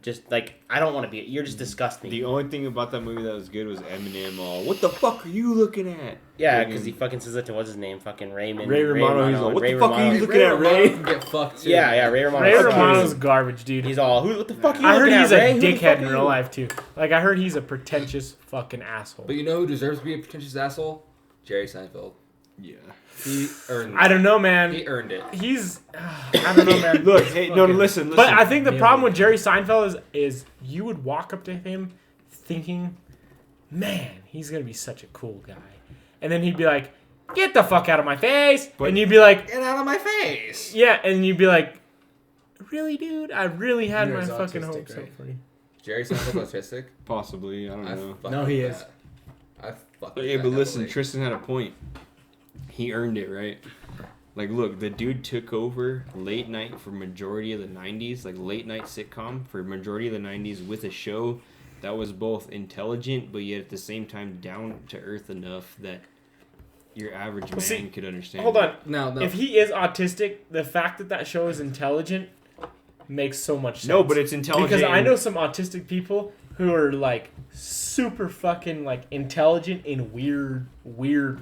Just like, I don't want to be, you're just disgusting. The only thing about that movie that was good was Eminem all, what the fuck are you looking at? Yeah, Fucking- because he fucking says it to, what's his name? Fucking Raymond. Ray Romano, he's all, what the fuck are you Romano. looking at, Ray? Romano can get fucked too. Yeah, Ray Romano. Ray Fuck Romano's you. garbage, dude. He's all, what the fuck are you I heard looking he's at, a Ray? Who the fuck dickhead are in you? real life too. Like I heard he's a pretentious fucking asshole. But you know who deserves to be a pretentious asshole? Jerry Seinfeld. Yeah. He earned it. I don't know, man. He earned it. He's I don't know, man. Look, hey, no, listen. But I think the problem with Jerry Seinfeld is you would walk up to him thinking, man, he's gonna be such a cool guy, and then he'd be like, get the fuck out of my face, and you'd be like, Get out of my face! yeah, and you'd be like, really, dude? I really had You're my as fucking autistic, hopes up right? for you. Jerry Seinfeld autistic? Possibly, I don't know. fuck No, with he that. is. I fuck But, with yeah, that but listen, heavily. Tristan had a point. He earned it, right? Like, look, the dude took over late night for majority of the 90s, like late night sitcom for majority of the 90s with a show that was both intelligent, but yet at the same time down to earth enough that your average man see, could understand. Hold on. No. If he is autistic, the fact that that show is intelligent makes so much sense. No, but it's intelligent. Because I know some autistic people who are like super fucking like intelligent in weird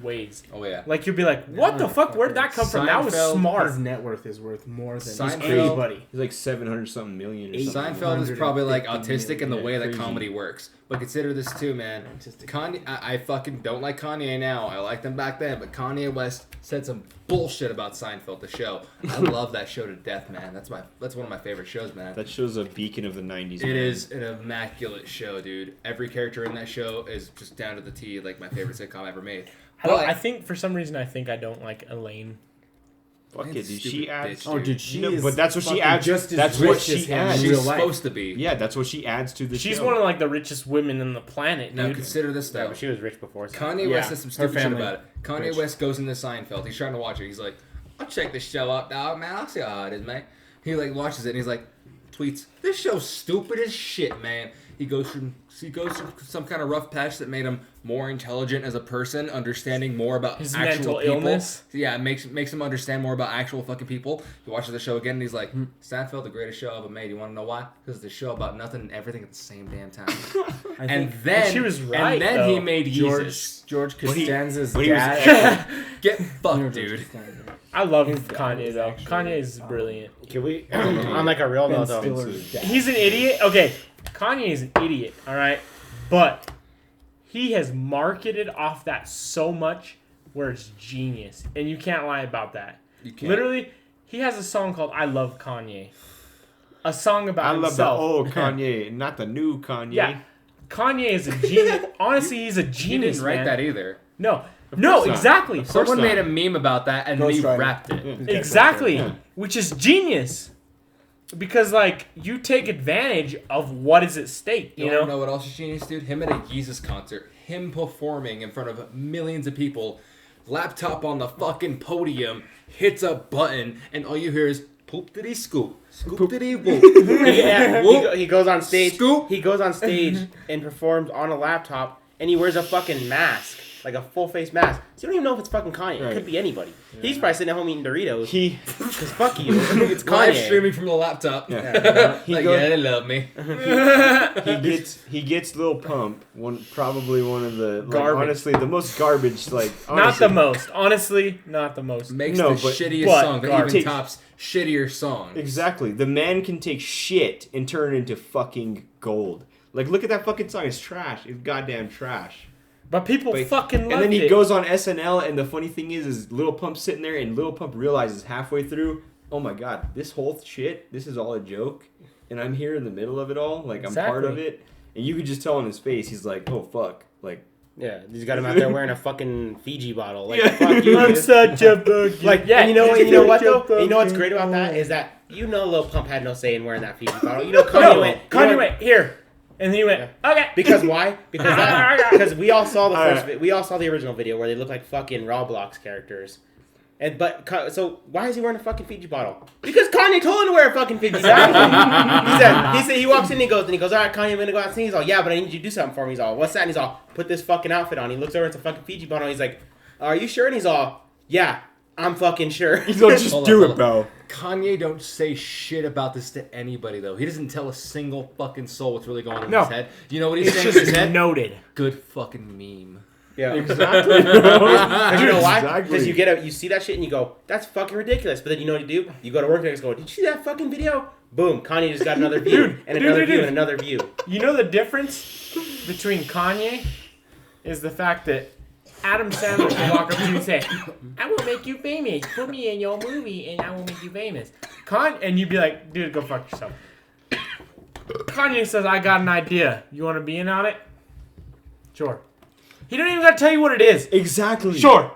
ways. Oh yeah. Like you'll be like, what the fuck? Where'd that come from? That was Seinfeld smart. His net worth is worth more than Seinfeld- anybody. He's like 700 something million or something. Seinfeld is probably like 150 autistic in the way that crazy. comedy works. But consider this too, man. Kanye, I fucking don't like Kanye now. I liked him back then, but Kanye West said some bullshit about Seinfeld, the show. I love that show to death, man. That's one of my favorite shows, man. That show's a beacon of the 90s. It man. is an immaculate show, dude. Every character in that show is just down to the T, like my favorite sitcom ever made. I think for some reason I don't like Elaine. Fuck it, dude. Stupid She adds. bitch, Oh, dude, she No, is. but that's what she fucking adds. Just as That's rich what as she him in adds. She's real life. supposed to be. Yeah, that's what she adds to the She's show. one of like the richest women on the planet, Now dude. consider this Yeah, though. but she was rich before. So. Kanye Yeah, West says some her stupid shit family about it. Kanye rich. West goes into Seinfeld. He's trying to watch it. He's like, I'll check this show out, dog, man. I'll see how it is, man. He like watches it and he's like, tweets, this show's stupid as shit, man. He goes through some kind of rough patch that made him more intelligent as a person, understanding more about His actual mental people. illness. Yeah, it makes him understand more about actual fucking people. He watches the show again and he's like, Seinfeld, the greatest show ever made. You want to know why? Because it's the show about nothing and everything at the same damn time. And then she was right, and then he though. made Yeezus. George But he- Costanza's but he was- dad. Get fucked, dude. I love His dad Kanye was though. actually, Kanye is brilliant. Can we, on like a real Ben note though, Stiller's dad. He's an idiot. Okay, Kanye is an idiot. All right, but he has marketed off that so much where it's genius, and you can't lie about that. You can't. Literally, he has a song called "I Love Kanye," a song about I love the himself. old Kanye, not the new Kanye. Yeah, Kanye is a genius. Honestly, he's a He genius. didn't write man. that either. No, course not. exactly. Someone not. made a meme about that and Ghost he Rider. rapped it. Yeah. Exactly, Yeah. which is genius. Because like you take advantage of what is at stake, you You know. know what else is genius, dude? Him at a Jesus concert, him performing in front of millions of people, laptop on the fucking podium, hits a button, and all you hear is poop diddy scoop, scoop diddy whoop. yeah, he goes on stage. Scoop. He goes on stage and performs on a laptop, and he wears a fucking mask, like a full face mask. So you don't even know if it's fucking Kanye. It Right. could be anybody. He's probably sitting at home eating Doritos. He Because fuck you, it's Live Kanye. streaming from the laptop. Yeah. He Like, goes- yeah, they love me. he gets Lil Pump, probably one of the like, Garbage. honestly the most garbage like Not honestly, the most. Honestly, not the most. Makes No, the but- shittiest but song that garbage. even tops shittier songs. Exactly. The man can take shit and turn it into fucking gold. Like look at that fucking song. It's trash. It's goddamn trash. But people But- fucking loved And then he it. goes on SNL, and the funny thing is Lil Pump sitting there, and Lil Pump realizes halfway through, oh my god, this whole shit, this is all a joke, and I'm here in the middle of it all, like I'm part of Exactly. it, and you could just tell on his face, he's like, oh fuck, like, Yeah, he's got him out there wearing a fucking Fiji bottle. Like Yeah. fuck you, I'm dude. such a boogie. Like, yeah, and you know what? he's You know what such a though? And you know what's fucking great about that boy. is that you know Lil Pump had no say in wearing that Fiji bottle. You know Kanye No, went. Kanye went here, and he went okay. Because why? Because we all saw the All first. right. We all saw the original video where they look like fucking Roblox characters. So why is he wearing a fucking Fiji bottle? Because Kanye told him to wear a fucking Fiji bottle. he said he walks in and he goes, all right, Kanye, I'm gonna go out and sing. He's all, yeah, but I need you to do something for me. He's all, what's that? And he's all, put this fucking outfit on. He looks over, it's a fucking Fiji bottle. He's like, are you sure? And he's all, yeah, I'm fucking sure. he's like, just Hold on, do hold it, on. bro. Kanye don't say shit about this to anybody though. He doesn't tell a single fucking soul what's really going on in No. his head. Do you know what he's It's saying in just his head? noted. Good fucking meme. Yeah. Exactly. Because you know why? Exactly. Because you see that shit and you go, that's fucking ridiculous. But then you know what you do? You go to work the next day and go, did you see that fucking video? Boom, Kanye just got another view. And another view and another view. You know the difference between Kanye is the fact that Adam Sandler can walk up to you and say, I will make you famous. Put me in your movie and I will make you famous. And you'd be like, dude, go fuck yourself. Kanye says, I got an idea. You want to be in on it? Sure. He don't even got to tell you what it is. Exactly. Sure.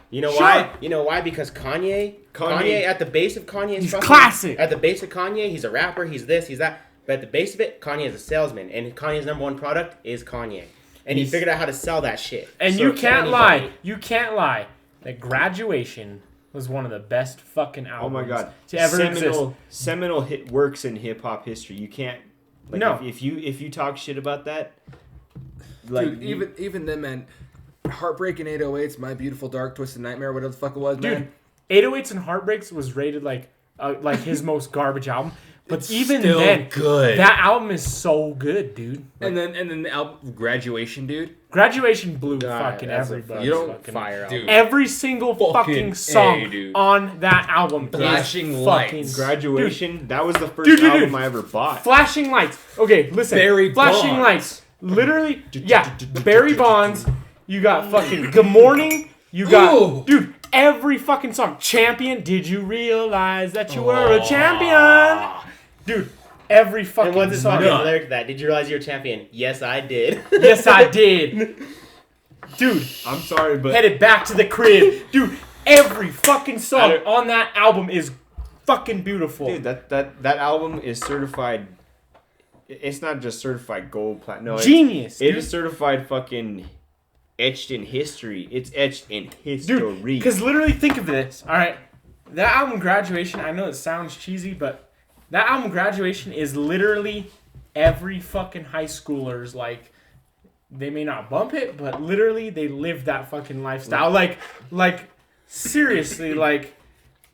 You know Sure. why? You know why? Because Kanye at the base of Kanye's He's fucking, classic. At the base of Kanye, he's a rapper, he's this, he's that. But at the base of it, Kanye is a salesman. And Kanye's number one product is Kanye. And he figured out how to sell that shit. And So you to can't anybody- lie. You can't lie. That Graduation was one of the best fucking albums Oh my god. to ever exist. Seminal hit works in hip hop history. You can't like No. if you talk shit about that, like Dude, even then, man. Heartbreaking 808s, My Beautiful Dark Twisted Nightmare, whatever the fuck it was, Dude, man. 808s and Heartbreaks was rated like his most garbage album. But It's even still then, good. that album is so good, dude. And then the album Graduation, dude. Graduation blew God, fucking that's a everybody. You don't fucking fire dude. album. Every single fucking song dude. on that album Flashing is Lights. fucking Graduation. That was the first Dude. album I ever bought. Flashing Lights. Okay, listen. Barry Flashing Bonds. Lights. Literally, yeah. Barry Bonds. You got fucking Good Morning. You got, Ooh. dude, every fucking song. Champion. Did you realize that you were a champion? Dude, every fucking And what's the song. fucking lyric to that? Did you realize you're a champion? Yes, I did. Yes, I did. Dude, I'm sorry, but headed back to the crib. Dude, every fucking song don't- on that album is fucking beautiful. dude, that album is certified. It's not just certified gold, platinum. No, Genius. It dude. is certified fucking etched in history. It's etched in history. Dude, because literally think of this. All right, that album Graduation. I know it sounds cheesy, but that album Graduation is literally every fucking high schooler's like. They may not bump it, but literally they live that fucking lifestyle. Like seriously, like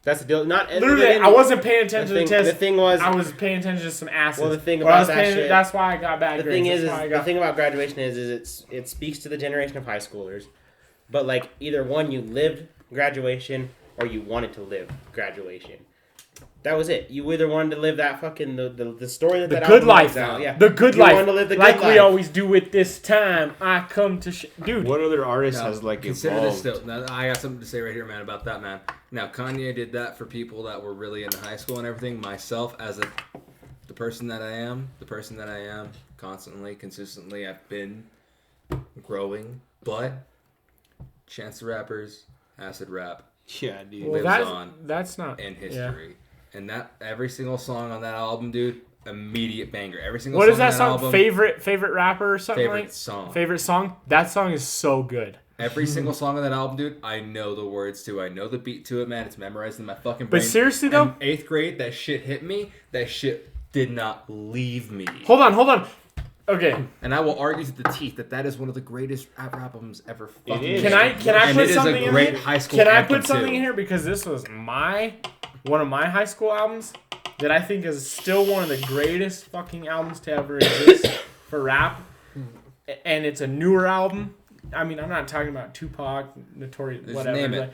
That's the deal. Not literally. I wasn't paying attention to the test. The thing was, I was paying attention to some asses. Well, the thing Or I about was that paying- shit- That's why I got bad the grades. thing is That's why I the got- thing about graduation is it speaks to the generation of high schoolers, but like either one, you lived graduation or you wanted to live graduation. That was it. You either wanted to live that fucking the story that The that good album life. lays out. Yeah, The good You life. wanted to live the like good we life. always do with this time. I come to dude. what other artist Now, has like consider evolved? this still. Now, I got something to say right here, man, about that, man. Now, Kanye did that for people that were really into high school and everything. Myself, as the person that I am, constantly, consistently, I've been growing. But Chance the Rapper's acid rap Yeah, dude. Well, lives that's not in yeah. history, and that every single song on that album, dude, immediate banger. Every single What song is that on song? album, Favorite rapper or something favorite like? song. Favorite song? That song is so good. Every single song on that album, dude, I know the words to. I know the beat to it, man. It's memorized in my fucking brain. But seriously though, In 8th grade, that shit hit me. That shit did not leave me. hold on. Okay, And I will argue to the teeth that is one of the greatest rap albums ever fucking is. made. can I And put it is something a in great here? high school Can I anthem, put something too. in here because this was one of my high school albums that I think is still one of the greatest fucking albums to ever exist for rap, and it's a newer album. I mean, I'm not talking about Tupac, Notorious, Just whatever. name it.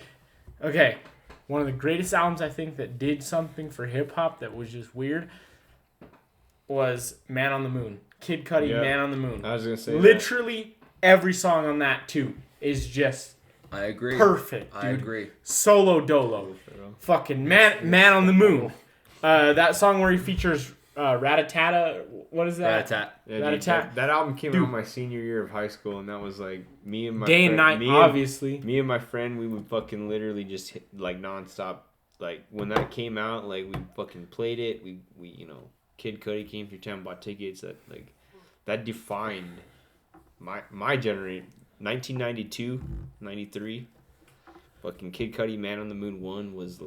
but- okay, one of the greatest albums I think that did something for hip hop that was just weird was Man on the Moon. Kid Cudi, Yeah. Man on the Moon. I was gonna say that. Literally every song on that too is just I agree. perfect, dude. I agree. Solo Dolo. Fucking Man on the Moon. That song where he features Ratatata. What is that? Rat-a-tat. Yeah, That dude, attack- that album came Dude. out my senior year of high school, and that was like me and my Day and friend, night, obviously. Me and my friend, we would fucking literally just hit, like nonstop. Like when that came out, like we fucking played it. We Kid Cudi came through town, bought tickets. That defined my generation. 1992, 93. Fucking Kid Cudi, Man on the Moon 1 was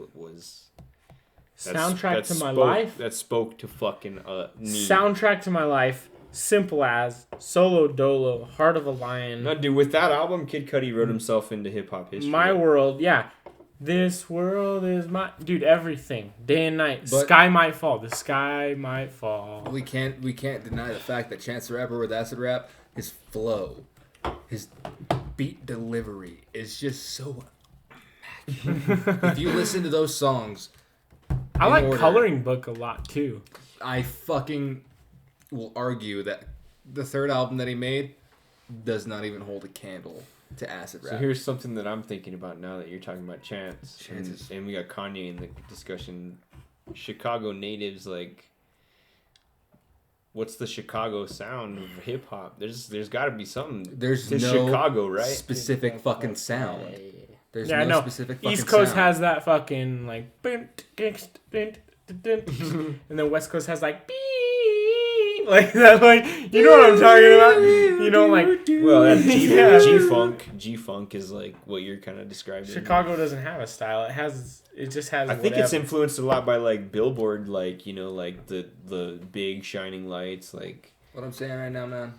Soundtrack to my life. That spoke to fucking me. Soundtrack to my life. Simple as Solo Dolo, Heart of a Lion. No, dude, with that album, Kid Cudi wrote himself into hip hop history. My world, yeah. This world is my dude. Everything, day and night. But- Sky might fall. The sky might fall. We can't deny the fact that Chance the Rapper with acid rap, his flow, his beat delivery is just so immaculate. If you listen to those songs, I in like order, Coloring Book a lot too. I fucking will argue that the third album that he made does not even hold a candle to acid rap. So here's something that I'm thinking about now that you're talking about Chance. Chance And we got Kanye in the discussion. Chicago natives, like, what's the Chicago sound of hip hop? There's got to be something. There's to no Chicago, right? specific fucking sound. There's Yeah, I no know. specific fucking East Coast sound. has that fucking like, and then West Coast has like, like that, like you know what I'm talking about. You know, like Well, that's Yeah. G-Funk. G-Funk is like what you're kind of describing. Chicago doesn't have a style. It just has. I think it's whatever. influenced a lot by like Billboard, like like the big shining lights, like. What I'm saying right now, man.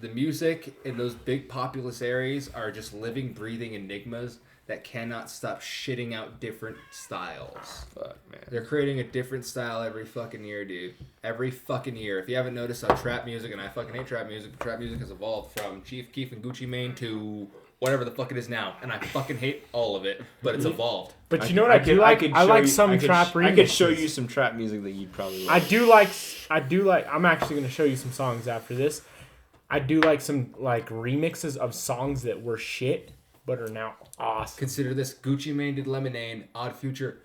The music in those big populous areas are just living, breathing enigmas that cannot stop shitting out different styles. Fuck, man. They're creating a different style every fucking year, dude. Every fucking year. If you haven't noticed how trap music, and I fucking hate trap music, but trap music has evolved from Chief Keef and Gucci Mane to whatever the fuck it is now. And I fucking hate all of it, but it's evolved. But you know what I do like? I like some trap remixes. I could show you some trap music that you'd probably like. I do like. I'm actually gonna show you some songs after this. I do like some like remixes of songs that were shit, but are now awesome. Consider this: Gucci Mane did Lemonade. Odd Future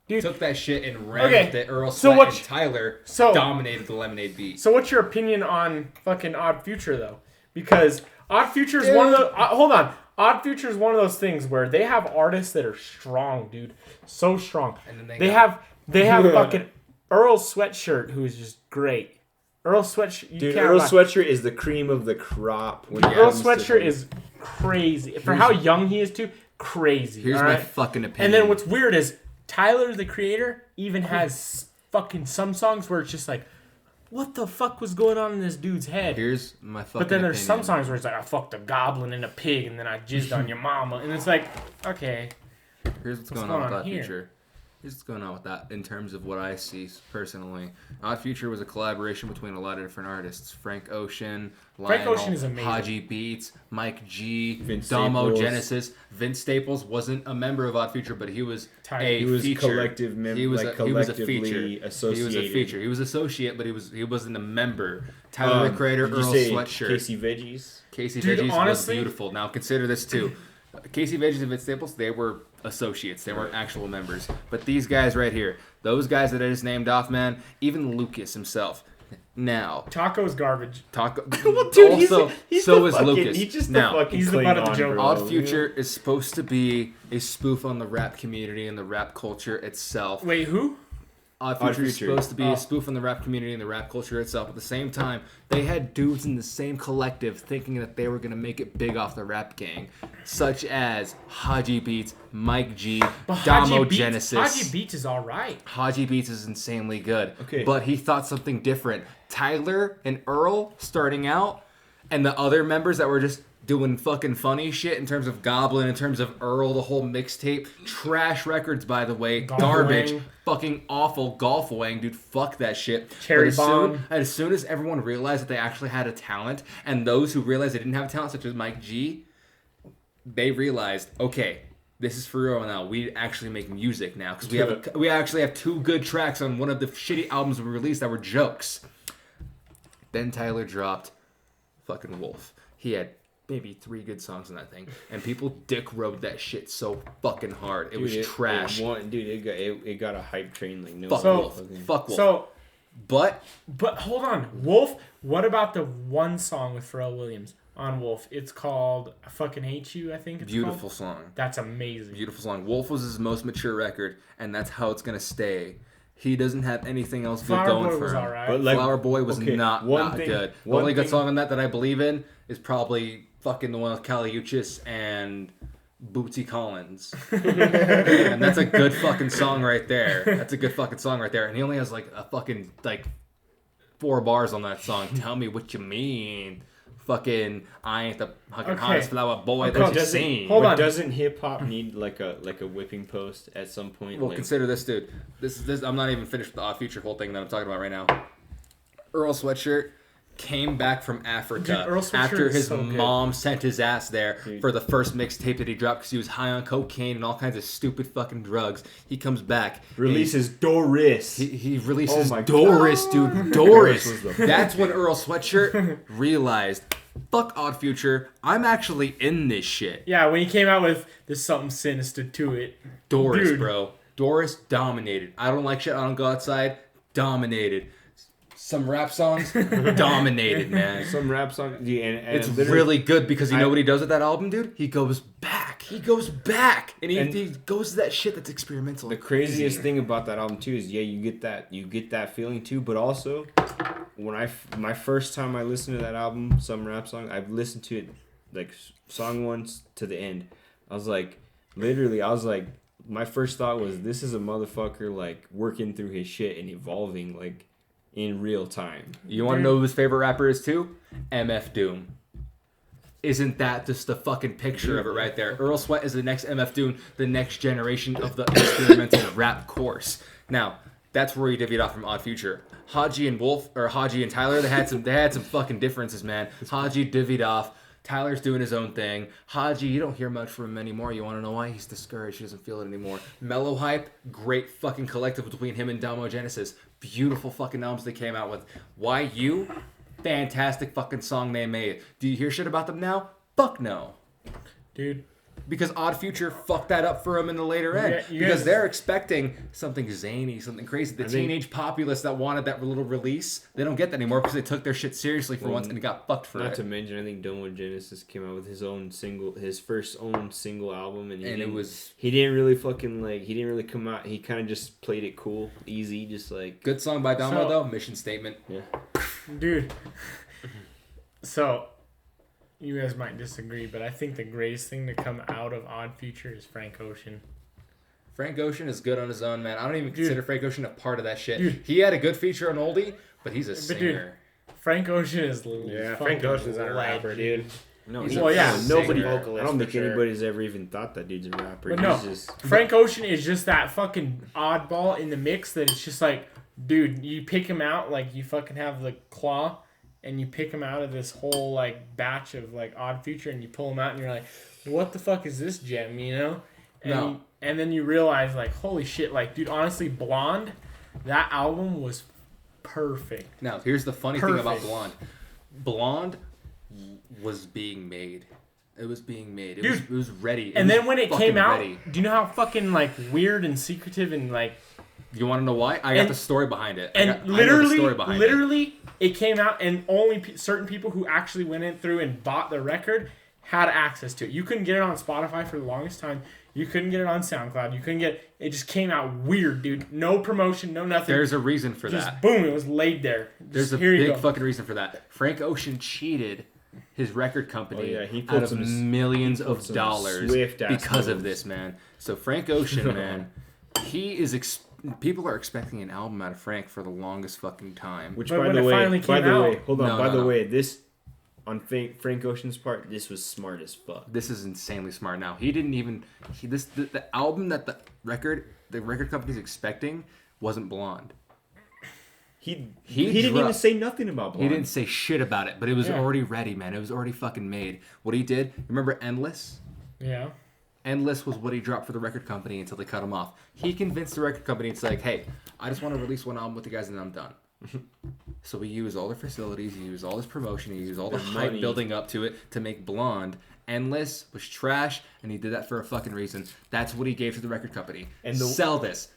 Dude, took that shit and ran with it. Earl so Sweat and Tyler dominated the Lemonade beat. So what's your opinion on fucking Odd Future though? Because Odd Future is one of the. Hold on. Odd Future is one of those things where they have artists that are strong, dude, so strong. And then they have fucking Earl Sweatshirt, who is just great. Earl Sweatshirt, dude. Earl Sweatshirt is the cream of the crop. Earl Sweatshirt is crazy for how young he is too. Crazy. Here's my fucking opinion. And then what's weird is Tyler, the creator, even has fucking some songs where it's just like, what the fuck was going on in this dude's head? Here's my fucking But then there's opinion. some songs where it's like, I fucked a goblin and a pig and then I jizzed on your mama. And it's like, okay. Here's what's going on with Odd Future. Here's what's going on with that in terms of what I see personally. Odd Future was a collaboration between a lot of different artists. Frank Ocean, Lionel, Ocean is amazing. Haji Beats, Mike G, Vince Damo Staples. Genesis. Vince Staples wasn't a member of Odd Future, but he was He was feature. collective He was a feature. collectively associated. He was a feature. He was associate, but he wasn't a member. Tyler, the creator, Did Earl you say Sweatshirt. Casey Veggies. Casey Dude, Veggies honestly- was beautiful. Now consider this too. Casey Veggies and Vince Staples, they were associates. They weren't actual members. But these guys right here, those guys that I just named off, man, even Lucas himself. Now, Taco's garbage. Taco. Well, dude, also, he's so the is fucking, Lucas. He's just now, the fucking he's the butt of the Klingon, joke. bro. Odd Future is supposed to be a spoof on the rap community and the rap culture itself. Wait, who? Odd Future is Future. supposed to be a spoof on the rap community and the rap culture itself. At the same time, they had dudes in the same collective thinking that they were going to make it big off the rap gang, such as Haji Beats, Mike G, Damo Genesis. Haji Beats is all right. Haji Beats is insanely good. Okay. But he thought something different. Tyler and Earl starting out, and the other members that were just doing fucking funny shit in terms of Goblin, in terms of Earl, the whole mixtape. Trash records, by the way. Golf Garbage. Wang. Fucking awful. Golf Wang, dude. Fuck that shit. Cherry But Bomb. as soon as everyone realized that they actually had a talent, and those who realized they didn't have a talent, such as Mike G, they realized, okay, this is for real now. We actually make music now because we actually have 2 good tracks on one of the shitty albums we released that were jokes. Then Tyler dropped fucking Wolf. He had maybe 3 good songs on that thing, and people dick rode that shit so fucking hard. It was trash. It got a hype train like no. Fuck So- Wolf. Fuck Wolf. So, but hold on. Wolf, what about the one song with Pharrell Williams on Wolf? It's called I Fucking Hate You, I think it's beautiful called. song. That's amazing. Beautiful song. Wolf was his most mature record, and that's how it's gonna stay. He doesn't have anything else good Flower going Boy for was him. alright. But like, Flower Boy was okay, not good. The only good song on that I believe in is probably fucking the one with Kali Uchis and Bootsy Collins. And that's a good fucking song right there. That's a good fucking song right there. And he only has like a fucking 4 bars on that song. Tell me what you mean. Fucking I ain't the fucking hottest flower boy that you seen. Hold on. Doesn't hip hop need like a whipping post at some point? Well, like, consider this, dude. This. I'm not even finished with the Odd Future whole thing that I'm talking about right now. Earl Sweatshirt came back from Africa Dude, Earl Sweatshirt after is his so good. mom sent his ass there for the first mixtape that he dropped because he was high on cocaine and all kinds of stupid fucking drugs. He comes back. releases Doris. He releases Oh my Doris, God. dude. Doris. was the That's when Earl Sweatshirt realized, fuck Odd Future. I'm actually in this shit. Yeah, when he came out with there's something sinister to it. Doris, Dude. bro. Doris dominated. I don't like shit. I don't go outside. Dominated. Some rap songs dominated, man. Some rap song. Yeah, and It's literally- really good because you know what he does with that album, dude? He goes back. He goes back. And he goes to that shit that's experimental. The craziest thing about that album too is you get that feeling too, but also when my first time I listened to that album, some rap song, I've listened to it like song 1 to the end. I was like, my first thought was, this is a motherfucker like working through his shit and evolving like in real time. You want to know who his favorite rapper is too? MF Doom. Isn't that just the fucking picture of it right there? Earl Sweat is the next MF Doom, the next generation of the experimental rap course. Now, that's where he divvied off from Odd Future. Haji and Tyler, they had some fucking differences, man. Haji divvied off. Tyler's doing his own thing. Haji, you don't hear much from him anymore. You want to know why? He's discouraged. He doesn't feel it anymore. Mellow Hype, great fucking collective between him and Domo Genesis. Beautiful fucking albums they came out with. Why You? Fantastic fucking song they made. Do you hear shit about them now? Fuck no. Dude. Because Odd Future fucked that up for him in the later end. Because they're expecting something zany, something crazy. The teenage populace that wanted that little release, they don't get that anymore because they took their shit seriously for once and got fucked for it. Not to mention, I think Domo Genesis came out with his first own single album, and he didn't really come out. He kind of just played it cool, easy, just like good song by Domo though. Mission Statement. Yeah, dude. So. You guys might disagree, but I think the greatest thing to come out of Odd Future is Frank Ocean. Frank Ocean is good on his own, man. I don't even consider Frank Ocean a part of that shit. Dude. He had a good feature on Oldie, but he's a singer. Dude, Frank Ocean is Frank Ocean's not a rapper, dude. No, nobody. I don't think anybody's ever even thought that dude's a rapper. But Frank Ocean is just that fucking oddball in the mix that it's just like, dude, you pick him out like you fucking have the claw. And you pick him out of this whole like batch of like Odd Future, and you pull him out, and you're like, "What the fuck is this gem?" You know? And then you realize like, "Holy shit!" Like, dude, honestly, Blonde, that album was perfect. Now, here's the funny thing about Blonde. Blonde was being made. It was being made. It was ready. And then when it came out, do you know how fucking like weird and secretive and like? You want to know why? I got the story behind it. And literally, it came out, and only certain people who actually went in through and bought the record had access to it. You couldn't get it on Spotify for the longest time. You couldn't get it on SoundCloud. You couldn't get it. Just came out weird, dude. No promotion, no nothing. There's a reason for just that. Boom, it was laid there. There's a big fucking reason for that. Frank Ocean cheated his record company out of millions of dollars because of this, man. So Frank Ocean, man, he is... People are expecting an album out of Frank for the longest fucking time. Which, by the way, this on Frank Ocean's part, this was smart as fuck. This is insanely smart. Now he didn't even the album that the record company's expecting wasn't Blonde. He didn't even say nothing about Blonde. He didn't say shit about it, but it was already ready, man. It was already fucking made. What he did, remember Endless? Yeah. Endless was what he dropped for the record company until they cut him off. He convinced the record company, it's like, hey, I just want to release one album with the guys and then I'm done. So he used all their facilities, he used all his promotion, he used all the hype building up to it to make Blonde. Endless was trash, and he did that for a fucking reason. That's what he gave to the record company. And sell this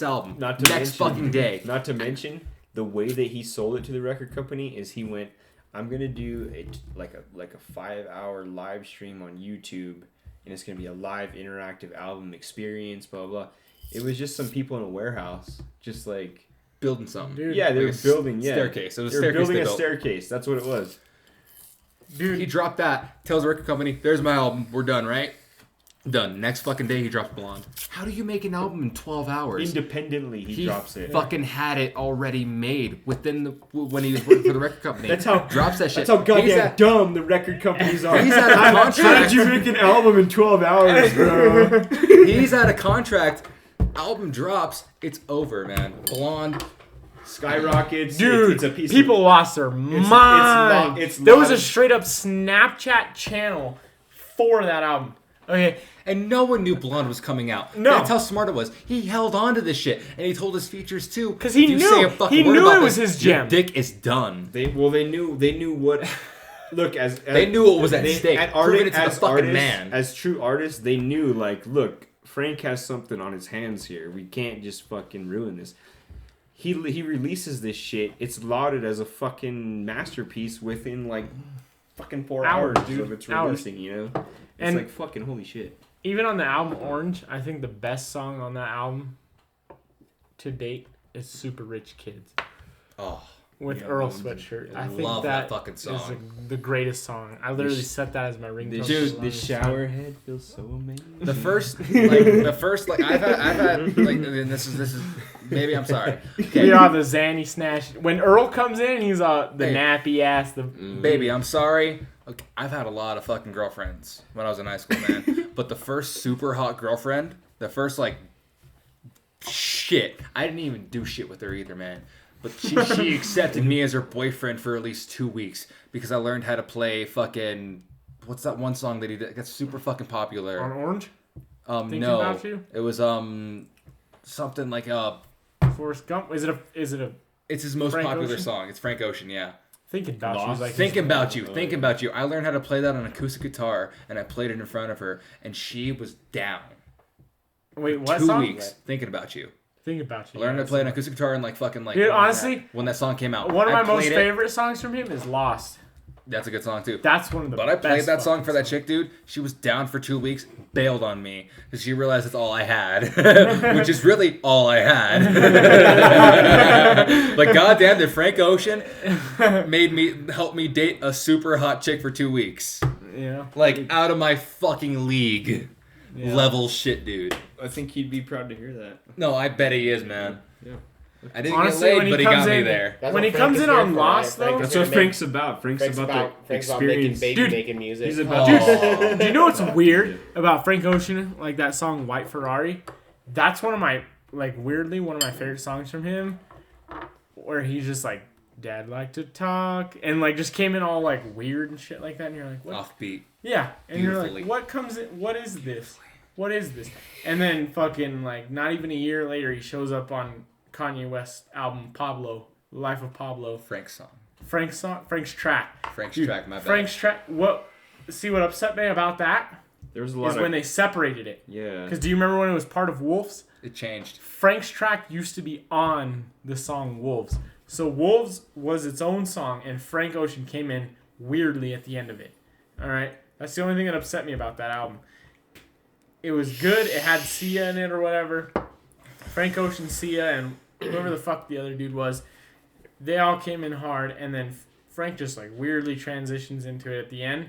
album next fucking day. Not to mention, the way that he sold it to the record company is he went, I'm going to do like a 5-hour live stream on YouTube. And it's going to be a live interactive album experience, blah, blah, blah. It was just some people in a warehouse, just like... building something. Dude, yeah, they were building, staircase. It was they were building a staircase. That's what it was. Dude. He dropped that, tells the record company, there's my album, we're done, right? Done. Next fucking day, he drops Blonde. How do you make an album in 12 hours? Independently, he drops it. Fucking had it already made when he was working for the record company. That's how drops that shit. That's how goddamn dumb the record companies are. He's out of contract. How did you make an album in 12 hours, bro? He's out of contract. Album drops. It's over, man. Blonde skyrockets. Dude, it's a piece people lost their mind. There was a straight up Snapchat channel for that album. Okay. And no one knew Blonde was coming out. No. That's how smart it was. He held on to this shit. And he told his features too. Because he knew it was his gem. Your dick is done. They knew what... Look, they knew what was at stake. As true artists, they knew, like, look, Frank has something on his hands here. We can't just fucking ruin this. He releases this shit. It's lauded as a fucking masterpiece within, like, fucking 4 hours, dude, of its releasing, you know? It's like fucking holy shit. Even on the album Orange, I think the best song on that album to date is Super Rich Kids. Oh. with Yeah, Earl I Sweatshirt. I think love that fucking is song. the greatest song. I literally set that as my ringtone. for the Dude, the longest time. shower head feels so amazing. The first I've had like, and this is maybe I'm sorry. Okay. We are the Zanny Snatch. When Earl comes in, he's the Hey. nappy ass. Baby, I'm sorry. Okay, I've had a lot of fucking girlfriends when I was in high school, man. But the first super hot girlfriend, the first like shit, I didn't even do shit with her either, man. But she accepted me as her boyfriend for at least 2 weeks because I learned how to play fucking what's that one song that he did that's super fucking popular? On Orange? Thinking No, About You? it was something like Forrest Gump? Is it a it's his most Frank popular Ocean? song. It's Frank Ocean, yeah. Thinking About You? Lost? Like Thinking about you. I learned how to play that on acoustic guitar, and I played it in front of her, and she was down. Wait, what 2 song? weeks thinking about you. Think About You. I learned how to play an acoustic guitar and like fucking like. Dude, honestly, when that song came out, one of I my most played it. favorite songs from him is Lost. That's a good song too. That's one of the But I played best that song fucking for that songs. chick, dude. She was down for 2 weeks, bailed on me because she realized that's all I had, which is really all I had. But goddamn, did Frank Ocean help me date a super hot chick for 2 weeks? Yeah. Like out of my fucking league level shit, dude. I think he'd be proud to hear that. No, I bet he is, man. Yeah. I didn't Honestly, get when laid, he but he comes got me in- there. That's When what he Frank comes is in here on for, Lost, right? though- That's here what to Frank's about. Frank's about the Frank's about making experience. baby Dude, making music. He's about Oh. Do you know what's weird about Frank Ocean? Like that song White Ferrari? That's one of my, like, weirdly, one of my favorite songs from him. Where he's just like, Dad like to talk. And, like, just came in all, like, weird and shit like that. And you're like, what? Offbeat. Yeah. And you're Beautifully. like, what comes in? What is this? What is this? And then fucking, like, not even a year later, he shows up on Kanye West's album Pablo, Life of Pablo. Frank's song. Frank's track. Frank's Dude, track, my bad. Frank's track. What upset me about that There was a is lot when of they separated it. yeah. Because do you remember when it was part of Wolves? It changed. Frank's track used to be on the song Wolves. So Wolves was its own song, and Frank Ocean came in weirdly at the end of it. All right? That's the only thing that upset me about that album. It was good. It had Sia in it or whatever. Frank Ocean, Sia, and whoever the fuck the other dude was. They all came in hard, and then Frank just like weirdly transitions into it at the end.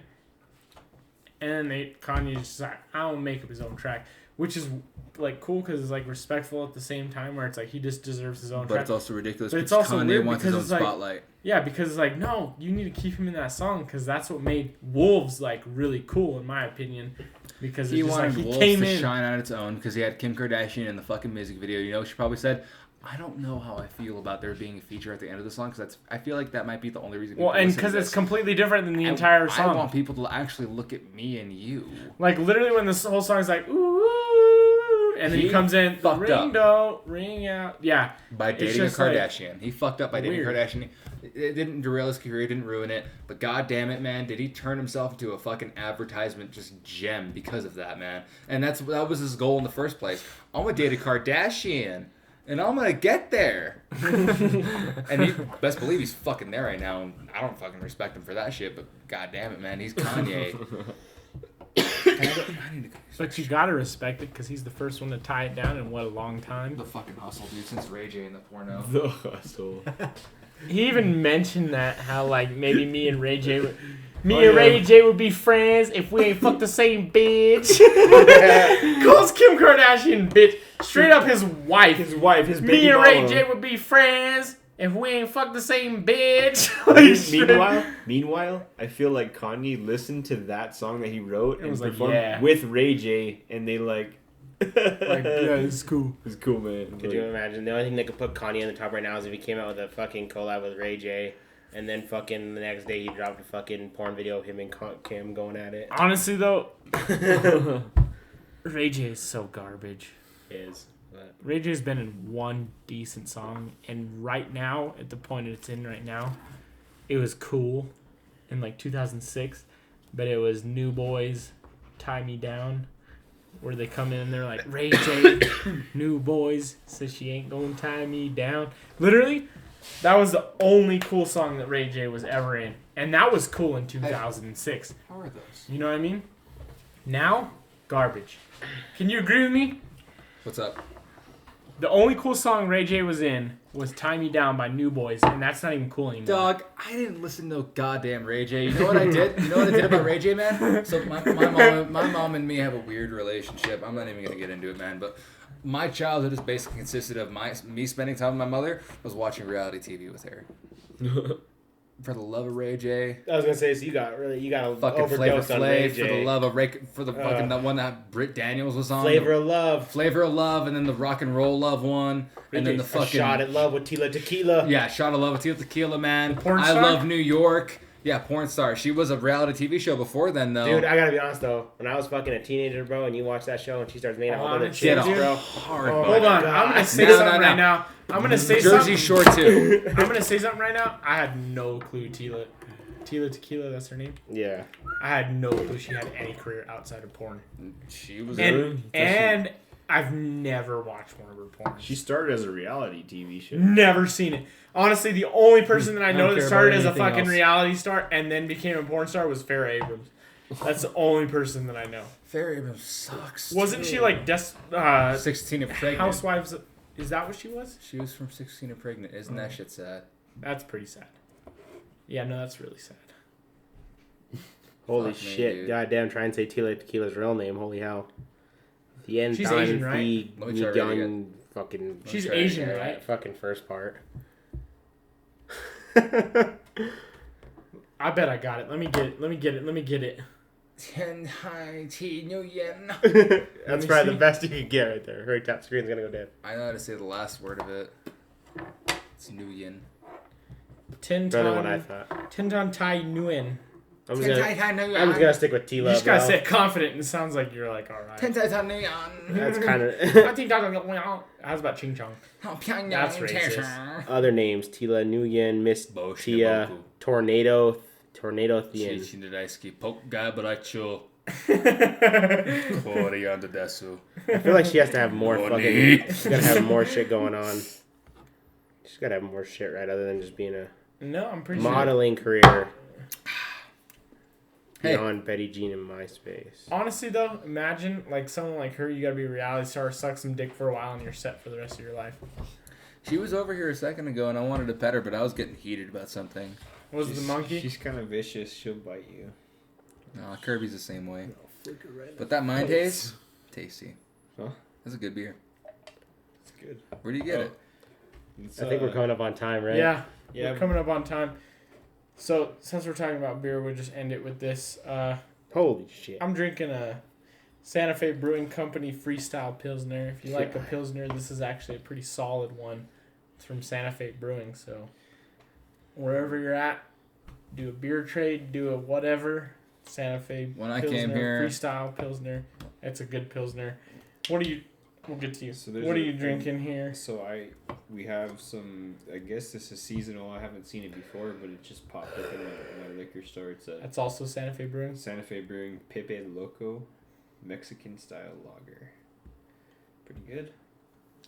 And then Kanye just like, I don't make up his own track, which is like cool because it's like respectful at the same time, where it's like he just deserves his own But track. it's also ridiculous But it's because also Kanye weird wants his own because it's like- spotlight. Yeah, because it's like, no, you need to keep him in that song because that's what made Wolves like really cool in my opinion. Because He it's just wanted like he Wolves came to in. shine on its own because he had Kim Kardashian in the fucking music video. You know what she probably said? I don't know how I feel about there being a feature at the end of the song because I feel like that might be the only reason. Well, people and listen to because it's this. completely different than the entire I song. want people to actually look at me and you. Like literally when this whole song is like ooh, and then he He comes in, fucked ring up. do, ring out, yeah. By It's dating a just, like, Kardashian. He fucked up by dating weird. a Kardashian. It didn't derail his career, it didn't ruin it. But god damn it, man, did he turn himself into a fucking advertisement just gem because of that, man. And that was his goal in the first place. I'm gonna date a Kardashian. And I'm gonna get there. And he best believe he's fucking there right now. And I don't fucking respect him for that shit, but god damn it, man, he's Kanye. I need to But you gotta respect it because he's the first one to tie it down in what a long time. the fucking hustle, dude, since Ray J in the porno. The hustle. He even mentioned that how like maybe me and Ray J would. Me Oh, and yeah. Ray J would be friends if we ain't fucked the same bitch. Calls Kim Kardashian bitch. Straight up his wife. His wife, his baby Me and Ray mama. J would be friends if we ain't fucked the same bitch. Like, straight- Meanwhile, I feel like Kanye listened to that song that he wrote and was like, performed yeah. with Ray J, and they like, like, yeah, it's cool. it's cool, man. Could you imagine? The only thing that could put Kanye on the top right now is if he came out with a fucking collab with Ray J, and then fucking the next day he dropped a fucking porn video of him and Kim going at it. Honestly though, Ray J is so garbage. Is but Ray J's been in one decent song, and right now, at the point it's in right now, it was cool in like 2006, but it was New Boys, Tie Me Down, where they come in and they're like, Ray J, New Boys, says she ain't gonna tie me down. Literally, that was the only cool song that Ray J was ever in, and that was cool in 2006. How are those? You know what I mean? Now, garbage. Can you agree with me? What's up? The only cool song Ray J was in was "Tie Me Down" by New Boys, and that's not even cool anymore. Dog, I didn't listen to goddamn Ray J. You know what I did? You know what I did about Ray J, man? So my mom and me have a weird relationship. I'm not even gonna get into it, man. But my childhood has basically consisted of me spending time with my mother was watching reality TV with her. For the love of Ray J. I was gonna say, so you got a Fucking Flavor overdose on Ray Flav J. for the love of fucking that one that Britt Daniels was on. Flavor of Love. Flavor of Love, and then the Rock and Roll Love one, and then the A fucking Shot at Love with Tila Tequila. yeah, Shot of Love with Tequila, man. Porn I star? Love New York. Yeah, Porn Star. She was a reality TV show before then, though. Dude, I gotta be honest though. When I was fucking a teenager, bro, and you watch that show and she starts making out with other Honestly, chicks, Get a bro. hard Oh, Hold my on, God. I'm gonna say No, something no. right now. I'm gonna say Jersey something. Shore too. I'm gonna say something right now. I had no clue Tila Tequila, that's her name. Yeah. I had no clue she had any career outside of porn. She was. And I've never watched one of her porn. She started as a reality TV show. Never seen it. Honestly, the only person that I know don't that care started about as a anything fucking else. reality star and then became a porn star was Farrah Abrams. That's the only person that I know. Fair Abrams sucks. Wasn't she like 16 and pregnant? Housewives? Is that what she was? She was from 16 and pregnant. Isn't that shit sad? That's pretty sad. Yeah, no, that's really sad. Holy Fuck me, shit. dude. Goddamn, try and say Tila Tequila's real name. Holy hell. The end She's time Asian, right? the Let me try it young fucking She's try it Asian, again. right? fucking first part. I bet I got it. Let me get it. That's me probably see. the best you could get right there. Her top screen's gonna go dead. I know how to say the last word of it. It's Nguyen. Better than what I Tinton thought. Tinton Tai Nguyen. I'm just gonna stick with Tila. You just gotta bro. say it confident and it sounds like you're like, alright. That's kind I think how's about Ching Chong? That's racist. other names: Tila Nguyen, Miss Tia, Tornado Thien. Chichindadaisuki poke guy baracho. Coriander desu. I feel like she has to have more Money. fucking. She's gotta have more shit going on. She's gotta have more shit, right? Other than just being a No, I'm pretty modeling career. Hey. Beyond Betty Jean and MySpace. Honestly, though, imagine like someone like her. You gotta be a reality star, suck some dick for a while, and you're set for the rest of your life. She was over here a second ago, and I wanted to pet her, but I was getting heated about something. Was it the monkey? She's kind of vicious. She'll bite you. No, Kirby's the same way. But that Mind Haze, tasty. Huh? That's a good beer. It's good. Where do you get it? It's, I think we're coming up on time, right? Yeah, Yeah. we're coming up on time. So since we're talking about beer, we'll just end it with this. Holy shit. I'm drinking a Santa Fe Brewing Company Freestyle Pilsner. If you like a Pilsner, this is actually a pretty solid one. It's from Santa Fe Brewing, so wherever you're at, do a beer trade, do a whatever. Santa Fe When I Pilsner, came here- Freestyle Pilsner. It's a good Pilsner. What are you... We'll get to you. So there's What are a- you drinking here? So we have some. I guess this is seasonal. I haven't seen it before, but it just popped up in my liquor store. It's a That's also Santa Fe Brewing. Santa Fe Brewing Pepe Loco Mexican style lager. Pretty good.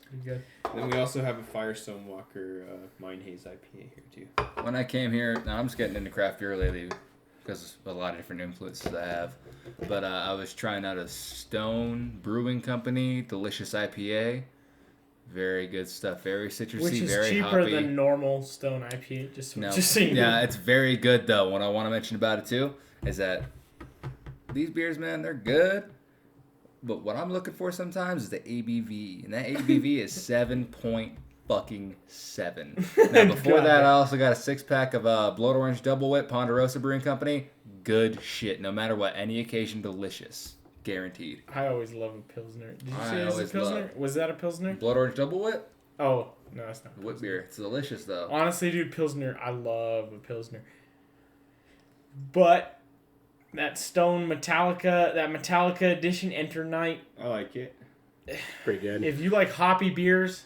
Pretty good. Then we also have a Firestone Walker Mine Haze IPA here too. When I came here, now I'm just getting into craft beer lately because of a lot of different influences I have. But I was trying out a Stone Brewing Company Delicious IPA. Very good stuff. Very citrusy, Which is very cheaper hoppy. than normal Stone IPA. Just No. so you know. Yeah, it's very good though. What I want to mention about it too is that these beers, man, they're good. But what I'm looking for sometimes is the ABV, and that ABV is 7.7. Now before that, I also got a 6-pack of Blood Orange Double Whip Ponderosa Brewing Company. Good shit, no matter what, any occasion, delicious, guaranteed. I always love a Pilsner. Did you I say it was a always Pilsner? love- Was that a Pilsner? Blood Orange Double Whip, Oh, no, that's not. whip beer. It's delicious though. Honestly, dude, Pilsner, I love a Pilsner. But that Stone Metallica, that Metallica edition, Enter Night, I like it. Pretty good. if you like hoppy beers,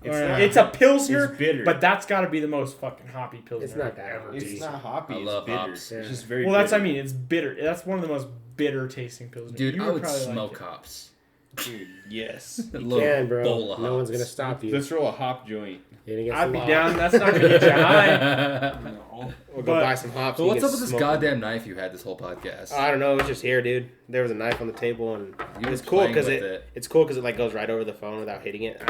It's it's, not- a Pilsner, It's bitter. but that's got to be the most fucking hoppy Pilsner It's not I've that ever hoppy. It's tasted. not hoppy. I It's love bitter. hops. It's just very. Well, that's what I bitter. mean. It's bitter. That's one of the most bitter tasting Pilsner. Dude, you I would probably smoke like it. hops. Dude, yes. You little can, bro. bowl of No one's hops. gonna stop you. Let's roll a hop joint. Hitting against I'd the be law. down. That's not gonna get you high. No. We'll go But- buy some hops. So and what's you up can with this smoke goddamn knife you had this whole podcast? them. I don't know. It was just here, dude. There was a knife on the table, and You it's were cool playing because with it's cool because it like goes right over the phone without hitting it. You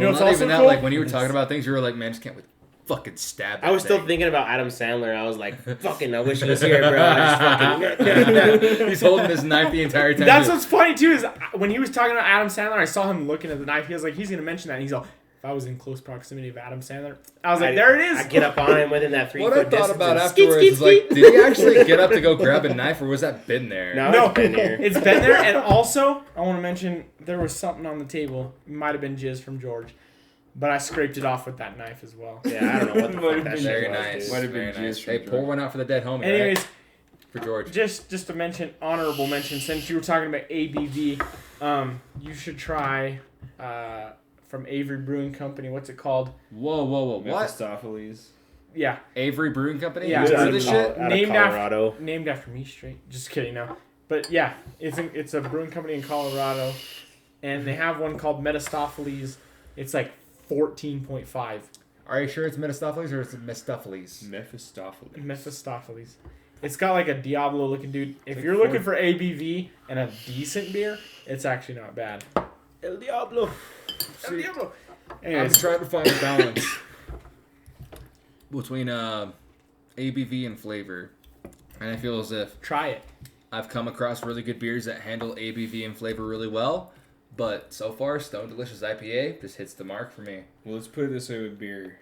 know Well, what's not also even that. cool? Like when you were talking about things, you were like, "Man, I just can't wait to fucking stab." I was that still thing." thinking about Adam Sandler. I was like, fucking, I wish he was here, bro. I just fucking. He's holding this knife the entire time. That's too. what's funny too is when he was talking about Adam Sandler, I saw him looking at the knife. He was like, he's gonna mention that. And he's all, if I was in close proximity of Adam Sandler, I was like, there it is. I get up on him within that 3 What foot I thought distance about and afterwards skeet, is like, skeet, did he actually get up to go grab a knife, or was that been there? No, No, it's been here. It's been there, and also I want to mention there was something on the table. It might have been jizz from George, but I scraped it off with that knife as well. Yeah, I don't know what the fuck that shit Very was, nice. dude. Might have Very been nice. jizz from Hey, pour George. one out for the dead homie. Anyways, right? For George. just to mention, honorable mention, since you were talking about ABV, you should try from Avery Brewing Company. What's it called? Whoa. What? Mephistopheles. Yeah, Avery Brewing Company? Yeah, You it's know out this of shit? Out of Named Colorado. named after me straight. Just kidding, no. But yeah, it's a brewing company in Colorado, and they have one called Metastopheles. It's like 14.5. Are you sure it's Mephistopheles or it's Mephistopheles? Mephistopheles. Mephistopheles. It's got like a Diablo looking dude. If like you're looking for ABV and a decent beer, it's actually not bad. El Diablo. El Diablo. I'm Anyways, trying to find a balance between ABV and flavor. And I feel as if try it. I've come across really good beers that handle ABV and flavor really well. But so far, Stone Delicious IPA just hits the mark for me. Well, let's put it this way with beer.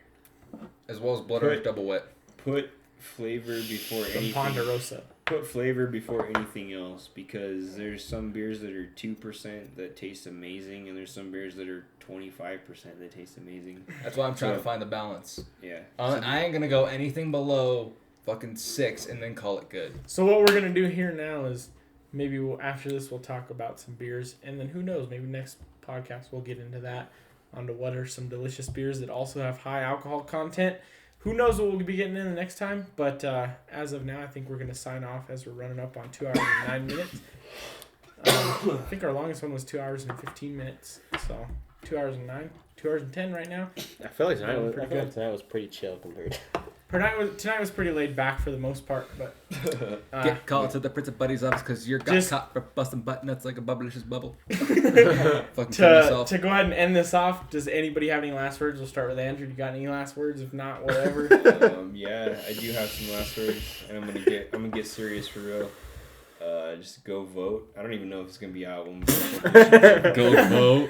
As well as Blood Put- Orange Double Wet. Put flavor before From anything. Ponderosa. Put flavor before anything else, because there's some beers that are 2% that taste amazing, and there's some beers that are 25% that taste amazing. That's why I'm trying to So- find the balance. Yeah. I ain't going to go anything below fucking 6 and then call it good. So what we're gonna do here now is maybe after this we'll talk about some beers, and then who knows, maybe next podcast we'll get into that, onto what are some delicious beers that also have high alcohol content. Who knows what we'll be getting in the next time, but as of now, I think we're gonna sign off as we're running up on 2 hours and 9 minutes. I think our longest one was 2 hours and 15 minutes, so 2 hours and 9, 2 hours and 10 right now. I feel like tonight was, Pretty I feel like good. tonight was pretty chill compared. Tonight was pretty laid back for the most part, but Get called to the Prince of Buddies office because you're got Just- caught for busting butt nuts like a bubblicious bubble. Fucking kill myself. to go ahead and end this off, does anybody have any last words? We'll start with Andrew. You got any last words? If not, whatever. Yeah, I do have some last words, and I'm gonna get serious for real. Just go vote. I don't even know if it's gonna be out when we Go vote.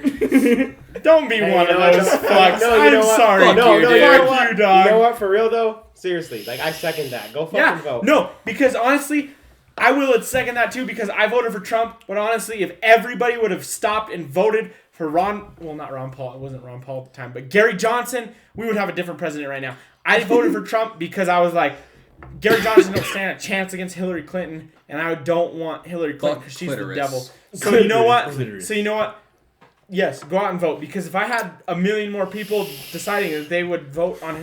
Don't be Hey, one you of know what? those fucks. No, you I'm know what? sorry. Fuck no, you, no, dude. you know Fuck what? you, dog. You know what? For real though, seriously, like I second that. Go fucking Yeah, vote. no, because honestly, I will second that too, because I voted for Trump, but honestly, if everybody would have stopped and voted for not Ron Paul, it wasn't Ron Paul at the time, but Gary Johnson, we would have a different president right now. I voted for Trump because I was like, Gary Johnson don't stand a chance against Hillary Clinton, and I don't want Hillary Clinton Fuck because she's clitoris. the devil. So you know what? Clitoris. So you know what? Yes, go out and vote, because if I had a million more people deciding that they would vote on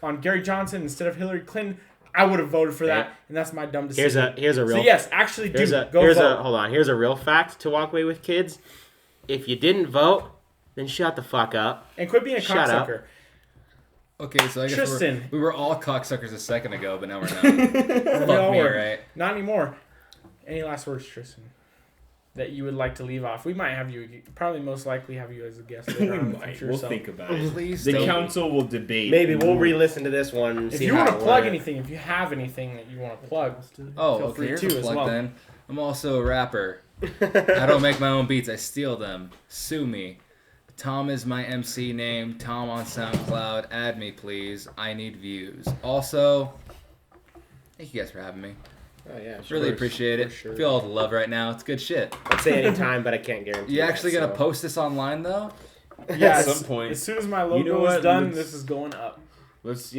on Gary Johnson instead of Hillary Clinton, I would have voted for that, and that's my dumb decision. Here's a real. So yes, actually do go here's vote. hold on. Here's a real fact to walk away with, kids. If you didn't vote, then shut the fuck up. And quit being a Shut up. cocksucker. Okay, so I guess Tristan. we were all cocksuckers a second ago, but now we're not. We all Fuck me, were. right? Not anymore. Any last words, Tristan, that you would like to leave off? We might have you, probably most likely have you as a guest later on in the future. We'll so think about it. Please The don't. council will debate. Maybe we'll re-listen to this one. And if see you how want to it plug went. anything, if you have anything that you want to plug, Oh, feel okay, free here's to a as plug well. then. I'm also a rapper. I don't make my own beats, I steal them. Sue me. Tom is my MC name. Tom on SoundCloud. Add me, please. I need views. Also, thank you guys for having me. Oh yeah, Really appreciate it. for sure. Feel all the love right now. It's good shit. I'd say anytime, but I can't guarantee. You that, actually gonna so. post this online though? Yeah, At some point. As soon as my logo You know what? is done, Let's- this is going up. Let's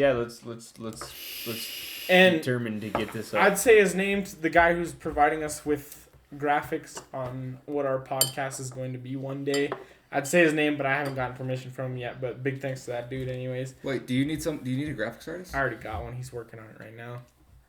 And determine to get this up. I'd say his name's the guy who's providing us with graphics on what our podcast is going to be one day. I'd say his name, but I haven't gotten permission from him yet. But big thanks to that dude anyways. Wait, do you need a graphics artist? I already got one. He's working on it right now.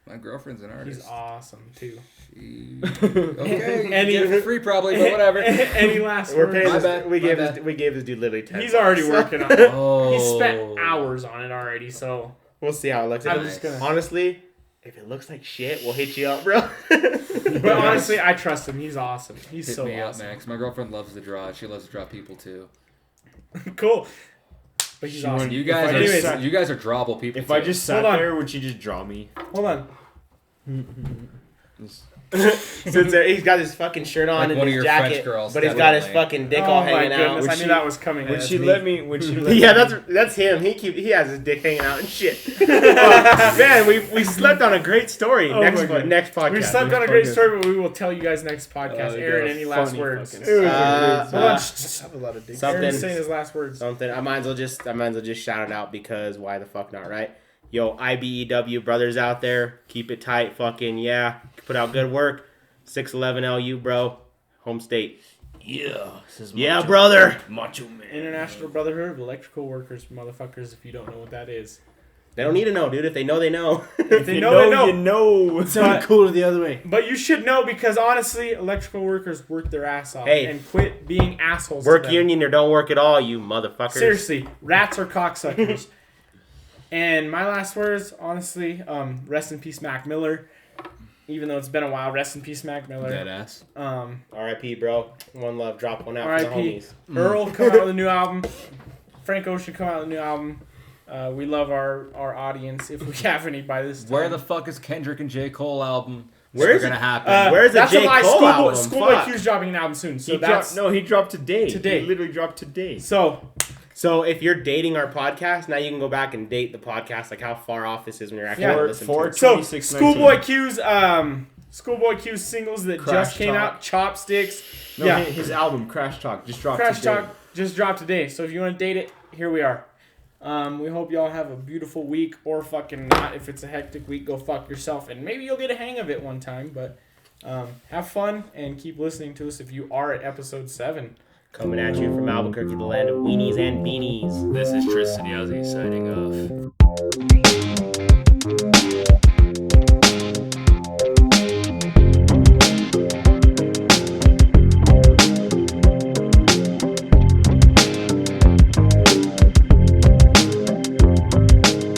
My girlfriend's an artist. He's awesome too. Okay, And get it for free probably, but whatever. Any last We're words? paying My this, bad, we my gave bad. this, we gave this dude literally 10 He's bucks. already working on it. Oh. He spent hours on it already, so We'll see how it looks. I'm just gonna- Honestly, if it looks like shit, we'll hit you up, bro. but honestly, I trust him. He's awesome. He's Hit so me awesome. up, Max. My girlfriend loves to draw. She loves to draw people too. Cool. But he's She awesome. wanted- You If guys, I are, just Anyways, you guys are drawable people. If I too. just sat Hold on. there, would she just draw me? hold on. So he's got his fucking shirt on Like and one of his your jacket, French girls, but he's got his definitely. fucking dick Oh all my hanging goodness! out. I Would knew she- that was coming. Would That's she me. let me? Would she let Yeah, me? that's him. He has his dick hanging out and shit. Man, we slept on a great story. Oh next my God. next podcast. We slept on a great story, but we will tell you guys next podcast. Oh, Aaron, yeah, any last funny words? fucking Hold stuff. on. Uh, Shh. I have a lot of dick. Something- Aaron's saying his last words. Something. I might as well just shout it out because why the fuck not, right? Yo, IBEW brothers out there, keep it tight. Fucking yeah, put out good work. 611 LU, bro. Home state. Yeah. Yeah, brother. Macho man. International Brotherhood of Electrical Workers, motherfuckers. If you don't know what that is, They don't need to know, dude. If they know, they know. if they know, they know. You know. It sounded cooler the other way. But you should know because honestly, electrical workers work their ass off Hey. and quit being assholes. Work to them. union or don't work at all, you motherfuckers. Seriously, rats are cocksuckers. And my last words, honestly, rest in peace, Mac Miller. Even though it's been a while, rest in peace, Mac Miller. Dead ass. R.I.P., bro. One love. Drop one out for the R.I.P. homies. Earl come out with a new album. Frank Ocean come out with a new album. We love our audience if we have any by this time. Where the fuck is Kendrick and J. Cole album? Where Where's is it gonna happen? Where's the that's J. a lie. Cole album? Schoolboy Fuck. Q's dropping an album soon. So He that's dropped, no, he dropped today. Today. He literally dropped today. So if you're dating our podcast, now you can go back and date the podcast, like how far off this is when you're actually Yeah. going to listen to it. So 26, Schoolboy Q's singles that Crash just came Talk. out, Chopsticks. No, yeah, his album Crash Talk just dropped Crash today. Talk just dropped today. So if you want to date it, here we are. We hope y'all have a beautiful week, or fucking not. If it's a hectic week, go fuck yourself, and maybe you'll get a hang of it one time. But have fun and keep listening to us if you are at episode 7. Coming at you from Albuquerque, the land of weenies and beanies. This is Tristan Yazzie signing off.